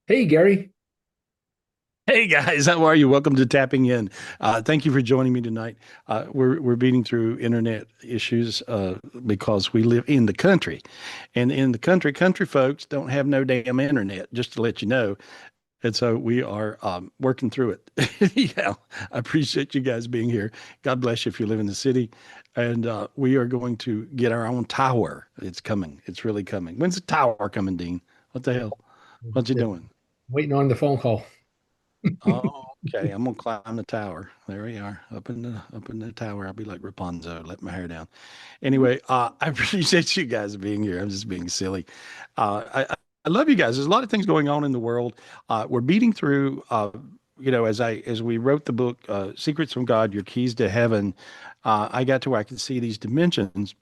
Hey, Gary. Hey guys, how are you? Welcome to Tapping In. Thank you for joining me tonight. We're beating through internet issues because we live in the country, and in the country folks don't have no damn internet. Just to let you know, and so we are working through it. Yeah, I appreciate you guys being here. God bless you if you live in the city, and we are going to get our own tower. It's coming. It's really coming. When's the tower coming, Dean? What the hell? What you Just doing? waiting on the phone call. Oh, okay. I'm gonna climb the tower. There we are, up in the tower. I'll be like Rapunzel, let my hair down. Anyway, I appreciate you guys being here. I'm just being silly. I love you guys. There's a lot of things going on in the world. We're beating through. As we wrote the book, Secrets from God: Your Keys to Heaven. I got to where I could see these dimensions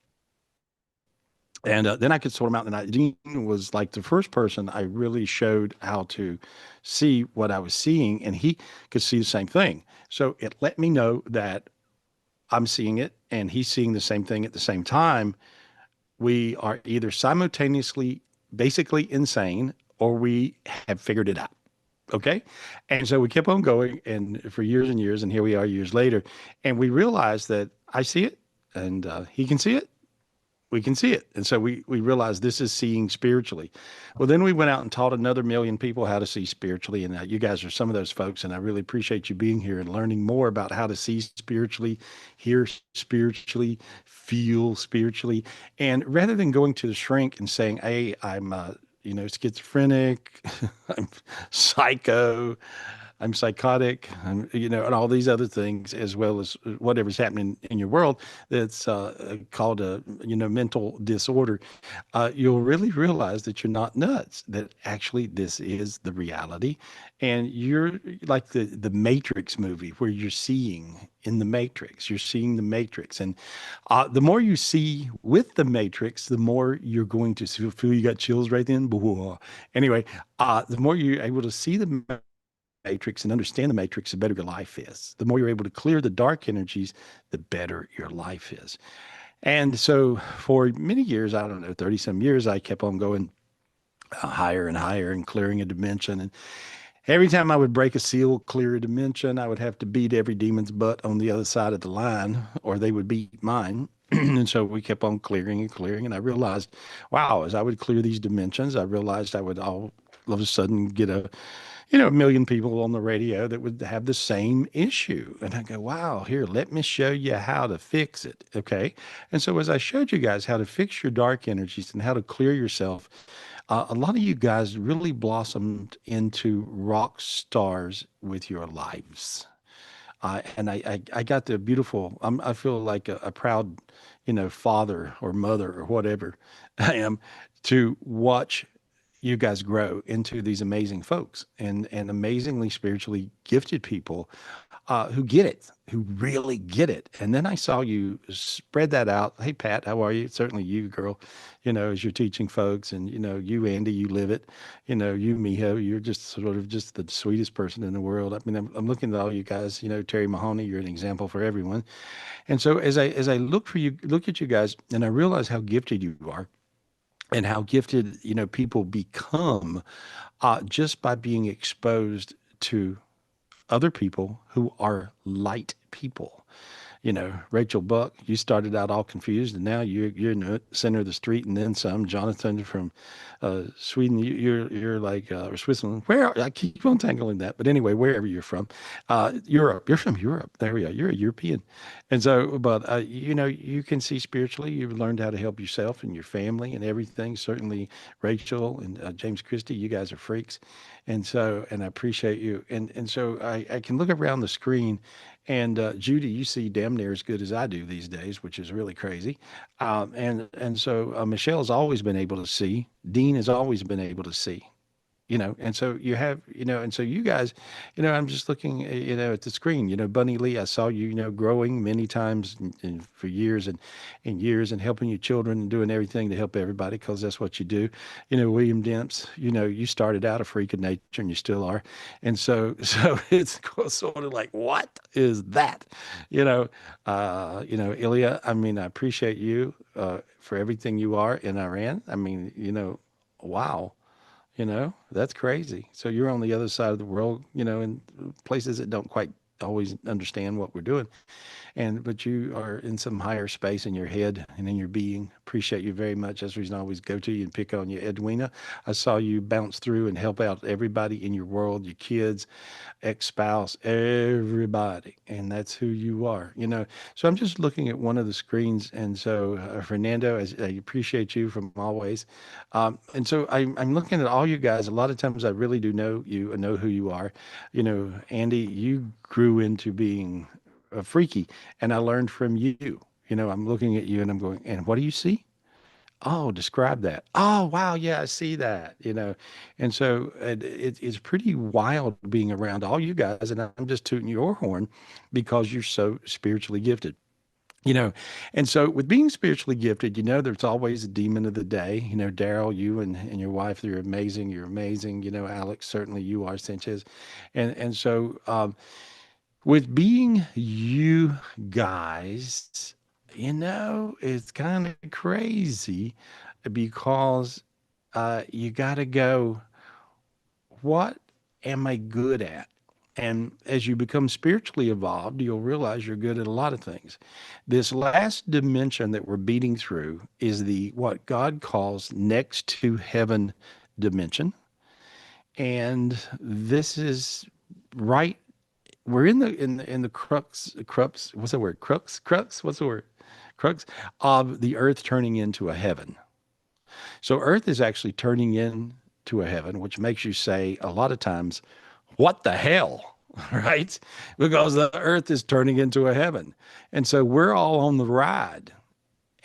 and then I could sort them out. And Dean was like the first person I really showed how to see what I was seeing, and he could see the same thing. So it let me know that I'm seeing it, and he's seeing the same thing at the same time. We are either simultaneously basically insane, or we have figured it out. Okay. And so we kept on going, and for years and years, and here we are years later, and we realized that I see it, and he can see it, we can see it. And so we realized this is seeing spiritually. Well, then we went out and taught another million people how to see spiritually. And you guys are some of those folks. And I really appreciate you being here and learning more about how to see spiritually, hear spiritually, feel spiritually. And rather than going to the shrink and saying, hey, I'm, schizophrenic, I'm psycho, I'm psychotic, and all these other things, as well as whatever's happening in your world that's called a, mental disorder. You'll really realize that you're not nuts, that actually this is the reality. And you're like the Matrix movie where you're seeing in the Matrix, you're seeing the Matrix. And the more you see with the Matrix, the more you're going to feel you got chills right then. Anyway, the more you're able to see the matrix and understand the matrix, the better your life is. The more you're able to clear the dark energies, the better your life is. And so for many years, I don't know, 30 some years, I kept on going higher and higher and clearing a dimension. And every time I would break a seal, clear a dimension, I would have to beat every demon's butt on the other side of the line, or they would beat mine. And so we kept on clearing and clearing. And I realized, wow, as I would clear these dimensions, I realized I would all of a sudden get a million people on the radio that would have the same issue. And I go, wow, here, let me show you how to fix it. Okay. And so as I showed you guys how to fix your dark energies and how to clear yourself, a lot of you guys really blossomed into rock stars with your lives. And I got the beautiful, I feel like a proud, father or mother or whatever I am to watch you guys grow into these amazing folks and amazingly spiritually gifted people who get it, who really get it. And then I saw you spread that out. Hey, Pat, how are you? Certainly you, girl, as you're teaching folks, and, you, Andy, you live it. You, Miho, you're just sort of just the sweetest person in the world. I mean, I'm looking at all you guys, Terry Mahoney, you're an example for everyone. And so as I look at you guys, and I realize how gifted you are and how gifted, people become just by being exposed to other people who are light people. Rachel Buck, you started out all confused, and now you're in the center of the street, and then some. Jonathan from Sweden, you're like or Switzerland. Where I keep on tangling that, but anyway, wherever you're from, Europe. You're from Europe. There we go. You're a European, and so, but you can see spiritually. You've learned how to help yourself and your family and everything. Certainly, Rachel and James Christie, you guys are freaks, and I appreciate you. And so I can look around the screen. And Judy, you see damn near as good as I do these days, which is really crazy. And so Michelle's always been able to see. Dean has always been able to see. And so you have, and so you guys, I'm just looking, at the screen. Bunny Lee, I saw you, growing many times and for years and years, and helping your children and doing everything to help everybody because that's what you do. William Demps, you started out a freak of nature and you still are. And so, so it's sort of like, what is that? Ilya, I mean, I appreciate you for everything you are in Iran. I mean, wow. That's crazy. So you're on the other side of the world, in places that don't quite always understand what we're doing. But you are in some higher space in your head and in your being. Appreciate you very much. That's the reason I always go to you and pick on you, Edwina. I saw you bounce through and help out everybody in your world, your kids, ex-spouse, everybody, and that's who you are. So I'm just looking at one of the screens, and so Fernando, I appreciate you from always, and so I'm looking at all you guys. A lot of times I really do know you and know who you are. Andy, you grew into being a freaky, and I learned from you. I'm looking at you and I'm going, and what do you see? Oh, describe that. Oh, wow. Yeah, I see that, And so it's pretty wild being around all you guys. And I'm just tooting your horn because you're so spiritually gifted, you know. And so with being spiritually gifted, there's always a demon of the day. Daryl, you and your wife, you're amazing. You're amazing. Alex, certainly you are, Sanchez. And so with being you guys, it's kind of crazy because you got to go, what am I good at? And as you become spiritually evolved, you'll realize you're good at a lot of things. This last dimension that we're beating through is the what God calls next to heaven dimension. And this is right, we're in the crux, what's the word? Crux, what's the word? Crux of the earth turning into a heaven. So earth is actually turning into a heaven, which makes you say a lot of times, what the hell? Right? Because the earth is turning into a heaven. And so we're all on the ride.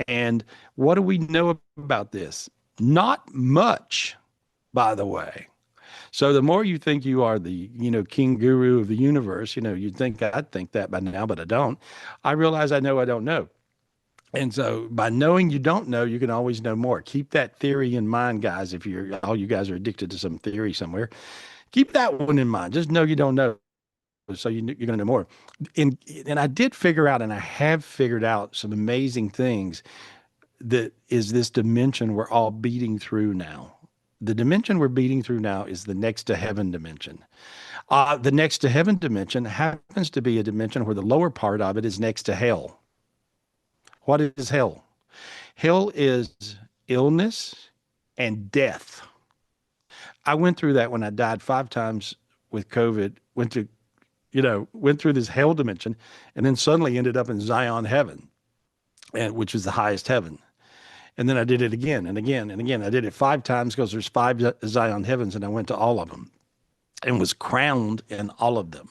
And what do we know about this? Not much, by the way. So the more you think you are the, king guru of the universe, you'd think I'd think that by now, but I don't. I realize I don't know. And so by knowing you don't know, you can always know more. Keep that theory in mind, guys. If you're all you guys are addicted to some theory somewhere, keep that one in mind. Just know you don't know. So you're going to know more. And, and I did figure out, and I have figured out some amazing things that is this dimension we're all beating through now. The dimension we're beating through now is the next to heaven dimension. The next to heaven dimension happens to be a dimension where the lower part of it is next to hell. What is hell? Hell is illness and death. I went through that when I died 5 times with COVID, went through this hell dimension and then suddenly ended up in Zion heaven, and which is the highest heaven. And then I did it again and again and again. I did it 5 times because there's 5 Zion heavens, and I went to all of them and was crowned in all of them.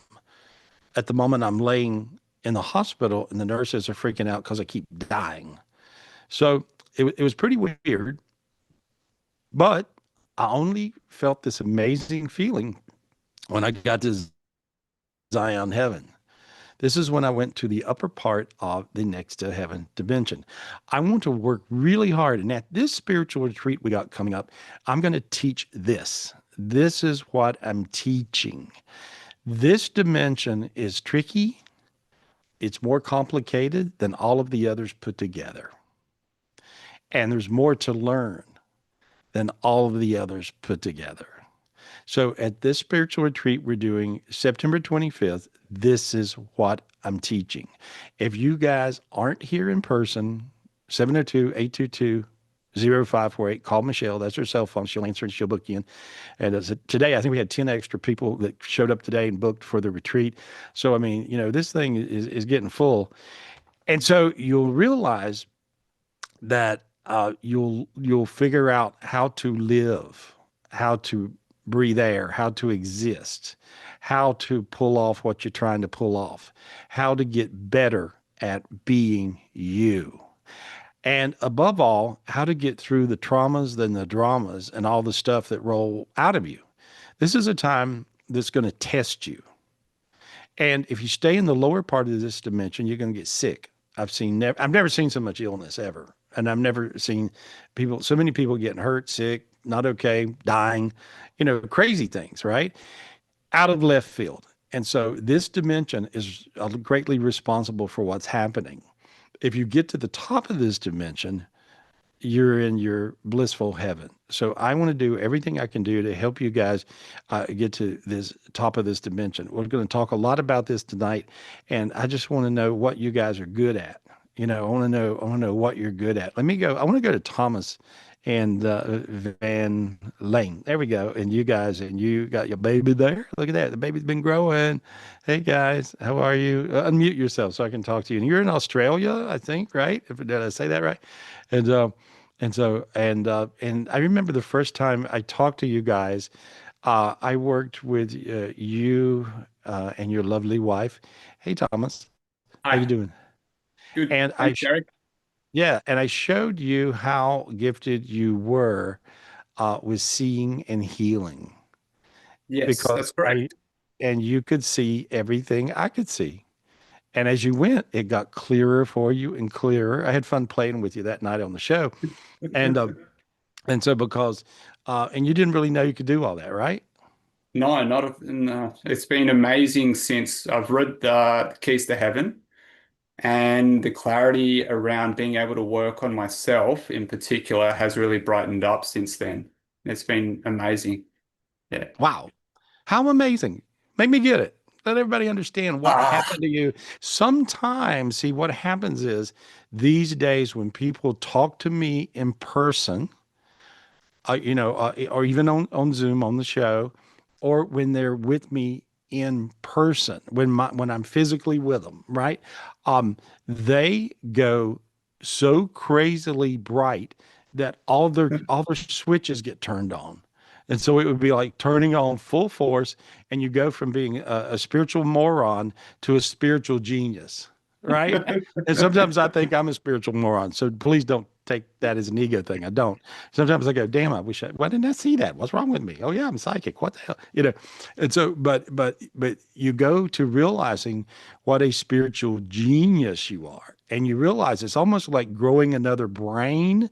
At the moment, I'm laying in the hospital, and the nurses are freaking out because I keep dying. So it was pretty weird, but I only felt this amazing feeling when I got to Zion heaven. This is when I went to the upper part of the next to heaven dimension. I want to work really hard. And at this spiritual retreat we got coming up, I'm going to teach this. This is what I'm teaching. This dimension is tricky. It's more complicated than all of the others put together. And there's more to learn than all of the others put together. So at this spiritual retreat we're doing September 25th, this is what I'm teaching. If you guys aren't here in person, 702-822-0548, call Michelle. That's her cell phone. She'll answer and she'll book you in. And today, I think we had 10 extra people that showed up today and booked for the retreat. So, I mean, this thing is getting full. And so you'll realize that you'll figure out how to live, how to breathe air, how to exist, how to pull off what you're trying to pull off, how to get better at being you. And above all, how to get through the traumas and the dramas and all the stuff that roll out of you. This is a time that's going to test you. And if you stay in the lower part of this dimension, you're going to get sick. I've never seen so much illness ever. And I've never seen so many people getting hurt, sick, not okay, dying, crazy things, right? Out of left field. And so this dimension is greatly responsible for what's happening. If you get to the top of this dimension, you're in your blissful heaven. So I want to do everything I can do to help you guys get to this top of this dimension. We're going to talk a lot about this tonight, and I just want to know what you guys are good at. I want to know. I want to know what you're good at. Let me go. I want to go to Thomas and Van Lane. There we go. And you guys, and you got your baby there. Look at that. The baby's been growing. Hey guys, how are you? Unmute yourself so I can talk to you. And you're in Australia, I think, right? Did I say that right? And and I remember the first time I talked to you guys. I worked with you and your lovely wife. Hey Thomas, how you Hi, doing? good. And Thanks, Gary. yeah, and I showed you how gifted you were with seeing and healing Yes, because that's I correct. and you could see everything I could see. And as you went, it got clearer for you and clearer. I had fun playing with you that night on the show, and and so because and you didn't really know you could do all that, right? No, no. It's been amazing since I've read the Keys to Heaven, and the clarity around being able to work on myself in particular has really brightened up since then. It's been amazing. Yeah. Wow, how amazing! Make me get it. Let everybody understand what Ah, happened to you. Sometimes, see, what happens is these days when people talk to me in person, or even on Zoom on the show, or when they're with me in person, when I'm physically with them, right? They go so crazily bright that all their switches get turned on. And so it would be like turning on full force, and you go from being a spiritual moron to a spiritual genius, right? And sometimes I think I'm a spiritual moron. So please don't take that as an ego thing. I don't. Sometimes I go, damn, why didn't I see that? What's wrong with me? Oh yeah, I'm psychic. What the hell? And so, but you go to realizing what a spiritual genius you are. And you realize it's almost like growing another brain,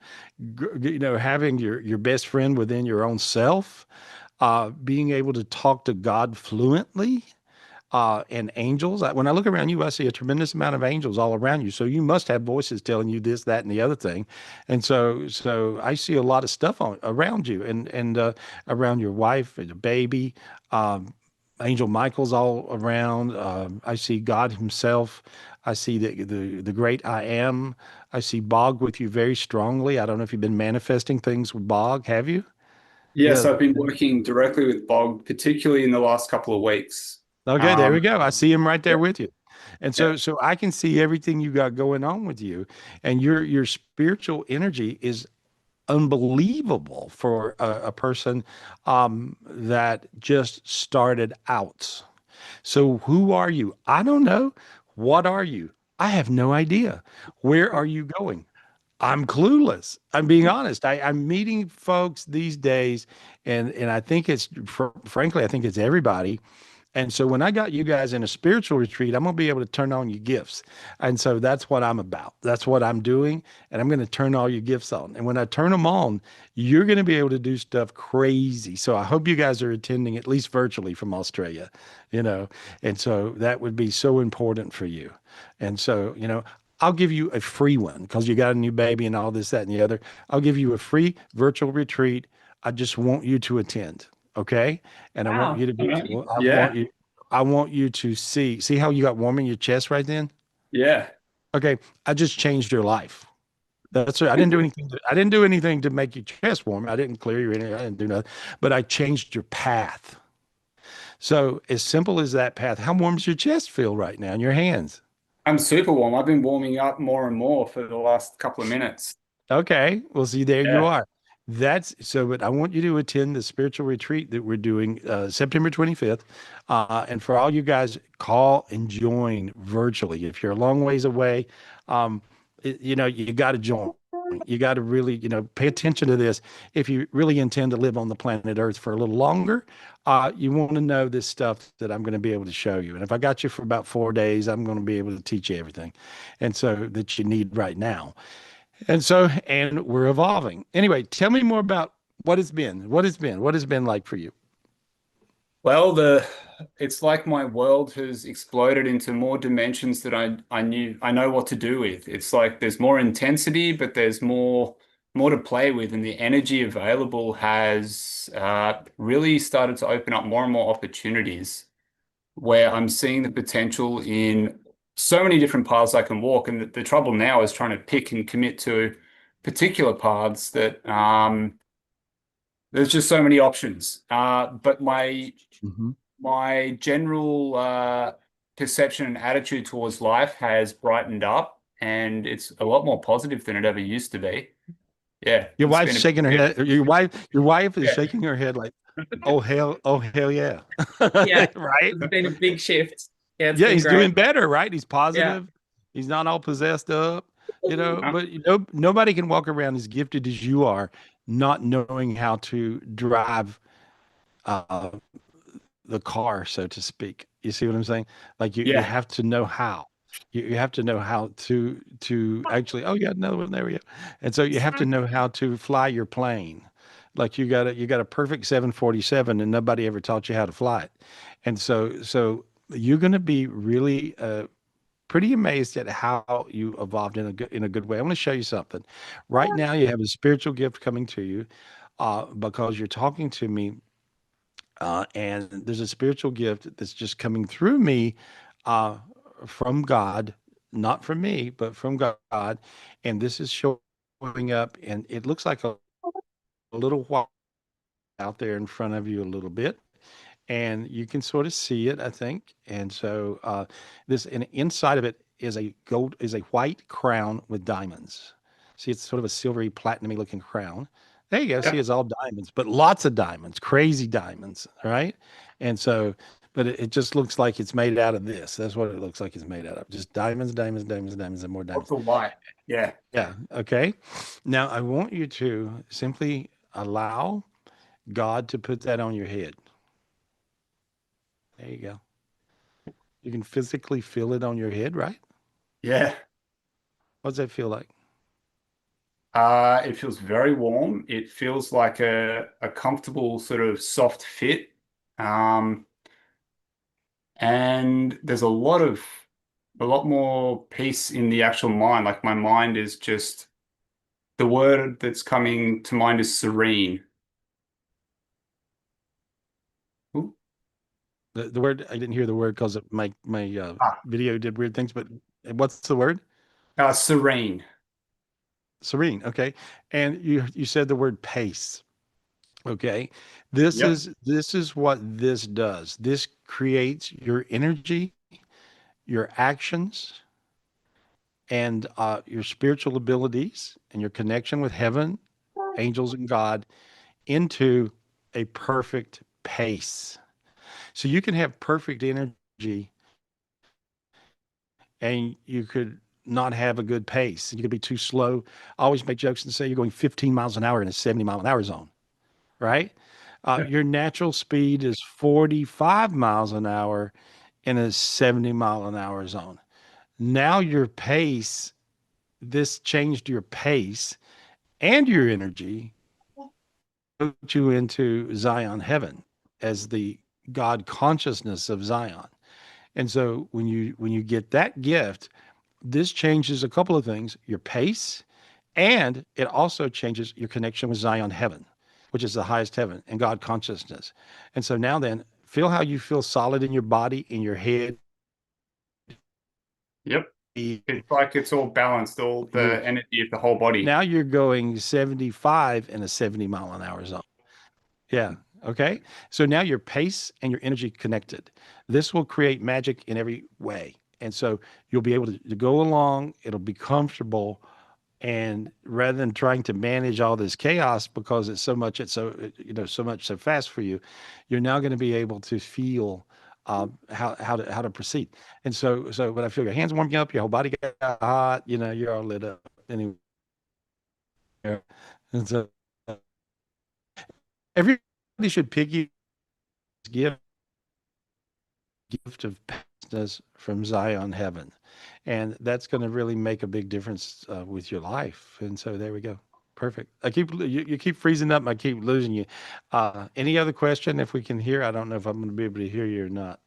having your best friend within your own self, being able to talk to God fluently, and angels. When I look around you, I see a tremendous amount of angels all around you. So you must have voices telling you this, that, and the other thing. And so I see a lot of stuff around you, and around your wife and your baby. Um, Angel Michael's all around. I see God Himself. I see the great I am. I see Bog with you very strongly. I don't know if you've been manifesting things with Bog. Have you? yes, Yeah. I've been working directly with Bog, particularly in the last couple of weeks. Okay, there we Um, go. I see him right there yeah, with you. And yeah. so I can see everything you got going on with you, and your spiritual energy is unbelievable for a person that just started out. So who are you? I don't know. What are you? I have no idea. Where are you going? I'm clueless. I'm being honest. I'm meeting folks these days, and I think frankly, I think it's everybody. And so when I got you guys in a spiritual retreat, I'm going to be able to turn on your gifts. And so that's what I'm about. That's what I'm doing. And I'm going to turn all your gifts on. And when I turn them on, you're going to be able to do stuff crazy. So I hope you guys are attending at least virtually from Australia, you know. And so that would be so important for you. And so, I'll give you a free one because you got a new baby and all this, that, and the other. I'll give you a free virtual retreat. I just want you to attend. Okay. And I want you Wow. to All be, right. well, Yeah. I want you to see how you got warm in your chest right then? Yeah. Okay. I just changed your life. That's right. I didn't do anything. I didn't do anything to make your chest warm. I didn't clear you anything. I didn't do nothing, but I changed your path. So as simple as that path, how warm does your chest feel right now in your hands? I'm super warm. I've been warming up more and more for the last couple of minutes. Okay. Well, see, there you Yeah. are. That's so, but I want you to attend the spiritual retreat that we're doing September 25th. And for all you guys, call and join virtually. If you're a long ways away, you got to join. You got to really, pay attention to this. If you really intend to live on the planet Earth for a little longer, you want to know this stuff that I'm going to be able to show you. And if I got you for about 4 days, I'm going to be able to teach you everything. And so that you need right now. And we're evolving. Anyway, tell me more about what has been like for you. Well, it's like my world has exploded into more dimensions that I know what to do with. It's like there's more intensity, but there's more to play with, and the energy available has really started to open up more and more opportunities where I'm seeing the potential in so many different paths I can walk. And the trouble now is trying to pick and commit to particular paths that there's just so many options. But Hmm. my general perception and attitude towards life has brightened up, and it's a lot more positive than it ever used to be. Yeah, Your it's wife's been a shaking her big head. Your wife is yeah. shaking her head like, oh hell yeah. Yeah, Right? it's been a big shift. Yeah, it's Yeah, been he's great. doing better, right? He's Yeah. positive. He's not all possessed up, but nobody can walk around as gifted as you are, not knowing how to drive uh, the car, so to speak. You see what I'm saying? Like you Yeah. have to know how. You have to know how to actually. Oh yeah, another one. There we go. And so you have to know how to fly your plane. Like you got a perfect 747, and nobody ever taught you how to fly it. And so you're going to be really pretty amazed at how you evolved in a good way. I want to show you something. Right now, you have a spiritual gift coming to you because you're talking to me and there's a spiritual gift that's just coming through me uh, from God, not from me, but from God. And this is showing up, and it looks like a little while out there in front of you a little bit. And you can sort of see it, I think. And so this, and inside of it is a white crown with diamonds. See, it's sort of a silvery, platinumy looking crown. There you go. See, Yeah. it's all diamonds, but lots of diamonds, crazy diamonds, right? And so, but it just looks like it's made out of this. That's what it looks like it's made out of. Just diamonds, diamonds, diamonds, diamonds, and more Of diamonds. the light. Yeah. Yeah. Okay. Now I want you to simply allow God to put that on your head. There you go. You can physically feel it on your head, right? Yeah. What does that feel like? It feels very warm. It feels like a comfortable sort of soft fit. Um, and there's a lot more peace in the actual mind. Like my mind is just the word that's coming to mind is serene. Ooh. The word I didn't hear the word because my Ah, video did weird things. But what's the word? serene. Serene. Okay, and you said the word pace. Okay, this Yep. is this is what this does. This creates your energy, your actions, and your spiritual abilities, and your connection with heaven, angels, and God into a perfect pace. So you can have perfect energy and you could not have a good pace. You could be too slow. I always make jokes and say you're going 15 miles an hour in a 70 mile an hour zone, right? Your natural speed is 45 miles an hour in a 70 mile an hour zone. Now your pace, this changed your pace and your energy, put you into Zion heaven as the God consciousness of Zion. And so when you get that gift, this changes a couple of things, your pace, and it also changes your connection with Zion heaven, which is the highest heaven and God consciousness. And so now then, feel how you feel solid in your body, in your head. Yep. It's like it's all balanced, all You're the energy of the whole body. now you're going 75 in a 70 mile an hour zone. Yeah. Okay. So now your pace and your energy connected. This will create magic in every way. And so you'll be able to go along, it'll be comfortable. And rather than trying to manage all this chaos because it's so much so fast for you, you're now going to be able to feel how to proceed. And so when I feel your hands warming up, your whole body got hot, you're all lit up anyway. And so everybody should pick you gift gift of passionate from Zion heaven, and that's going to really make a big difference with your life. And so there we go. Perfect. You keep freezing up. I keep losing you. Any other question? If we can hear, I don't know if I'm going to be able to hear you or not.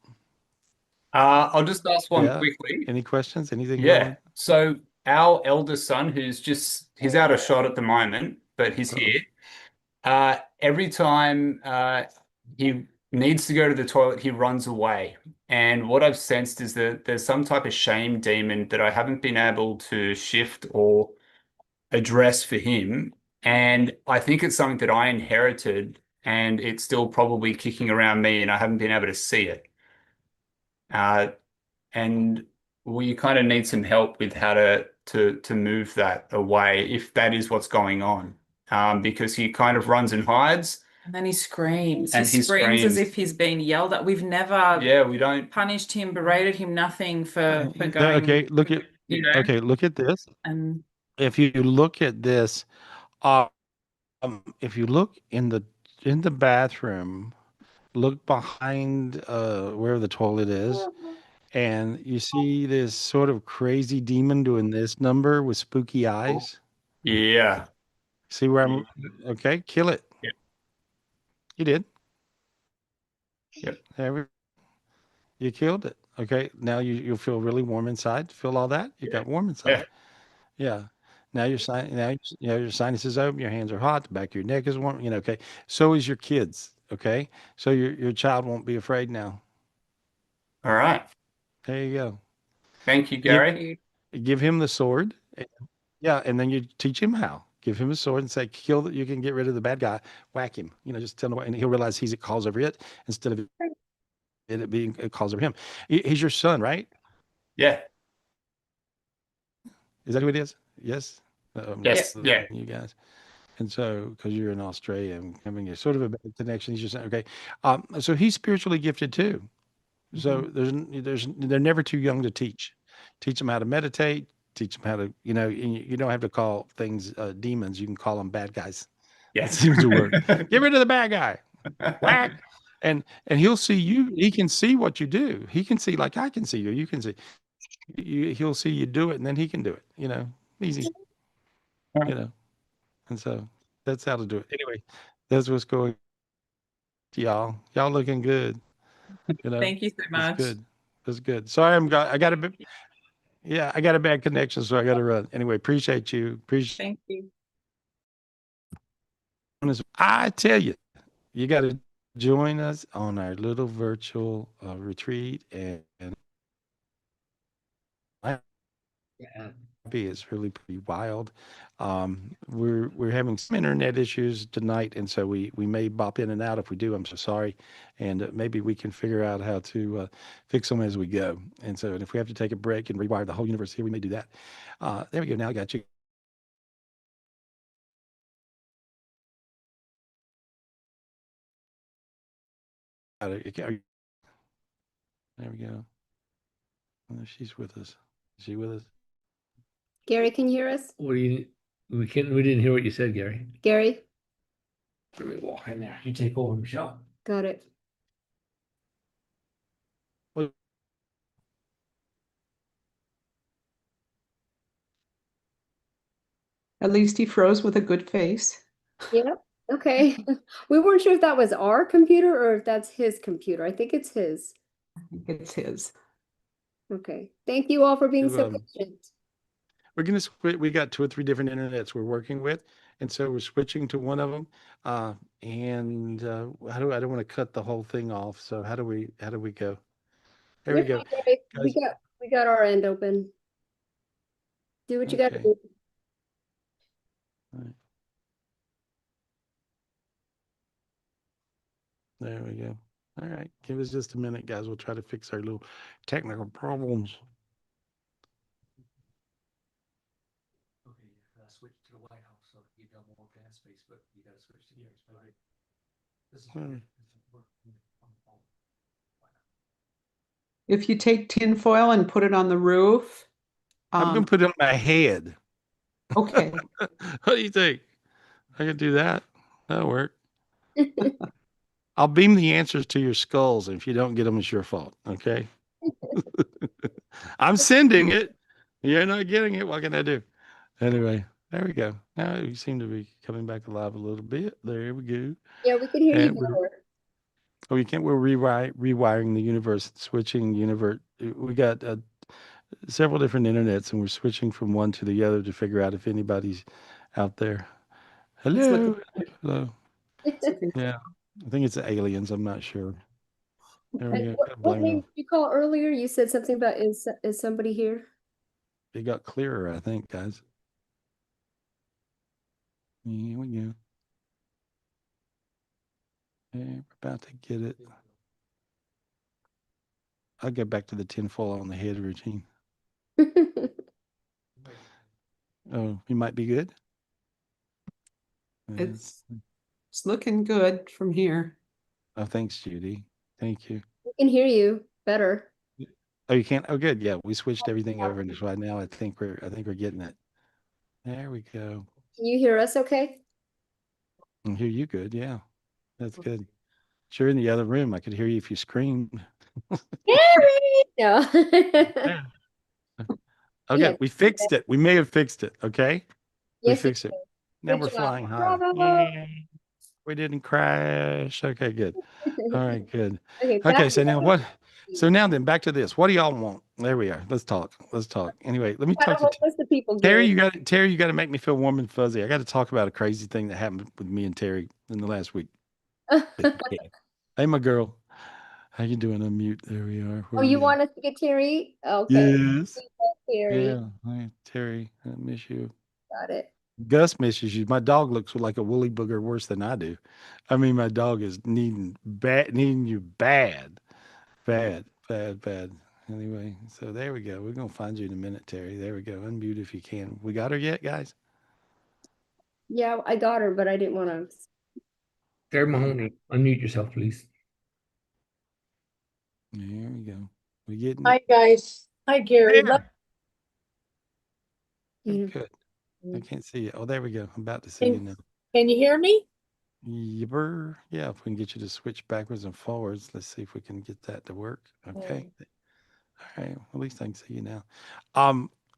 I'll just ask one Yeah. quickly. Any questions? Anything going Yeah. on? So our eldest son, he's out of shot at the moment. but he's Uh-oh. here. Every time he needs to go to the toilet, he runs away. And what I've sensed is that there's some type of shame demon that I haven't been able to shift or address for him. And I think it's something that I inherited, and it's still probably kicking around me, and I haven't been able to see it. Uh, and we kind of need some help with how to move that away if that is what's going on. Because he kind of runs and hides, And then he screams. and He he screams as screams. if he's been yelled at. We've never Yeah, we don't. punished him, berated him, nothing for going, Okay, look at you know, okay, look at this. and If you look at this, uh, if you look in the bathroom, look behind where the toilet is, and you see this sort of crazy demon doing this number with spooky eyes. Yeah. See where I'm? Okay, kill it. Yep. You did. Yep. There we, you killed it. Okay, now you'll feel really warm inside. Feel all that? You Yeah. got warm Yeah. inside. Yeah. Now your sinuses open, your hands are hot, the back of your neck is warm. Okay. So is your kids. Okay. So your child won't be afraid now. All right. There you go. Thank you, Give Gary. give him the sword. Yeah, and then you teach him how. Give him a sword and say, kill that you can get rid of the bad guy. Whack him. Just tell him, and he'll realize he's a calls over it instead of it being a calls over him. He's your son, right? Yeah. Is that who it is? Yes. I'm yeah. Yes. Yeah. you guys. And so, because you're in Australia, I'm having a sort of a bad connection. He's just okay. So he's spiritually gifted too. So Mhm. they're never too young to teach. Teach them how to meditate. Teach them how to, and you don't have to call things demons. You can call them bad guys. That Yeah. seems to work. Get rid of the bad guy. Whack. And he'll see you. He can see what you do. He can see like I can see you. You can see. He'll see you do it, and then he can do it. Easy. You know. And so that's how to do it. Anyway, that's what's going. Y'all. Y'all looking good. Thank you so It's much. good. It's good. Sorry, I got a bit. Yeah, I got a bad connection, so I got to run. Anyway, appreciate you. Appreciate Thank you. this. I tell you, you got to join us on our little virtual retreat, and it's really pretty wild. We're having some internet issues tonight, and so we may bop in and out. If we do, I'm so sorry, and maybe we can figure out how to fix them as we go. And so, and if we have to take a break and rewire the whole universe here, we may do that. There we go. Now I got you. There we go. She's with us. Is she with us? Gary, can you hear us? What do you? We didn't hear what you said, Gary. Gary, Let me walk in there. You take over, Michelle. got it. Well, At least he froze with a good face. Yeah. Okay. We weren't sure if that was our computer or if that's his computer. I think it's his. I think it's his. Okay. Thank you all for being You, so patient. we're gonna switch. We got 2 or 3 different internets we're working with, and so we're switching to one of them. And how do I don't want to cut the whole thing off? So how do we go? There we You're go, fine, Gary. guys. We got our end open. Do what you got to Okay. do. All right. There we go. All right. Give us just a minute, guys. We'll try to fix our little technical problems. Okay, switch to the White House so you got more gas space, but you got to switch to yours. Right? This is If you take tinfoil and put it on the roof, I'm gonna put it on my head. okay. What do you think? I could do that. That'll work. I'll beam the answers to your skulls, and if you don't get them, it's your fault. Okay. I'm sending it. You're not getting it. What can I do? Anyway, there we go. Now you seem to be coming back alive a little bit. There we go. Yeah, we can hear you And better. you can't. We're rewiring the universe, switching universe. We got several different internets, and we're switching from one to the other to figure out if anybody's out there. It's looking, Hello. Hello. it's looking Yeah. I think it's the aliens. I'm not sure. There we And go. what, Gotta what blame it name on. did you call earlier? You said something about is somebody here? It got clearer, I think, guys. Here we go. Yeah, we're about to get it. I'll get back to the tinfoil on the head routine. Oh, you might be good. it's it's looking good from here. Oh, thanks, Judy. Thank you. We can hear you better. Oh, you can't. Oh, good. Yeah, we switched everything over, and right now I think we're getting it. There we go. Can you hear us okay? And hear you good. Yeah, that's good. Sure, in the other room, I could hear you if you screamed. Gary! No. Yeah. Okay, Yes. we fixed it. We may have fixed it. Okay, we Yes, you fixed it. Now good we're job. flying high. Bravo. Yay. We didn't crash. Okay, good. All right, good. Okay, Okay, back to so now what? So now then, back to this. What do y'all want? There we are. Let's talk. Let's talk. Anyway, let me got a talk to whole list of people, Terry. Gary. Terry. You got to make me feel warm and fuzzy. I got to talk about a crazy thing that happened with me and Terry in the last week. If you can. Hey, my girl. How you doing? Unmute. There we are. Oh, Where are you you at? want us to get Terry? Okay. Yes. Terry. Yeah. Hi, Terry. I miss you. Got it. Gus misses you. My dog looks like a woolly booger worse than I do. I mean, my dog is needing you bad. Bad, bad, bad. Anyway, so there we go. We're gonna find you in a minute, Terry. There we go. Unmute if you can. We got her yet, guys? Yeah, I got her, but I didn't want to. Terry Mahoney, unmute yourself, please. There we go. We getting Hi, guys. Hi, Gary. there. Yeah. Good. I can't see you. Oh, there we go. I'm about to see you Can, now. can you hear me? Yipper. Yeah, if we can get you to switch backwards and forwards, let's see if we can get that to work. Okay. All right. Well, at least I can see you now.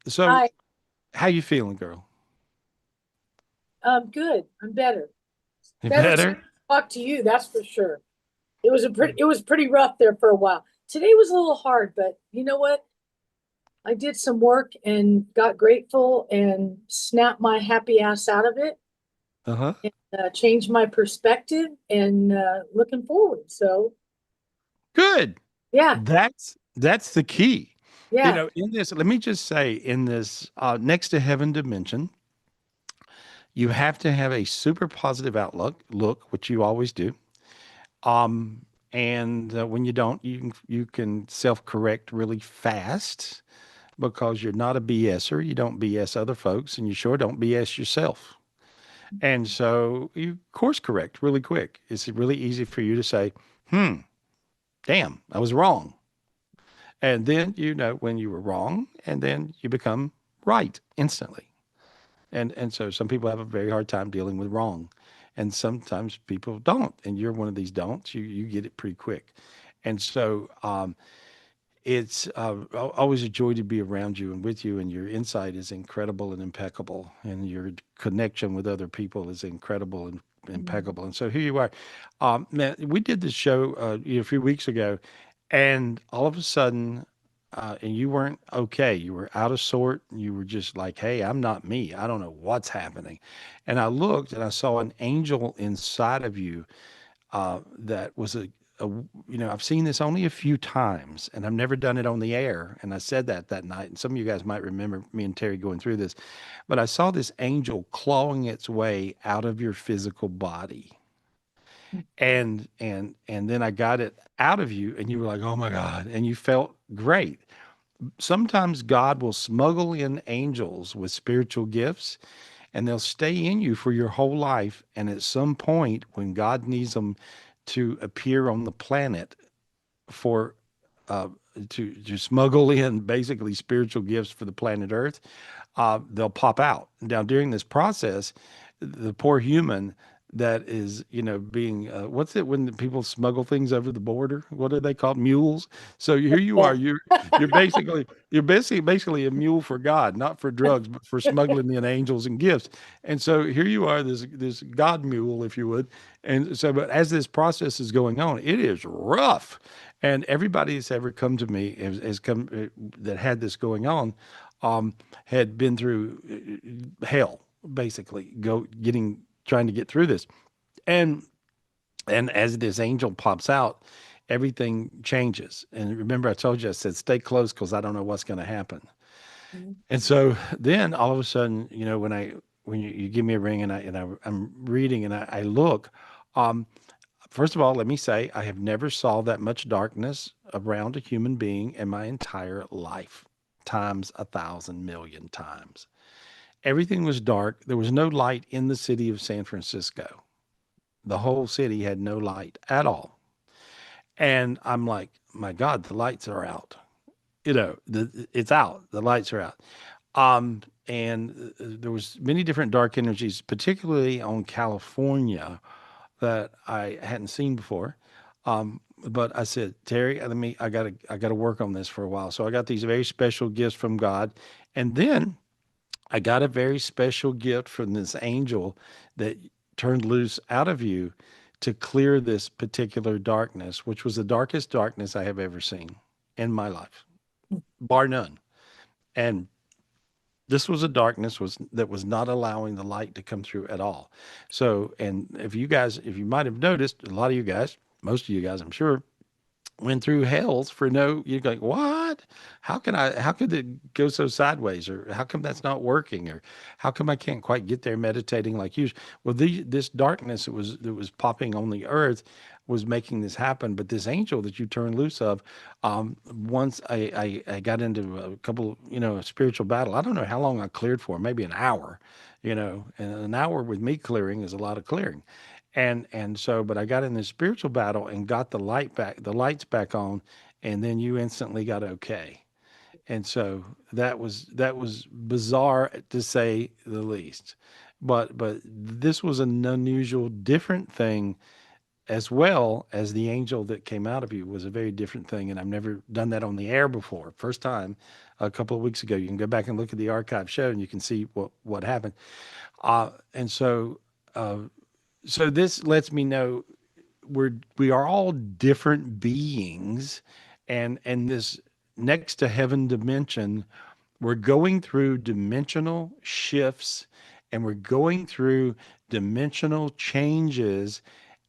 So Hi. how you feeling, girl? I'm good. I'm better. You Better to better? talk to you, that's for sure. It was pretty rough there for a while. Today was a little hard, but you know what? I did some work and got grateful and snapped my happy ass out of it Uh-huh. and changed my perspective and looking forward. So Good. yeah, That's the key. You yeah. know, in this, let me just say, in this next to heaven dimension, you have to have a super positive look, which you always do. And when you don't, you can self-correct really fast because you're not a BSer. You don't BS other folks, and you sure don't BS yourself. And so you course correct really quick. It's really easy for you to say, damn, I was wrong. And then you know when you were wrong, and then you become right instantly. And so some people have a very hard time dealing with wrong, and sometimes people don't. And you're one of these don'ts. You get it pretty quick. And so it's always a joy to be around you and with you, and your insight is incredible and impeccable, and your connection with other people is incredible and impeccable. And so here you are. Man, we did this show a few weeks ago, and all of a sudden, and you weren't okay. You were out of sort. You were just like, "Hey, I'm not me. I don't know what's happening." And I looked, and I saw an angel inside of you that was I've seen this only a few times, and I've never done it on the air. And I said that night, and some of you guys might remember me and Terry going through this, but I saw this angel clawing its way out of your physical body. And then I got it out of you, and you were like, "Oh my God," and you felt great. Sometimes God will smuggle in angels with spiritual gifts, and they'll stay in you for your whole life. And at some point, when God needs them to appear on the planet for uh, to smuggle in basically spiritual gifts for the planet Earth, they'll pop out. Now, during this process, the poor human that is, being what's it when the people smuggle things over the border? What are they called? Mules. So here you are. You're basically a mule for God, not for drugs, but for smuggling in angels and gifts. And so here you are, this God mule, if you would. And so, but as this process is going on, it is rough. And everybody that's ever come to me has come that had this going on, had been through hell, basically, getting trying to get through this. And as this angel pops out, everything changes. And remember, I told you, I said, stay close because I don't know what's going to happen. And so then all of a sudden, when you give me a ring I'm reading and I look, um, first of all, let me say, I have never saw that much darkness around a human being in my entire life, times 1,000,000,000 times. Everything was dark. There was no light in the city of San Francisco. The whole city had no light at all. And I'm like, my God, the lights are out. It's out. The lights are out. And there was many different dark energies, particularly on California, that I hadn't seen before. But I said, Terry, I gotta work on this for a while. So I got these very special gifts from God. And then I got a very special gift from this angel that turned loose out of you to clear this particular darkness, which was the darkest darkness I have ever seen in my life, bar none. And this was a darkness that was not allowing the light to come through at all. So, and if you might have noticed, a lot of you guys, most of you guys, I'm sure, went through hells for you're like, what? How could it go so sideways? Or how come that's not working? Or how come I can't quite get there meditating like you? Well, this darkness that was popping on the earth was making this happen. But this angel that you turned loose of, once I got into a couple, a spiritual battle. I don't know how long I cleared for, maybe an hour, and an hour with me clearing is a lot of clearing. And so, but I got in this spiritual battle and got the lights back on, and then you instantly got okay. And so that was bizarre to say the least. But this was an unusual, different thing, as well as the angel that came out of you was a very different thing. And I've never done that on the air before. First time a couple of weeks ago. You can go back and look at the archive show and you can see what happened. And so so this lets me know we are all different beings, and this next to heaven dimension, we're going through dimensional shifts, and we're going through dimensional changes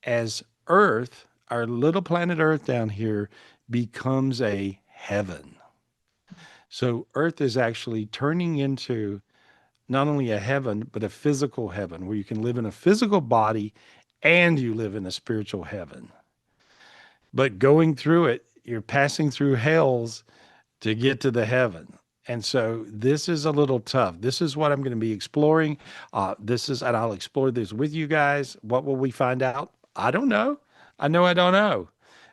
as Earth, our little planet Earth down here, becomes a heaven. So Earth is actually turning into not only a heaven, but a physical heaven where you can live in a physical body and you live in a spiritual heaven. But going through it, you're passing through hells to get to the heaven. And so this is a little tough. This is what I'm going to be exploring. And I'll explore this with you guys. What will we find out? I don't know. I know I don't know,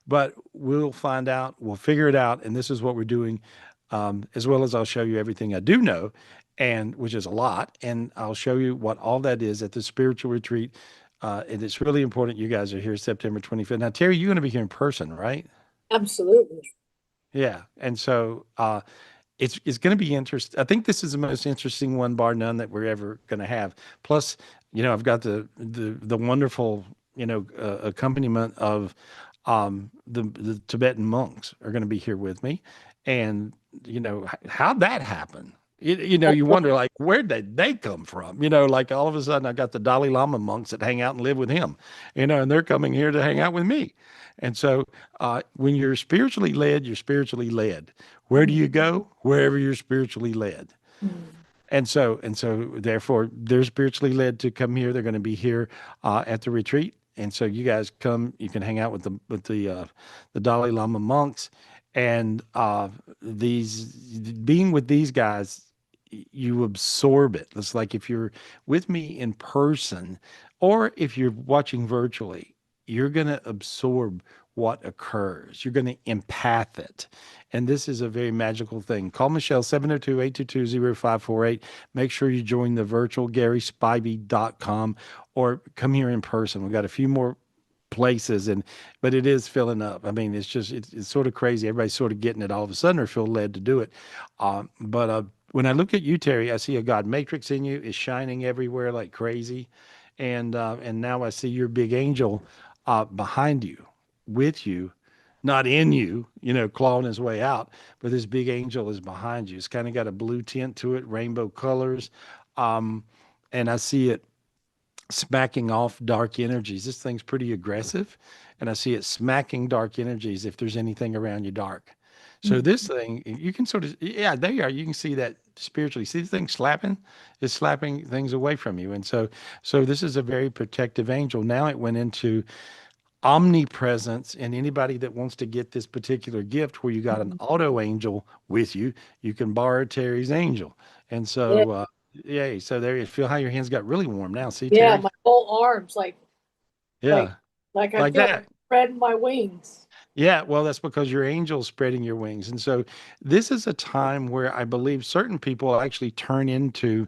but we'll find out. We'll figure it out. And this is what we're doing, as well as I'll show you everything I do know, and which is a lot. And I'll show you what all that is at the spiritual retreat. And it's really important you guys are here September 25th. Now, Terry, you're going to be here in person, right? Absolutely. Yeah. And so it's going to be interesting. I think this is the most interesting one, bar none, that we're ever going to have. Plus, I've got the wonderful, accompaniment of the Tibetan monks are going to be here with me. And, how'd that happen? You wonder, like, where did they come from? Like all of a sudden I got the Dalai Lama monks that hang out and live with him, and they're coming here to hang out with me. And so when you're spiritually led, you're spiritually led. Where do you go? Wherever you're spiritually led. And so therefore they're spiritually led to come here. They're going to be here at the retreat. And so you guys come, you can hang out with the Dalai Lama monks, and being with these guys, you absorb it. It's like if you're with me in person or if you're watching virtually, you're going to absorb what occurs. You're going to empath it. And this is a very magical thing. Call Michelle, 702-822-0548. Make sure you join the virtual, GarySpivey.com, or come here in person. We've got a few more places, but it is filling up. I mean, it's sort of crazy. Everybody's sort of getting it all of a sudden or feel led to do it. But when I look at you, Terry, I see a God matrix in you. It's shining everywhere like crazy. And now I see your big angel behind you, with you, not in you, clawing his way out, but this big angel is behind you. It's kind of got a blue tint to it, rainbow colors. And I see it smacking off dark energies. This thing's pretty aggressive, and I see it smacking dark energies if there's anything around you dark. So this thing, you can sort of, yeah, there you are. You can see that spiritually. See the thing slapping? It's slapping things away from you. And so this is a very protective angel. Now it went into omnipresence, and anybody that wants to get this particular gift where you got an auto angel with you, you can borrow Terry's angel. And Yeah, so, yay. So there you feel how your hands got really warm now. See, yeah, Terry? my whole arms like Yeah, like I like feel that. like spreading my wings. Yeah, well, that's because your angel's spreading your wings. And so this is a time where I believe certain people actually turn into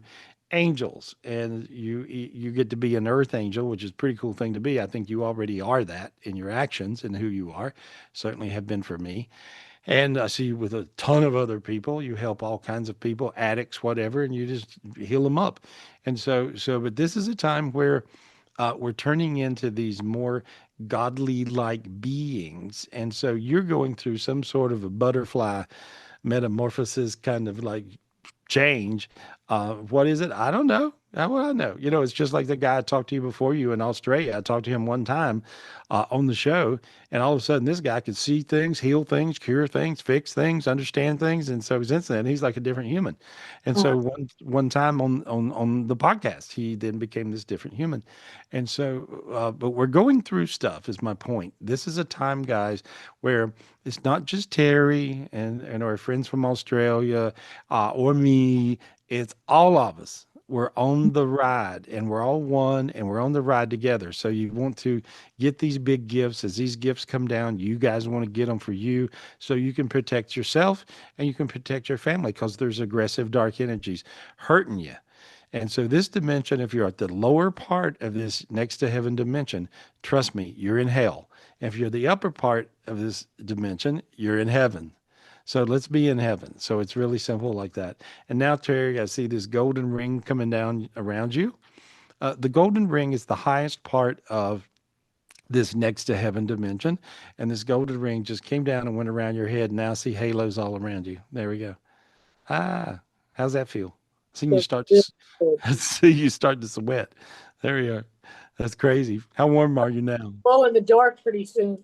angels, and you get to be an earth angel, which is a pretty cool thing to be. I think you already are that in your actions and who you are. Certainly have been for me. And I see you with a ton of other people. You help all kinds of people, addicts, whatever, and you just heal them up. And but this is a time where we're turning into these more godly like beings. And so you're going through some sort of a butterfly metamorphosis kind of like change. What is it? I don't know. How would I know? You know, it's just like the guy I talked to you before you in Australia. I talked to him one time on the show, and all of a sudden, this guy could see things, heal things, cure things, fix things, understand things, and so since then, he's like a different human. And Uh, so one time on the podcast, he then became this different human. And so, but we're going through stuff. Is my point. This is a time, guys, where it's not just Terry and our friends from Australia or me. It's all of us. We're on the ride, and we're all one, and we're on the ride together. So you want to get these big gifts. As these gifts come down, you guys want to get them for you so you can protect yourself and you can protect your family, because there's aggressive dark energies hurting you. And so this dimension, if you're at the lower part of this next to heaven dimension, trust me, you're in hell. If you're the upper part of this dimension, you're in heaven. So let's be in heaven. So it's really simple like that. And now, Terry, I see this golden ring coming down around you. The golden ring is the highest part of this next to heaven dimension. And this golden ring just came down and went around your head. Now I see halos all around you. There we go. Ah, how's that feel? Seeing you feels start really to good. see you start to sweat. There you are. That's crazy. How warm are you now? Glow in the dark pretty soon.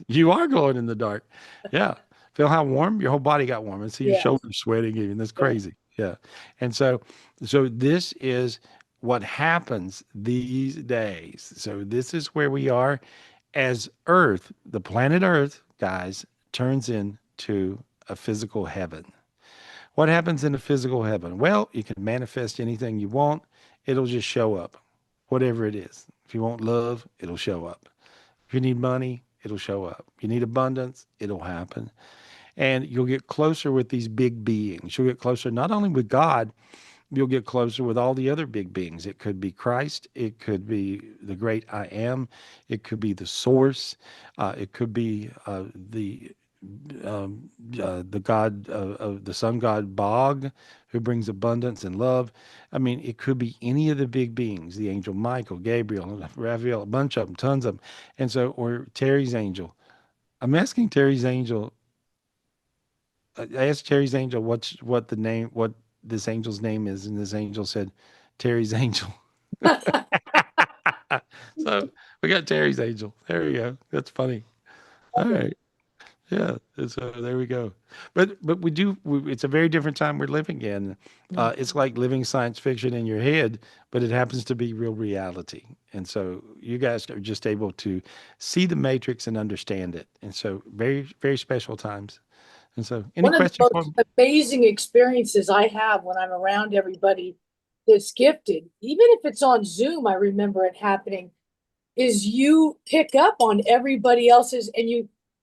You are glowing in the dark. Yeah. Feel how warm? Your whole body got warm. And see your Yeah, shoulders sweating even. That's yeah. crazy. Yeah. And so this is what happens these days. So this is where we are as Earth, the planet Earth, guys, turns into a physical heaven. What happens in a physical heaven? Well, you can manifest anything you want. It'll just show up, whatever it is. If you want love, it'll show up. If you need money, it'll show up. You need abundance, it'll happen. And you'll get closer with these big beings. You'll get closer not only with God, you'll get closer with all the other big beings. It could be Christ. It could be the great I am. It could be the source. It could be the God of the sun god Bog, who brings abundance and love. I mean, it could be any of the big beings, the angel Michael, Gabriel, Raphael, a bunch of them, tons of them. And so, or Terry's angel. I'm asking Terry's angel. I asked Terry's angel what the name, what this angel's name is, and this angel said, Terry's angel. So we got Terry's angel. There we go. That's funny. All right. Yeah, and so there we go. But it's a very different time we're living in. It's like living science fiction in your head, but it happens to be real reality. And so you guys are just able to see the matrix and understand it. And so very, very special times. And so any One of the questions for most me? amazing experiences I have when I'm around everybody that's gifted, even if it's on Zoom, I remember it happening, is you pick up on everybody else's and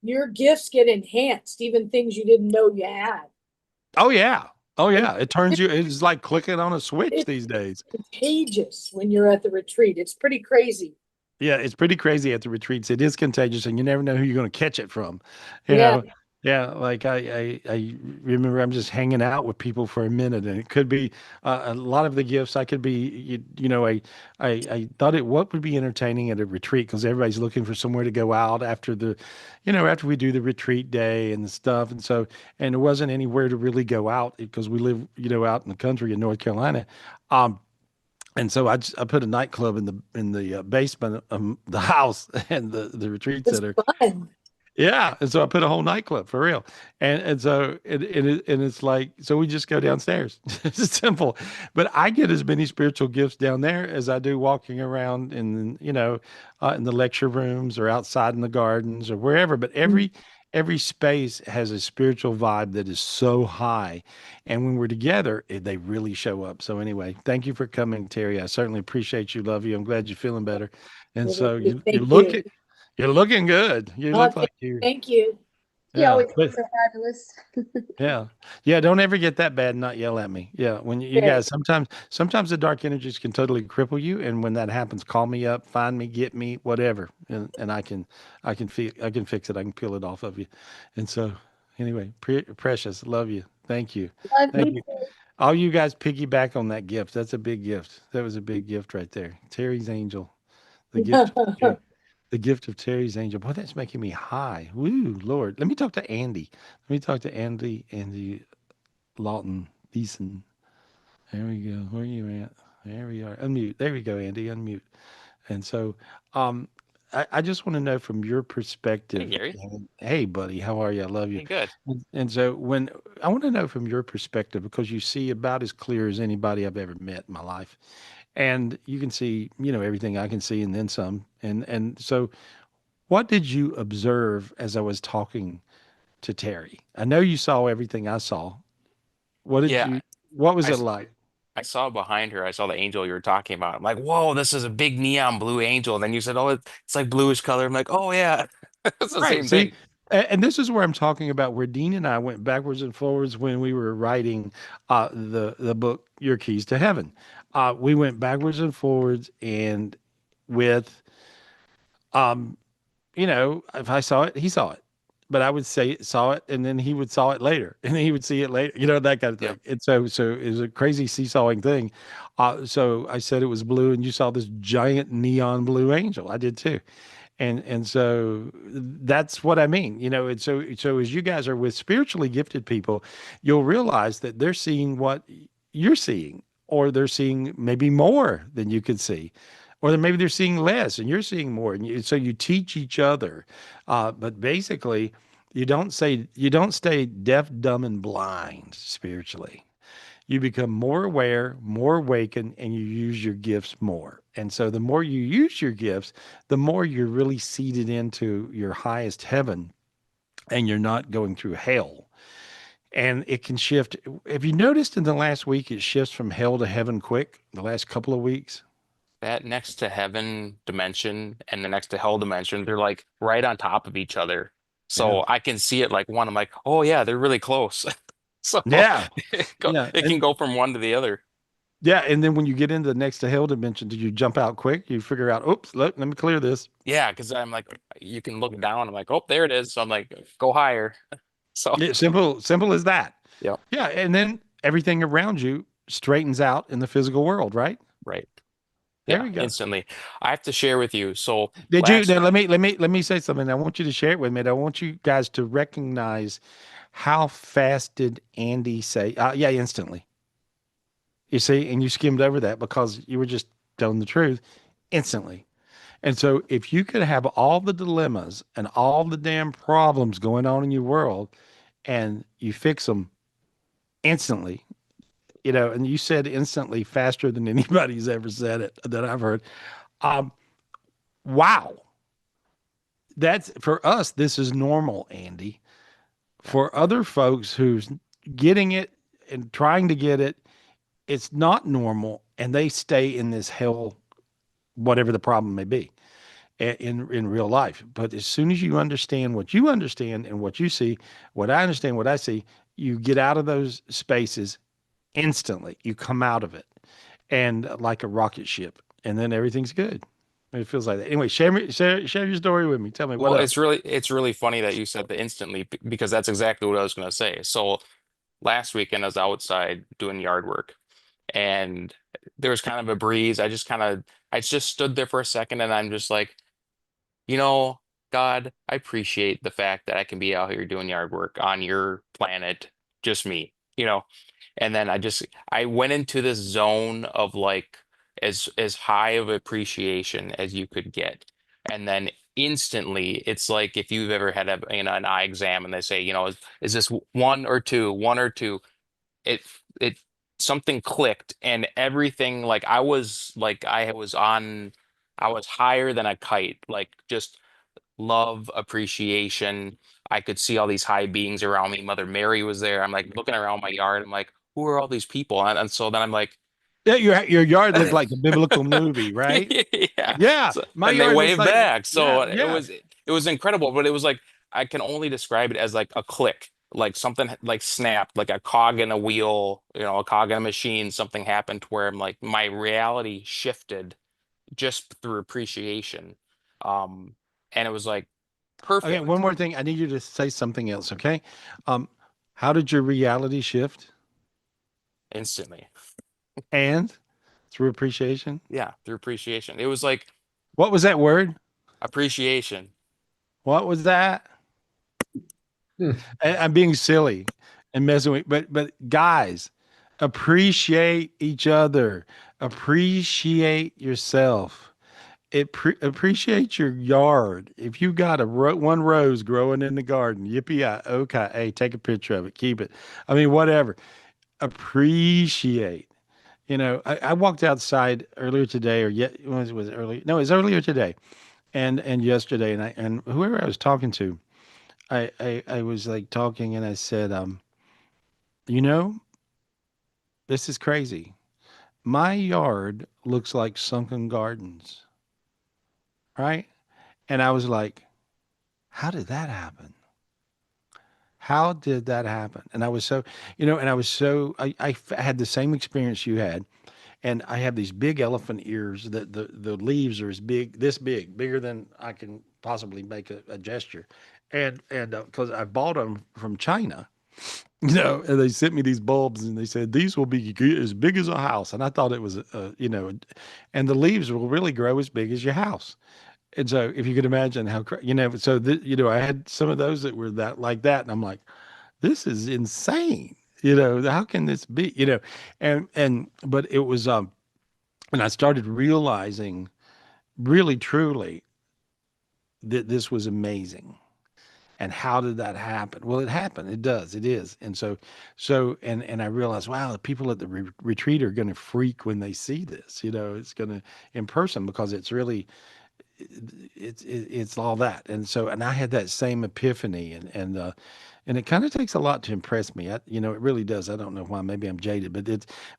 your gifts get enhanced, even things you didn't know you had. Oh yeah. Oh And yeah. It turns you, it's like clicking on a switch it's these days. contagious when you're at the retreat. It's pretty crazy. Yeah, it's pretty crazy at the retreats. It is contagious, and you never know who you're going to catch it from. You Yeah. know, yeah. Like I remember I'm just hanging out with people for a minute, and it could be a lot of the gifts. I could be, I thought what would be entertaining at a retreat, because everybody's looking for somewhere to go out after after we do the retreat day and the stuff, and so there wasn't anywhere to really go out because we live, out in the country in North Carolina. Um, And so I put a nightclub in the basement of the house and the retreat It's center. fun. Yeah, and so I put a whole nightclub for real, and so and it's like so we just go downstairs. It's simple, but I get as many spiritual gifts down there as I do walking around in the lecture rooms or outside in the gardens or wherever. But every space has a spiritual vibe that is so high, and when we're together, they really show up. So anyway, thank you for coming, Terry. I certainly appreciate you. Love you. I'm glad you're feeling better, and so you Thank look you. at. You're looking good. You Oh, look like you. thank you. She Yeah, always but looks so fabulous. yeah, yeah. Don't ever get that bad and not yell at me. Yeah, when you Okay. guys sometimes the dark energies can totally cripple you, and when that happens, call me up, find me, get me, whatever, and I can fix it. I can peel it off of you. And so anyway, precious, love you. Thank you, Love thank you you. too. All you guys piggyback on that gift. That's a big gift. That was a big gift right there. Terry's angel, the gift. The gift of Terry's angel. Boy, that's making me high. Woo, Lord. Let me talk to Andy. Let me talk to Andy Lawton Beeson. There we go. Where are you at? There we are. Unmute. There we go, Andy. Unmute. And so um I just want to know from your Hey, perspective. Gary. And, hey, buddy, how are you? I love you. Hey, good. And so when I want to know from your perspective, because you see about as clear as anybody I've ever met in my life. And you can see, everything I can see and then some. And so what did you observe as I was talking to Terry? I know you saw everything I saw. What did Yeah, you, what was I, it s- like? I saw behind her. I saw the angel you were talking about. I'm like, whoa, this is a big neon blue angel. And then you said, oh, it's like bluish color. I'm like, oh yeah, it's the Right. same See, thing. and this is where I'm talking about where Dean and I went backwards and forwards when we were writing the book, Your Keys to Heaven. We went backwards and forwards and with, um, if I saw it, he saw it. But I would say saw it, and then he would saw it later, and then he would see it later, that kind of Yep. thing. And so it was a crazy seesawing thing. So I said it was blue, and you saw this giant neon blue angel. I did too, and so that's what I mean. And so as you guys are with spiritually gifted people, you'll realize that they're seeing what you're seeing, or they're seeing maybe more than you could see, or then maybe they're seeing less and you're seeing more, and so you teach each other. But basically, you don't stay deaf, dumb, and blind spiritually. You become more aware, more awakened, and you use your gifts more. And so the more you use your gifts, the more you're really seated into your highest heaven, and you're not going through hell. And it can shift. Have you noticed in the last week it shifts from hell to heaven quick, the last couple of weeks? That next to heaven dimension and the next to hell dimension, they're like right on top of each other. Yeah. So I can see it like one. I'm like, oh yeah, they're really close. So Yeah. Yeah. it can go from one to the other. Yeah. And then when you get into the next to hell dimension, do you jump out quick? You figure out, oops, let me clear this. Yeah, because I'm like, you can look down. I'm like, oh, there it is. So I'm like, go higher. So Yeah, simple as that. yeah, Yeah. And then everything around you straightens out in the physical world, right? right. There Yeah, we go. instantly. I have to share with you. So Did you last, now let me say something. I want you to share it with me. I want you guys to recognize how fast did Andy say, yeah, instantly. You see, and you skimmed over that because you were just telling the truth instantly. And so if you could have all the dilemmas and all the damn problems going on in your world and you fix them instantly, and you said instantly faster than anybody's ever said it that I've heard. Um, wow. That's for us, this is normal, Andy. yeah, For other folks who's getting it and trying to get it, it's not normal, and they stay in this hell, whatever the problem may be, in real life. But as soon as you understand what you understand and what you see, what I understand, what I see, you get out of those spaces instantly. You come out of it, and like a rocket ship, and then everything's good. It feels like that. Anyway, share your story with me. Tell me what well, up. it's really funny that you said the instantly because that's exactly what I was going to say. So last weekend I was outside doing yard work and there was kind of a breeze. I just stood there for a second and I'm just like, you know, God, I appreciate the fact that I can be out here doing yard work on your planet, just me. And then I went into this zone of like as high of appreciation as you could get. And then instantly, it's like if you've ever had an eye exam and they say, is this one or two, one or two? It something clicked and everything, like I was higher than a kite, like just love, appreciation. I could see all these high beings around me. Mother Mary was there. I'm like looking around my yard. I'm like, who are all these people? And so then I'm like, Yeah, your yard looked like a biblical movie, right? yeah. Yeah, So, my and they yard looks waved like back. yeah, So yeah. it was incredible, but it was like I can only describe it as like a click, like something like snapped, like a cog in a wheel, a cog in a machine. Something happened to where I'm like my reality shifted just through appreciation. Um, and it was like Okay, perfect one more thing. I need you to say something else, okay? Um, how did your reality shift? instantly. And through appreciation? Yeah, through appreciation. It was like What was that word? appreciation. What was that? I'm being silly and messing with, but guys, appreciate each other, appreciate yourself. Appreciate your yard. If you got one rose growing in the garden, yippee okay, hey, take a picture of it, keep it. I mean, whatever. Appreciate. I walked outside earlier today, or yet was it early? No, it was earlier today, and yesterday, and whoever I was talking to, I was like talking, and I said, you know, this is crazy. My yard looks like sunken gardens, right? And I was like, how did that happen? How did that happen? And I was so, and I had the same experience you had. And I have these big elephant ears that the leaves are as big, this big, bigger than I can possibly make a gesture. And because I bought them from China, and they sent me these bulbs and they said, these will be as big as a house. And I thought it was, and the leaves will really grow as big as your house. And so if you could imagine how, I had some of those that were like that. And I'm like, this is insane. How can this be? But it was, and I started realizing really truly that this was amazing. And how did that happen? Well, it happened. It does. It is. And and I realized, wow, the people at the retreat are going to freak when they see this. It's going to in person because it's really it's all that. And I had that same epiphany, and it kind of takes a lot to impress me. It really does. I don't know why. Maybe I'm jaded,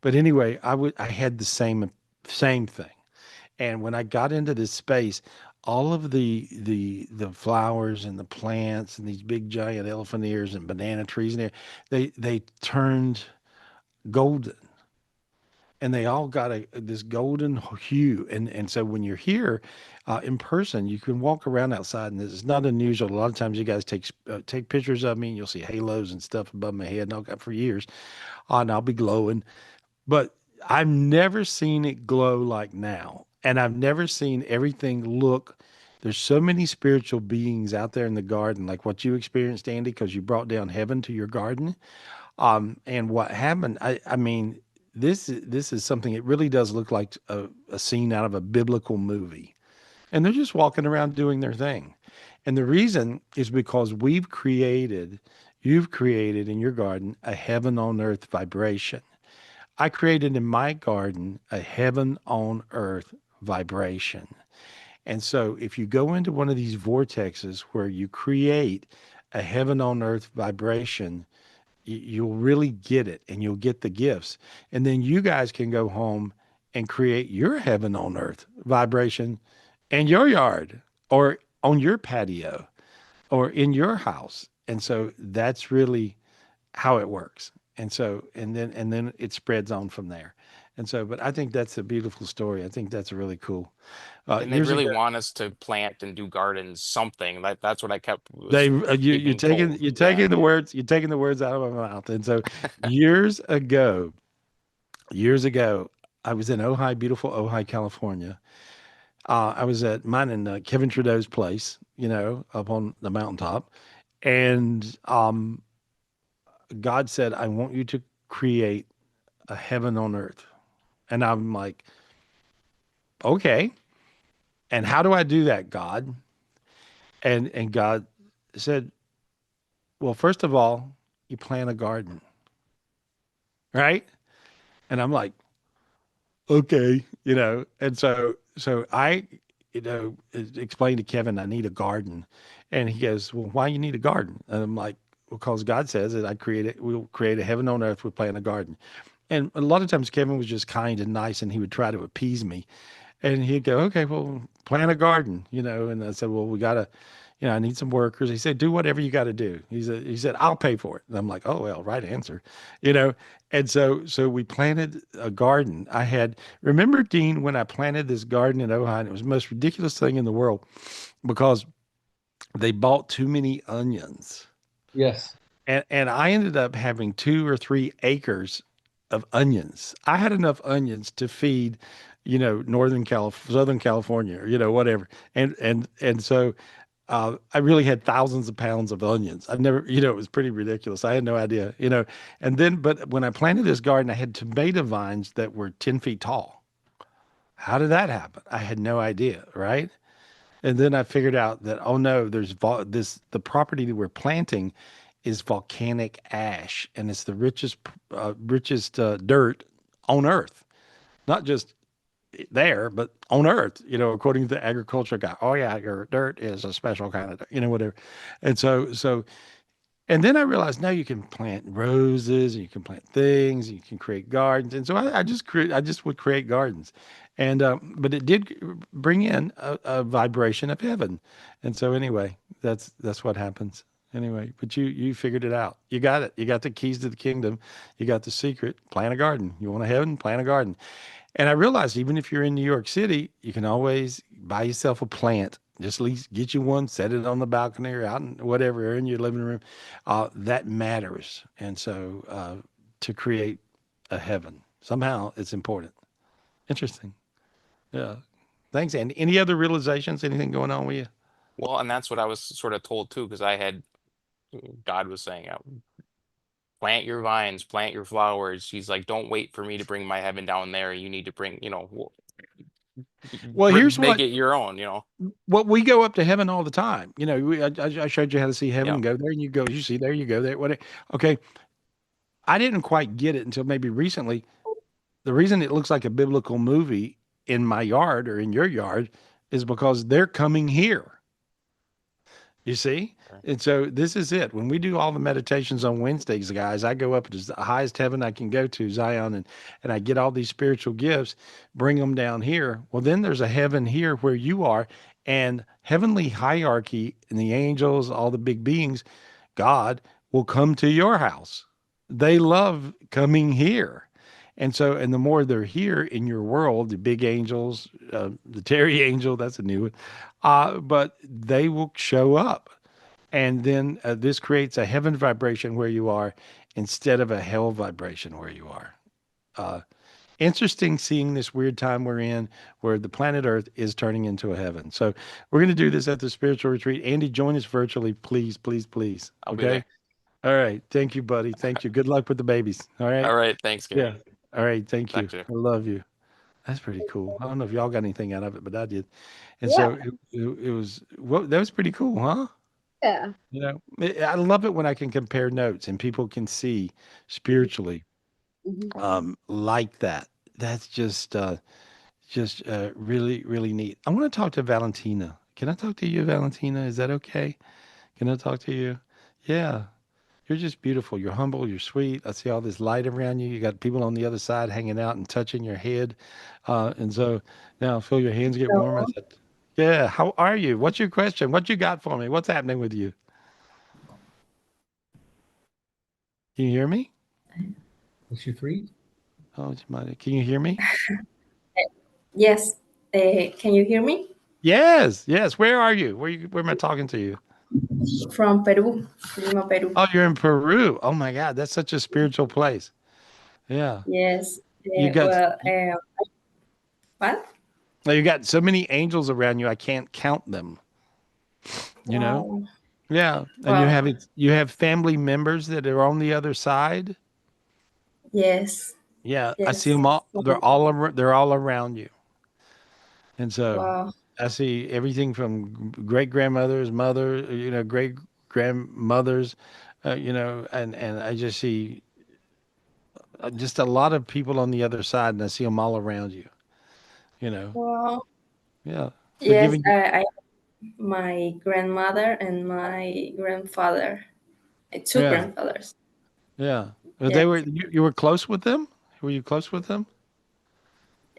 but anyway, I had the same thing. And when I got into this space, all of the flowers and the plants and these big giant elephant ears and banana trees and they turned golden, and they all got this golden hue. And so when you're here in person, you can walk around outside, and it's not unusual. A lot of times you guys take pictures of me, and you'll see halos and stuff above my head, and I'll got for years, and I'll be glowing. But I've never seen it glow like now. And I've never seen everything look. There's so many spiritual beings out there in the garden, like what you experienced, Andy, because you brought down heaven to your garden. And what happened, I mean, this is something, it really does look like a scene out of a biblical movie. And they're just walking around doing their thing. And the reason is because you've created in your garden a heaven on earth vibration. I created in my garden a heaven on earth vibration. And so if you go into one of these vortexes where you create a heaven on earth vibration, you'll really get it, and you'll get the gifts. And then you guys can go home and create your heaven on earth vibration in your yard or on your patio or in your house. And so that's really how it works. And then it spreads on from there. And so, but I think that's a beautiful story. I think that's really cool. And they Years really ago, want us to plant and do gardens, something. That's what I kept they was you're being told. taking the words out of my mouth. And so, years ago, I was in Ojai, beautiful Ojai, California. I was at mine in Kevin Trudeau's place, up on the mountaintop, and God said, "I want you to create a heaven on earth." And I'm like, okay. And how do I do that, God? And God said, well, first of all, you plant a garden, right? And I'm like, okay, and so I, explained to Kevin I need a garden, and he goes, well, why you need a garden? And I'm like, because God says that we'll create a heaven on earth, we'll plant a garden. And a lot of times Kevin was just kind and nice, and he would try to appease me. And he'd go, okay, well, plant a garden, And I said, well, we gotta, I need some workers. He said, do whatever you got to do. He said, I'll pay for it. And I'm like, oh, well, right answer, you know? And so we planted a garden. Remember, Dean, when I planted this garden in Ojai, it was the most ridiculous thing in the world because they bought too many onions. Yes. And I ended up having 2 or 3 acres of onions. I had enough onions to feed, Southern California, or, whatever. And so I really had thousands of pounds of onions. I never, it was pretty ridiculous. I had no idea. And then, but when I planted this garden, I had tomato vines that were 10 feet tall. How did that happen? I had no idea, right? And then I figured out that, oh no, the property that we're planting is volcanic ash, and it's the richest dirt on Earth, not just there, but on Earth. According to the agriculture guy. Oh yeah, your dirt is a special kind of, whatever. And and then I realized now you can plant roses and you can plant things and you can create gardens. And so I just would create gardens. And, but it did bring in a vibration of heaven. And so anyway, that's what happens anyway, but you figured it out. You got it. You got the keys to the kingdom. You got the secret. Plant a garden. You want a heaven? Plant a garden. And I realized even if you're in New York City, you can always buy yourself a plant. Just at least get you one, set it on the balcony or out in whatever, or in your living room. That matters. And so to create a heaven, somehow it's important. Interesting. Yeah. Thanks, Andy. Any other realizations? Anything going on with you? Well, and that's what I was sort of told too, because God was saying, plant your vines, plant your flowers. He's like, don't wait for me to bring my heaven down there. You need to bring, Well, here's make it your own, what we go up to heaven all the time. I showed you how to see heaven. Yeah. Go there and you go, you see there, you go there. Okay. I didn't quite get it until maybe recently. The reason it looks like a biblical movie in my yard or in your yard is because they're coming here. You see? Right. And so this is it. When we do all the meditations on Wednesdays, guys, I go up to the highest heaven I can go to, Zion, and I get all these spiritual gifts, bring them down here. Well, then there's a heaven here where you are, and heavenly hierarchy and the angels, all the big beings, God will come to your house. They love coming here. And the more they're here in your world, the big angels, the Terry angel, that's a new one, but they will show up. And then this creates a heaven vibration where you are instead of a hell vibration where you are. Interesting seeing this weird time we're in where the planet Earth is turning into a heaven. So we're going to do this at the spiritual retreat. Andy, join us virtually, please, please, please. I'll be there. All right. Thank you, buddy. Thank you. Good luck with the babies. All right. All right. Thanks, Gary. Yeah. All right. Thank you. Talk to you. I love you. That's pretty cool. I don't know if y'all got anything out of it, but I did. And Yeah. so it was, well, that was pretty cool, huh? Yeah. I love it when I can compare notes and people can see spiritually Mhm. like that. That's just really, really neat. I want to talk to Valentina. Can I talk to you, Valentina? Is that okay? Can I talk to you? Yeah. You're just beautiful. You're humble. You're sweet. I see all this light around you. You got people on the other side hanging out and touching your head. And so now feel your hands get warm. I said, yeah. How are you? What's your question? What you got for me? What's happening with you? Can you hear me? Was you free? Oh, can you hear me? Yes. Can you hear me? Yes. Yes. Where are you? Where am I talking to you? From Peru, Lima, Peru. Oh, you're in Peru. Oh my God. That's such a spiritual place. Yeah. Yes. You got, What? you got so many angels around you. I can't count them, you know? Wow. Yeah. And Wow. you have family members that are on the other side. Yes. Yeah. I see Yes. them all. They're all around you. And so Wow. I see everything from great grandmother's mother, great grandmothers, and I just see just a lot of people on the other side, and I see them all around you. You know, Wow. yeah, they're Yes, giving you, I my grandmother and my grandfather, two yeah, grandfathers. yeah. Well, Yes. you were close with them. Were you close with them?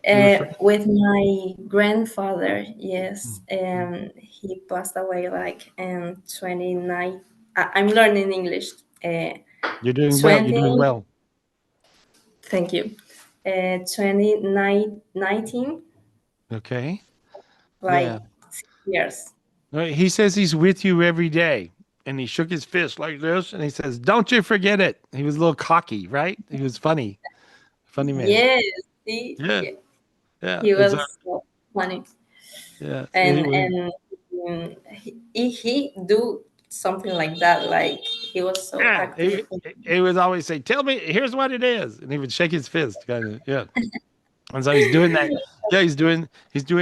You were friends. With my grandfather, yes, Mm. and he passed away like in 29. I'm learning English. You're doing well. You're 20, doing well. thank you. 2019, Okay. like Yeah. years. He says he's with you every day. And he shook his fist like this and he says, "Don't you forget it." He was a little cocky, right? He was funny. Funny man. Yes, Yeah. Yeah. he And so, was so funny, yeah. and Anyway. he do something like that. Like he was so Yeah. active. He would always say, "Tell me, here's what it is." And he would shake his fist, kind of. Yeah. And so he's doing that. Yeah, he's doing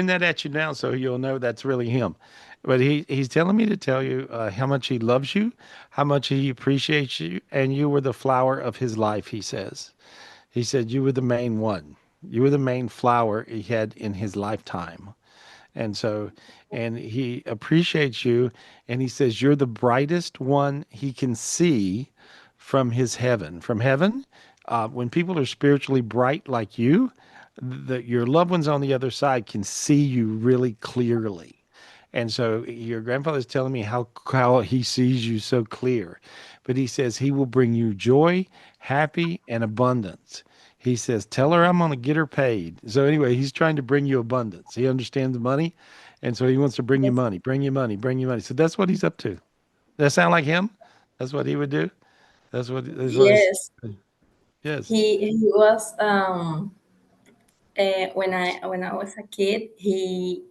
that at you now, so you'll know that's really him. But he's telling me to tell you how much he loves you, how much he appreciates you, and you were the flower of his life. He said you were the main one. You were the main flower he had in his lifetime. And so, and he appreciates you, and he says you're the brightest one he can see from his heaven. From heaven, when people are spiritually bright like you, your loved ones on the other side can see you really clearly. And so your grandfather's telling me how he sees you so clear. But he says he will bring you joy, happy, and abundance. He says, "Tell her I'm going to get her paid." So anyway, he's trying to bring you abundance. He understands the money. And so he wants to bring you Yes, money, bring you money, bring you money. So that's what he's up to. Does that sound like him? That's what he would do. That's what it's, yes. yes. He was when I was a kid. He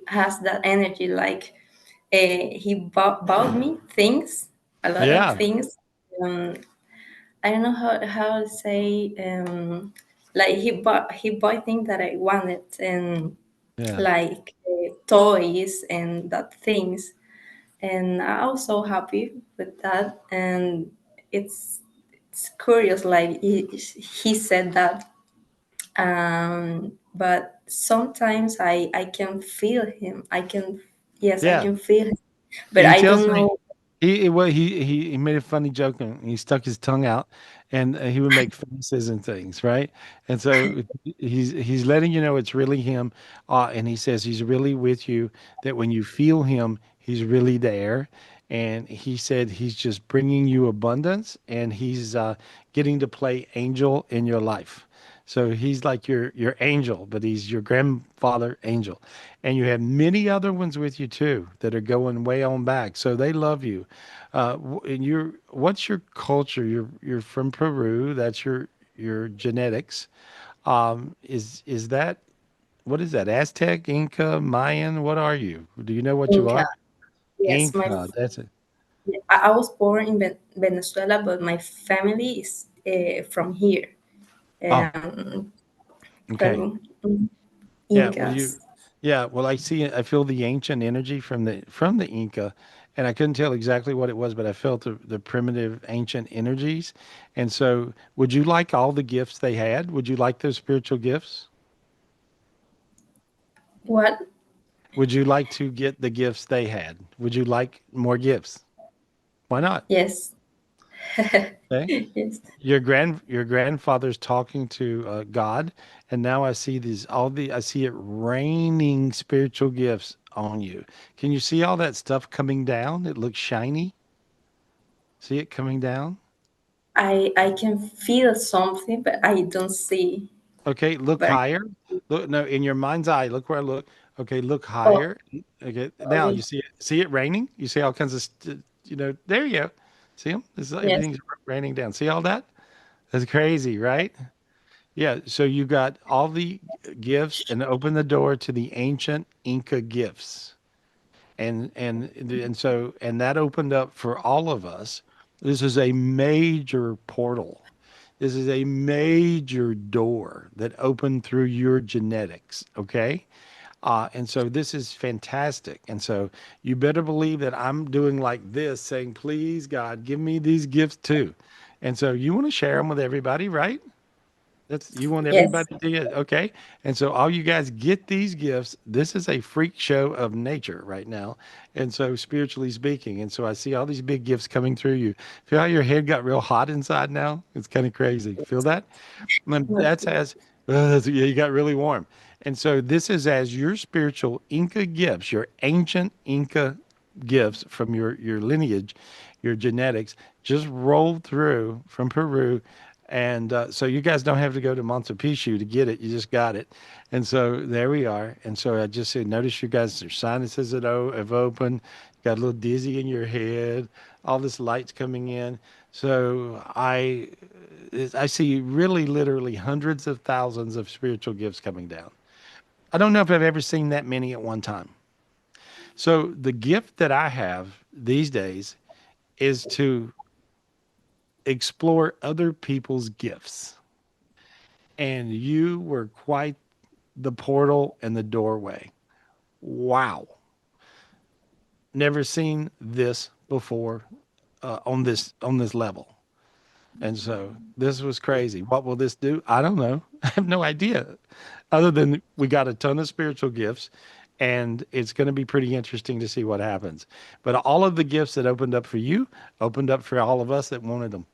has that energy. Like he bought me things, a lot of Yeah. things. Um, I don't know how to say. Like he bought things that I wanted, and Yeah. like toys and that things, and I was so happy with that. And it's curious, like he said that, but sometimes I can feel him. I Yeah. can feel him, but He I tells don't me know. he made a funny joke and he stuck his tongue out and he would make faces and things, right? And so he's letting you know it's really him, and he says he's really with you. That when you feel him, he's really there. And he said he's just bringing you abundance, and he's getting to play angel in your life. So he's like your angel, but he's your grandfather angel. And you have many other ones with you too that are going way on back. So they love you. And what's your culture? You're from Peru. That's your genetics. Is that what is that? Aztec, Inca, Mayan? What are you? Do you know what you Inca. are? Yes, Inca. That's it. I was born in Venezuela, but my family is from here, Oh, um, okay. from Yeah, well Incas. I see it. I feel the ancient energy from the Inca, and I couldn't tell exactly what it was, but I felt the primitive ancient energies. And so, would you like all the gifts they had? Would you like those spiritual gifts? What? Would you like to get the gifts they had? Would you like more gifts? Why not? Yes. Okay. Yes. Your grandfather's talking to God, and now I see it raining spiritual gifts on you. Can you see all that stuff coming down? It looks shiny. See it coming down? I can feel something, but I don't see. Okay, look But higher. Look, no, in your mind's eye, look where I look. Okay, look oh, higher. Okay, now okay. you see it raining? You see all kinds of there you go. See them? Yes. Everything's raining down. See all that? That's crazy, right? Yeah, so you got all the gifts and open the door to the ancient Inca gifts. And that opened up for all of us. This is a major portal. This is a major door that opened through your genetics. Okay. And so this is fantastic. And so you better believe that I'm doing like this, saying, please, God, give me these gifts too. And so you want to share them with everybody, right? That's you want Yes. everybody to get okay. And so all you guys get these gifts. This is a freak show of nature right now. And so spiritually speaking. And so I see all these big gifts coming through you. Feel how your head got real hot inside now? It's kind of crazy. Feel that? And that's as yeah, you got really warm. And so this is as your spiritual Inca gifts, your ancient Inca gifts from your lineage, your genetics, just rolled through from Peru. And so you guys don't have to go to Machu Picchu to get it. You just got it. And so there we are. And so I just said, notice you guys, your sinuses have opened, got a little dizzy in your head, all this light's coming in. So I see really literally hundreds of thousands of spiritual gifts coming down. I don't know if I've ever seen that many at one time. So the gift that I have these days is to explore other people's gifts. And you were quite the portal and the doorway. Wow. Never seen this before on this level. And so this was crazy. What will this do? I don't know. I have no idea. Other than we got a ton of spiritual gifts, and it's going to be pretty interesting to see what happens. But all of the gifts that opened up for you opened up for all of us that wanted them.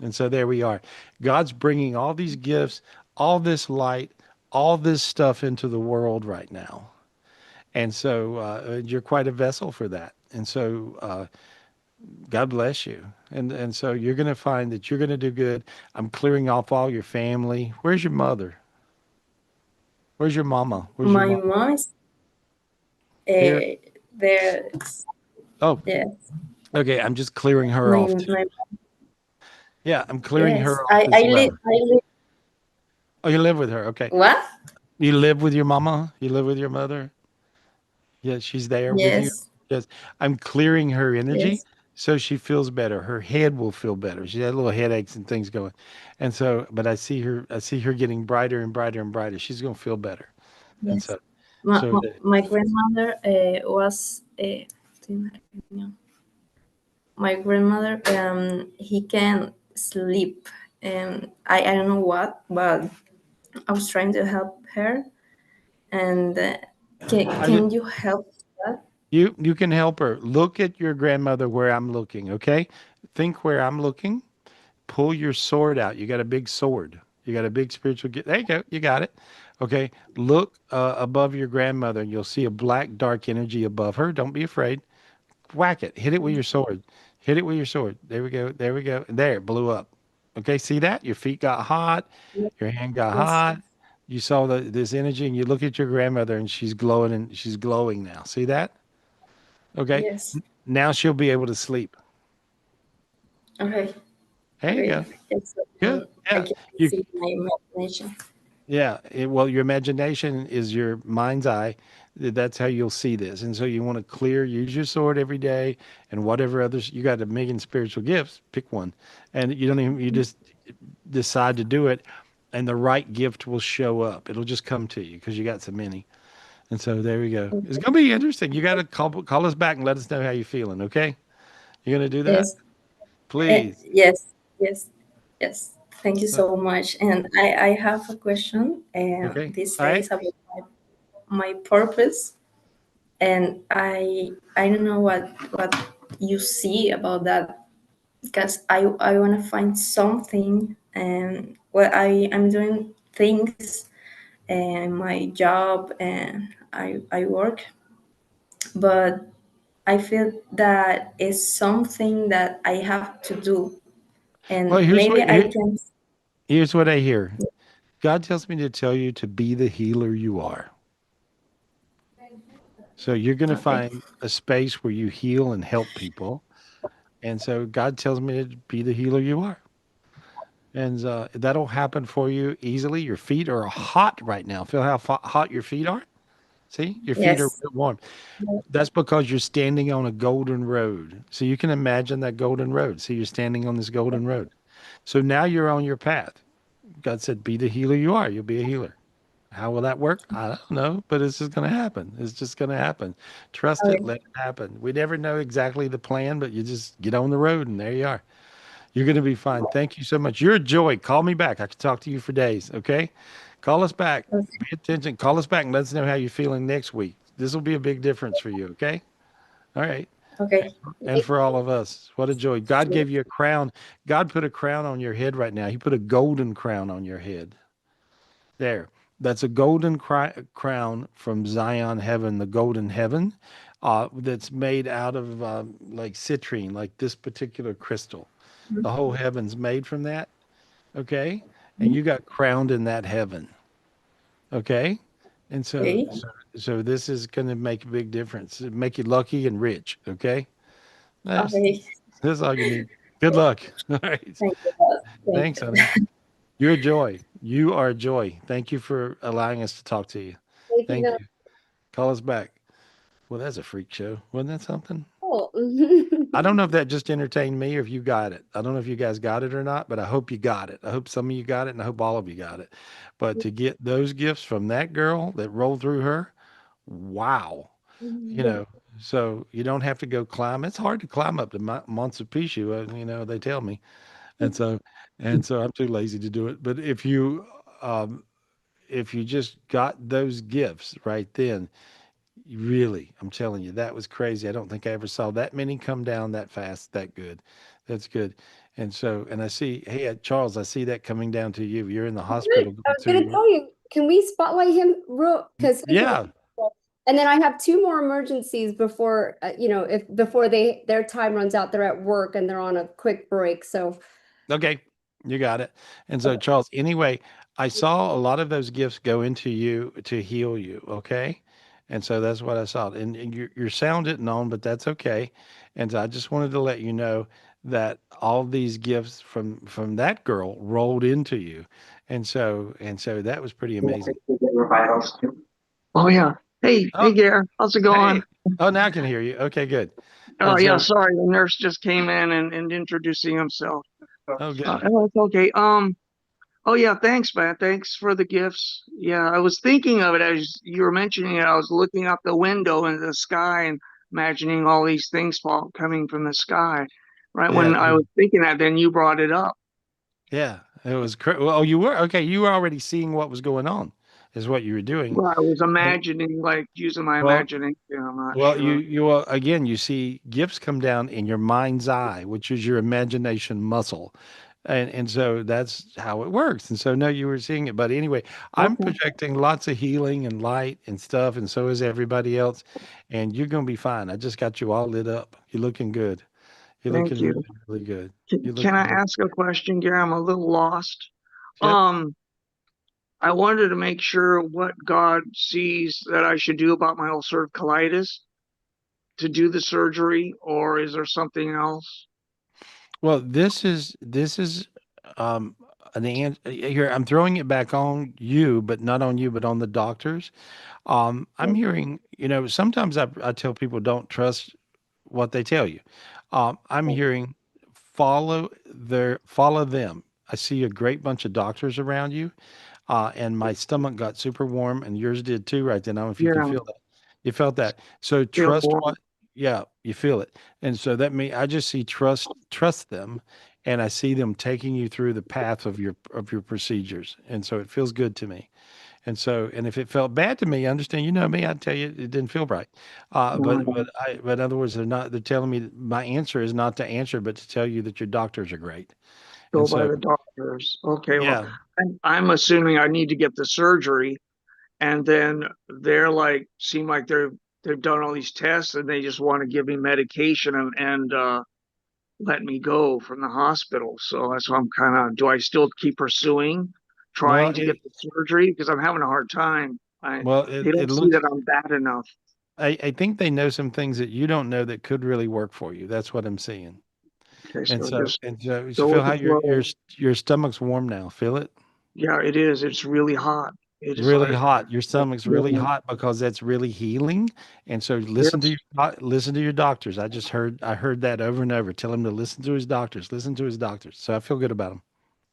And so there we are. God's bringing all these gifts, all this light, all this stuff into the world right now. And so you're quite a vessel for that. And so God bless you. And so you're going to find that you're going to do good. I'm clearing off all your family. Where's your mother? Where's your mama? Where's your My mom? mom is Here. there. Oh, Yes. okay. I'm just clearing her My off too. my Yeah, I'm clearing yes. her off as well. I live. Oh, you live with her. Okay. What? You live with your mama? You live with your mother? Yeah, she's there with you. Yes. Yes. I'm clearing her energy Yes. so she feels better. Her head will feel better. She had little headaches and things going. And so, but I see her getting brighter and brighter and brighter. She's going to feel better. And Yes. so, so that, My grandmother was my grandmother. He can sleep, and I don't know what, but I was trying to help her. And are you, can you help that? you can help her. Look at your grandmother where I'm looking, okay? Think where I'm looking. Pull your sword out. You got a big sword. You got a big spiritual gift. There you go. You got it. Okay. Look above your grandmother and you'll see a black, dark energy above her. Don't be afraid. Whack it. Hit it with your sword. Hit it with your sword. There we go. There we go. There, it blew up. Okay. See that? Your feet got hot. Your hand got Yes. hot. You saw this energy and you look at your grandmother and she's glowing and she's glowing now. See that? Okay. Yes. Now she'll be able to sleep. Okay. There you Great. go. Yes. Good. I Yeah. can You see my imagination. Yeah, well, your imagination is your mind's eye. That's how you'll see this. And so you want to use your sword every day and whatever others, you got a million spiritual gifts, pick one. And you just decide to do it and the right gift will show up. It'll just come to you because you got so many. And so there we go. It's going to be interesting. You got to call us back and let us know how you're feeling. Okay. You're going to do that? Yes. Please. Yes. Yes. Yes. Thank you Uh, so much. And I have a question Okay. these All right. days about my purpose. And I don't know what you see about that, because I want to find something. And what I'm doing things and my job, and I work, but I feel that is something that I have to do, Well, and maybe I can. here's what I hear. God tells me to tell you to be the healer you are. So you're going to Okay. find a space where you heal and help people. And so God tells me to be the healer you are. And that'll happen for you easily. Your feet are hot right now. Feel how hot your feet are? See, your feet are Yes. warm. That's because you're standing on a golden road. So you can imagine that golden road. See, you're standing on this golden road. So now you're on your path. God said, be the healer you are. You'll be a healer. How will that work? I don't know, but it's just going to happen. It's just going to happen. Trust it. Okay. Let it happen. We never know exactly the plan, but you just get on the road and there you are. You're going to be fine. Thank you so much. You're a joy. Call me back. I could talk to you for days. Okay. Call us back. Pay attention. Call us back and let us know how you're feeling next week. This will be a big difference for you. Okay. All right. Okay. And for all of us, what a joy. God gave you a crown. God put a crown on your head right now. He put a golden crown on your head. There. That's a golden crown from Zion heaven, the golden heaven, that's made out of like citrine, like this particular crystal. The whole heaven's made from that. Okay. And you got crowned in that heaven. Okay. And so, Okay. so this is going to make a big difference. It'll make you lucky and rich. Okay. That's, Okay. that's all you need. Good luck. All right. Thank you, God. Thank Thanks, honey. You're a joy. You are a joy. Thank you for allowing us to talk to you. Thank you, Thank guys. you. Call us back. Well, that's a freak show. Wasn't that something? Cool. I don't know if that just entertained me or if you got it. I don't know if you guys got it or not, but I hope you got it. I hope some of you got it and I hope all of you got it. But to get those gifts from that girl that rolled through her, wow. You know, so you don't have to go climb. It's hard to climb up to Monte Picchu, they tell me. And so, I'm too lazy to do it. But um, if you just got those gifts right then, really, I'm telling you, that was crazy. I don't think I ever saw that many come down that fast, that good. That's good. And so, and I see, hey, Charles, I see that coming down to you. You're in the Good. hospital I going was gonna through. tell you, can we spotlight him real, because Yeah. and then I have two more emergencies before, if before their time runs out, they're at work and they're on a quick break. So Okay, you got it. And so, Charles, anyway, I saw a lot of those gifts go into you to heal you. Okay. And so that's what I saw. And your sound isn't on, but that's okay. And so I just wanted to let you know that all these gifts from that girl rolled into you. And so that was pretty amazing. Oh yeah. Hey, Oh, Gare, how's it hey. going? Oh, now I can hear you. Okay, good. Oh And yeah, so, sorry, the nurse just came in and introducing himself. oh, good. Oh, it's okay. Oh yeah, thanks, man. Thanks for the gifts. Yeah, I was thinking of it as you were mentioning it. I was looking out the window into the sky and imagining all these things coming from the sky. Right Yeah. when I was thinking that, then you brought it up. Yeah, it was well, oh, you were okay. You were already seeing what was going on, is what you were doing. Well, I was And imagining, like using my well, imagination. I'm not you sure. you again, you see gifts come down in your mind's eye, which is your imagination muscle, and so that's how it works. And so no, you were seeing it, but anyway, I'm Okay, projecting lots of healing and light and stuff, and so is everybody else, and you're gonna be fine. I just got you all lit up. You're looking good. You're thank looking really, you. really good. You're Can I looking really. ask a question, Gary? I'm a little lost. Yep. Um, I wanted to make sure what God sees that I should do about my ulcerative colitis to do the surgery, or is there something else? Well, this is um an here. I'm throwing it back on you, but not on you, but on the doctors. I'm hearing, sometimes I tell people don't trust what they tell you. I'm hearing follow them. I see a great bunch of doctors around you, and my stomach got super warm, and yours did too, right then. I don't know if you can Yeah, feel that. You felt that. So feel trust warm. what, yeah, you feel it. And so that means I just see trust them, and I see them taking you through the path of your procedures. And so it feels good to me. And so, and if it felt bad to me, understand, me, I'd tell you it didn't feel right. No, I But in other words, they're telling me that my answer is not to answer, but to tell you that your doctors are great. go And by so, the doctors. Okay, well, yeah, I'm assuming I need to get the surgery, and then they're like, seem like they've done all these tests, and they just want to give me medication and let me go from the hospital. So that's why I'm kind of, do I still keep pursuing well, trying to get the surgery? Because I'm having a hard time. well, They it don't see looks, that I'm bad enough. I think they know some things that you don't know that could really work for you. That's what I'm seeing. Okay, And so so, just you go feel with how the flow. your stomach's warm now. Feel it? Yeah, it is. It's really hot. It is Really like, hot. Your stomach's really yeah, hot because that's really healing. And so yes, listen to your doctors. I heard that over and over. Tell him to listen to his doctors. Listen to his doctors. So I feel good about him.